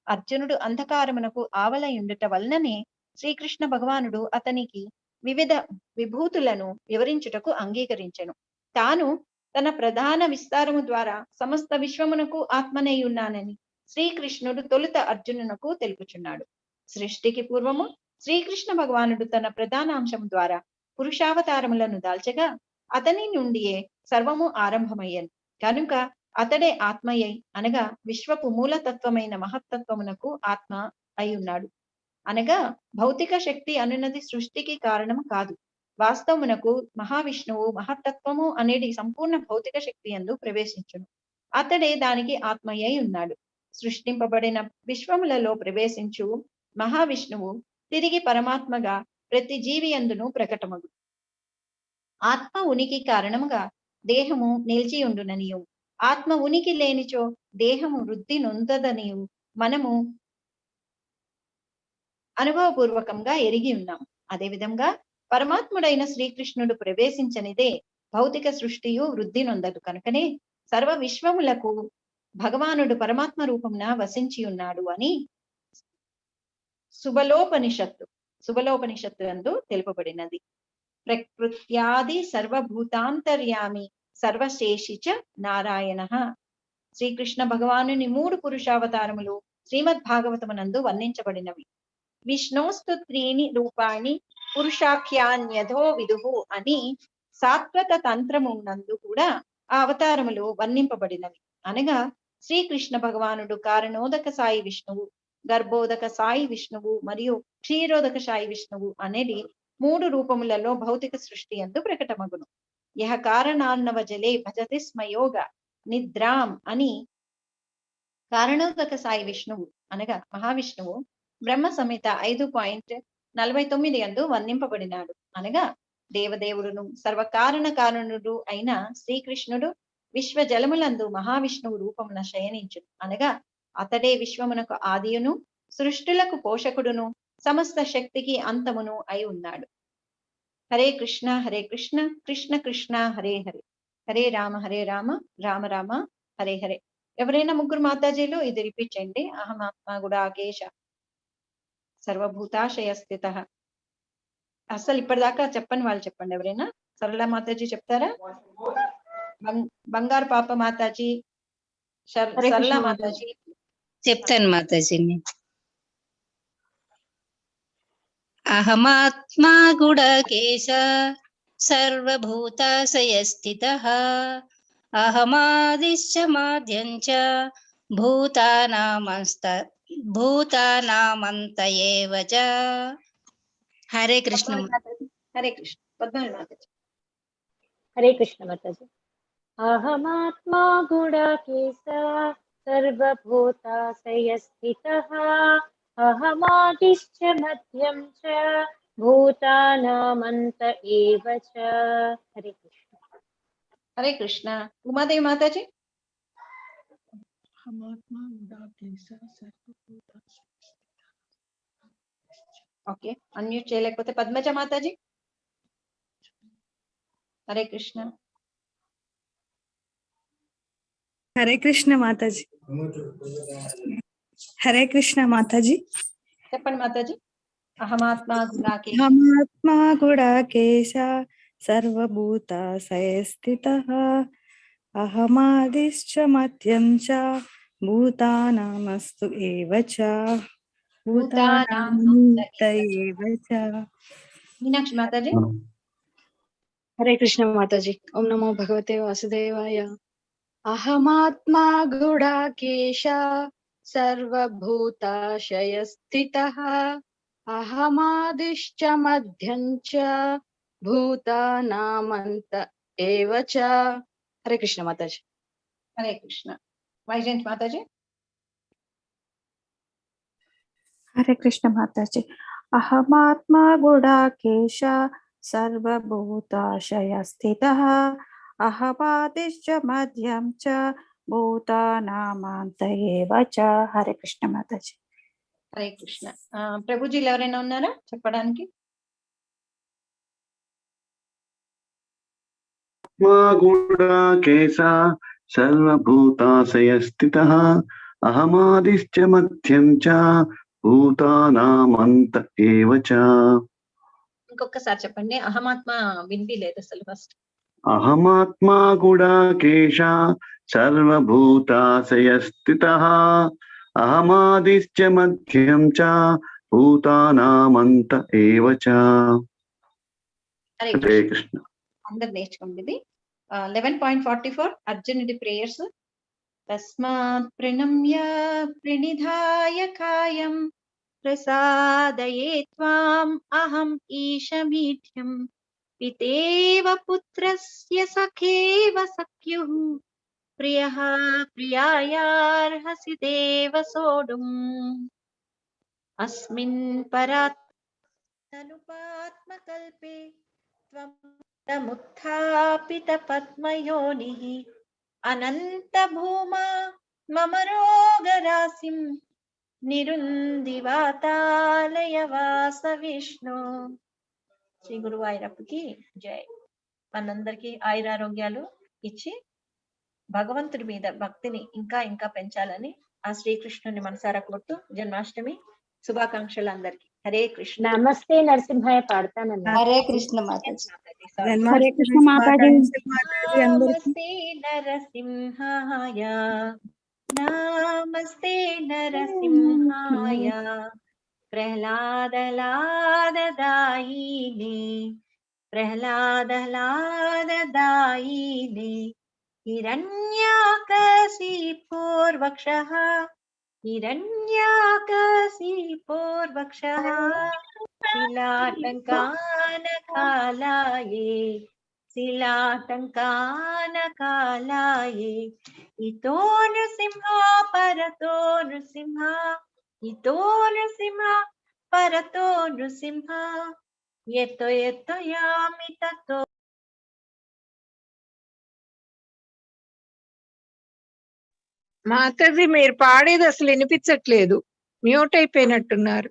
అర్జునుడు అంధకారమునకు ఆవలయుండుట వలననే శ్రీకృష్ణ భగవానుడు అతనికి వివిధ విభూతులను వివరించుటకు అంగీకరించెను. తాను తన ప్రధాన విస్తారము ద్వారా సమస్త విశ్వమునకు ఆత్మనై ఉన్నానని శ్రీకృష్ణుడు తొలుత అర్జునునకు తెలుపుచున్నాడు. సృష్టికి పూర్వము శ్రీకృష్ణ భగవానుడు తన ప్రధానాంశం ద్వారా పురుషావతారములను దాల్చగా అతని నుండియే సర్వము ఆరంభమయ్యను. కనుక అతడే ఆత్మయ్యై, అనగా విశ్వపు మూలతత్వమైన మహత్తత్వమునకు ఆత్మ అయి ఉన్నాడు. అనగా భౌతిక శక్తి అనున్నది సృష్టికి కారణము కాదు. వాస్తవమునకు మహావిష్ణువు మహత్తత్వము అనేది సంపూర్ణ భౌతిక శక్తి యందు ప్రవేశించును. అతడే దానికి ఆత్మయ్యై ఉన్నాడు. సృష్టింపబడిన విశ్వములలో ప్రవేశించు మహావిష్ణువు తిరిగి పరమాత్మగా ప్రతి జీవి యందును ప్రకటమగు. ఆత్మ ఉనికి కారణముగా దేహము నిలిచి ఉండుననియు, ఆత్మ ఉనికి లేనిచో దేహము వృద్ధి నొందదనియు మనము అనుభవపూర్వకంగా ఎరిగి ఉన్నాం. అదేవిధంగా పరమాత్ముడైన శ్రీకృష్ణుడు ప్రవేశించనిదే భౌతిక సృష్టియు వృద్ధి నొందదు. కనుకనే సర్వ విశ్వములకు భగవానుడు పరమాత్మ రూపమున వసించి ఉన్నాడు అని శుభలోపనిషత్తు అందు తెలుపబడినది. ప్రకృత్యాది సర్వభూతాంతర్యామి సర్వశేషిచ నారాయణ. శ్రీకృష్ణ భగవానుని 3 పురుషావతారములు శ్రీమద్ భాగవతమునందు వర్ణించబడినవి. విష్ణోస్తు 3 రూపాణి పురుషాఖ్యాన్యధో విదుహు అని సాత్వత తంత్రము నందు కూడా ఆ అవతారములు వర్ణింపబడినవి. అనగా శ్రీకృష్ణ భగవానుడు కారణోదక సాయి విష్ణువు, గర్భోదక సాయి విష్ణువు మరియు క్షీరోదక సాయి విష్ణువు అనేది 3 రూపములలో భౌతిక సృష్టి యందు ప్రకటమగును. యహ కారణార్ణవ జలే భజతి స్మయోగ నిద్రాం అని కారణోదక సాయి విష్ణువు అనగా మహావిష్ణువు బ్రహ్మ సంహిత 5.49 యందు వర్ణింపబడినాడు. అనగా దేవదేవుడును సర్వకారణ కారణుడు అయిన శ్రీకృష్ణుడు విశ్వ జలములందు మహావిష్ణువు రూపమున శయనించును. అనగా అతడే విశ్వమునకు ఆదియును సృష్టులకు పోషకుడును సమస్త శక్తికి అంతమును అయి ఉన్నాడు. హరే కృష్ణ కృష్ణ కృష్ణ హరే హరే, హరే రామ రామ రామ హరే హరే. ఎవరైనా ముగ్గురు మాతాజీలు ఇది రిపీట్ చేయండి. అహమాత్మ గుడాకేశ సర్వభూతాశయ స్థిత. అసలు ఇప్పటిదాకా చెప్పని వాళ్ళు చెప్పండి. ఎవరైనా సరళ మాతాజీ చెప్తారా? బంగారు పాప మాతాజీ, సరళ మాతాజీ చెప్తాను మాతాజీని. అహమాత్మా గుడాకేశ సర్వభూతాశయ స్థితః అహమాదిశ్చ మాద్యంచ భూతానామంత ఏవ చ. హరే కృష్ణ. హరే కృష్ణ. పద్మావతి మాతాజీ. हरे कृष्ण माताजी। अहमात्मा गुडाकेश सर्वभूताशय स्थितः अहमादिश्च मध्यं च भूतानामन्त एव च। हरे कृष्ण। हरे कृष्ण। उमादेवी माताजी। ఓకే, అన్మ్యూట్ చేయలేకపోతే పద్మజ మాతాజీ. హరే కృష్ణ. హరే కృష్ణ మాతాజీ. హరే కృష్ణ మాతాజీ. చెప్పండి మాతాజీ. అహమాత్మా గుడాకేశ అహమాత్మా గుడాకేశ సర్వభూతాశయ స్థితః అహమాదిశ్చ మధ్యం చ భూతానామస్తు ఏవ చ భూతానామంత ఏవ చ. మీనాక్షి మాతాజీ. హరే కృష్ణ మాతాజీ. ఓం నమో భగవతే వాసుదేవాయ. అహమాత్మా గుడాకేశ సర్వభూతాశయ స్థితః అహమాదిశ్చ మధ్యం చ భూతానామంత ఏవ చ. హరే కృష్ణ మాతాజీ. హరే కృష్ణ. వైజయంతి మాతాజీ. హరే కృష్ణ మాతాజీ. అహమాత్మా గుడాకేశ సర్వభూతాశయ స్థితః అహమాదిశ్చ మధ్యం చ భూతానామంత ఏవ చ. హరే కృష్ణ మాతాజీ. హరే కృష్ణ. ప్రభుజీలు ఎవరైనా ఉన్నారా చెప్పడానికి? గుడాకేశ సర్వభూతాశయ స్థితః అహమాదిశ్చ మధ్యం చ భూతానామంత ఏవ చ. ఇంకొకసారి చెప్పండి. అహమాత్మ వినిపిలేదు అసలు ఫస్ట్. అహమాత్మా గుడాకేశ సర్వభూతాశయ స్థితః అహమాదిశ్చ మధ్యం చ భూతానామంత ఏవ చ. హరే హరే కృష్ణ. అందరు నేర్చుకోండి ఇది. 11.44 అర్జునుడి ప్రేయర్స్. తస్మాత్ ప్రణమ్య ప్రణిధాయ కాయం ప్రసాదయే త్వాం అహం ఈశమీఢ్యం పితేవ పుత్రస్య సఖేవ సఖ్యుః ప్రియః ప్రియాయార్హసి దేవ సోఢుం అస్మిన్ పరాత్మకల్పే త్వం ముత్థాపిత పద్మయోనిః అనంత భూమా మమ రోగరాశిం నిరుందివాతాలయ వాస విష్ణు. శ్రీ గురువాయూరప్పకి జై. మనందరికీ ఆయురారోగ్యాలు ఇచ్చి భగవంతుడి మీద భక్తిని ఇంకా ఇంకా పెంచాలని ఆ శ్రీకృష్ణుని మనసారా కోరుతూ జన్మాష్టమి శుభాకాంక్షలు అందరికి. హరే కృష్ణ. నమస్తే నరసింహాయ పాడతానన్నా. హరే కృష్ణ మాతాజీ. హరే కృష్ణ మాతాజీ. నమస్తే నరసింహాయ నమస్తే నరసింహాయ ప్రహ్లాదలాదదాయినే ప్రహ్లాదలాదదాయినే హిరణ్యాకశిపూర్వక్షః హిరణ్యాకశిపూర్వక్షః శిలాటంకానకాలాయే శిలాటంకానకాలాయే ఇతో నృసింహ పరతో నృసింహ ఇతో నృసింహ పరతో నృసింహ ఎతో ఎతో యామి తతో. మాతాజీ మీరు పాడేది అసలు వినిపించట్లేదు, మ్యూట్ అయిపోయినట్టున్నారు.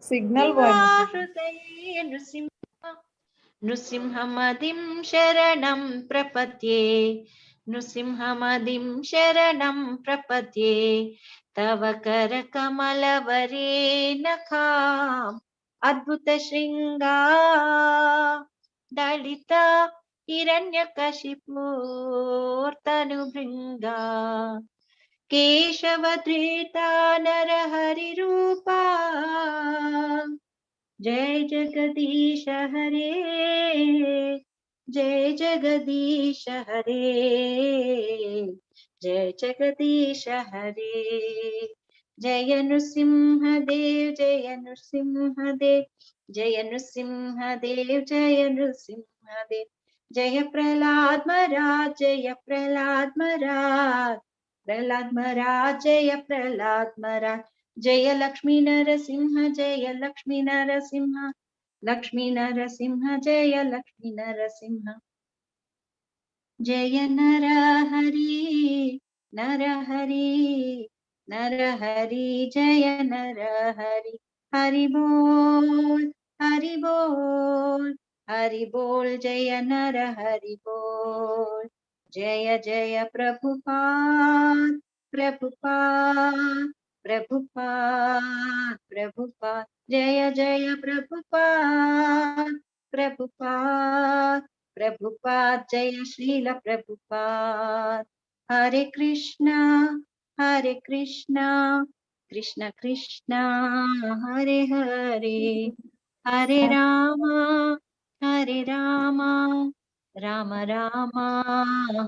సిగ్నల్ హృదయే నృసింహ నృసింహమదిం శరణం ప్రపద్యే నృసింహమదిం శరణం ప్రపద్యే తవ కర కమలవరే నఖాం అద్భుత శృంగా దళిత హిరణ్యకశిపూర్తను భృంగా కేశవధృతా నరహరి రూపా జయ జగదీశ హరే జయ జగదీశ హరే జయ జగదీశ హరే. జయ నృసింహదేవ్ జయ నృసింహదేవ్ జయ నృసింహదేవ్ జయ నృసింహదేవ్ जय प्रहलाद महाराज, जय प्रहलाद महाराज, प्रहलाद महाराज, जय प्रहलाद महाराज, जय लक्ष्मी नरसिंह, जय लक्ष्मी नरसिंह, लक्ष्मी नरसिंह, जय लक्ष्मी नरसिंह, जय नर हरि, नर हरि, नर हरि, जय नर हरि, हरि बोल, हरि बोल, हरि बोल, जय नर हरि बोल, जय जय प्रभुपाद, प्रभुपाद, प्रभुपाद, प्रभुपाद, जय जय प्रभुपाद, प्रभुपाद, प्रभुपाद, जय श्रील प्रभुपाद, हरे कृष्णा, हरे कृष्णा, कृष्ण कृष्णा, हरे हरे, हरे रामा, हरे रामा, राम रामा,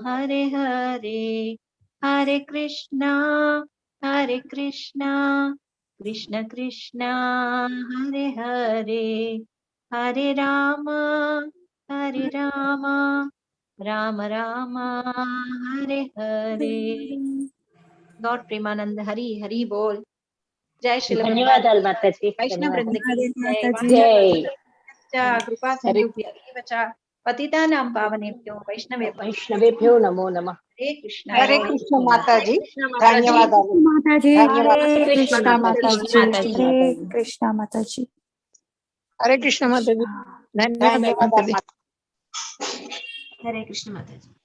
हरे हरे, हरे कृष्णा, कृष्ण कृष्णा, हरे हरे, हरे रामा, राम रामा, हरे हरे। गॉड प्रेमानंद हरि हरि बोल। जय श्री ధన్యవాదాలు మాతాజీ, वैष्णव वृंद की ధన్యవాదాలు. जय। జై कृपा सिंधुभ्यः एव च पतितानां पावनेभ्यो వైష్ణవేభ్యో నమో నమః. हरे कृष्ण, हरे कृष्ण माताजी, कृष्ण माताजी। ధన్యవాదాలు. माताजी, ధన్యవాదాలు. हरे కృష్ణ कृष्णा మాతాజీ. माताजी, हरे कृष्णा माताजी, हरे कृष्ण माताजी, धन्यवादाలు ధన్యవాదాలు माताजी। माताजी। हरे कृष्ण माताजी।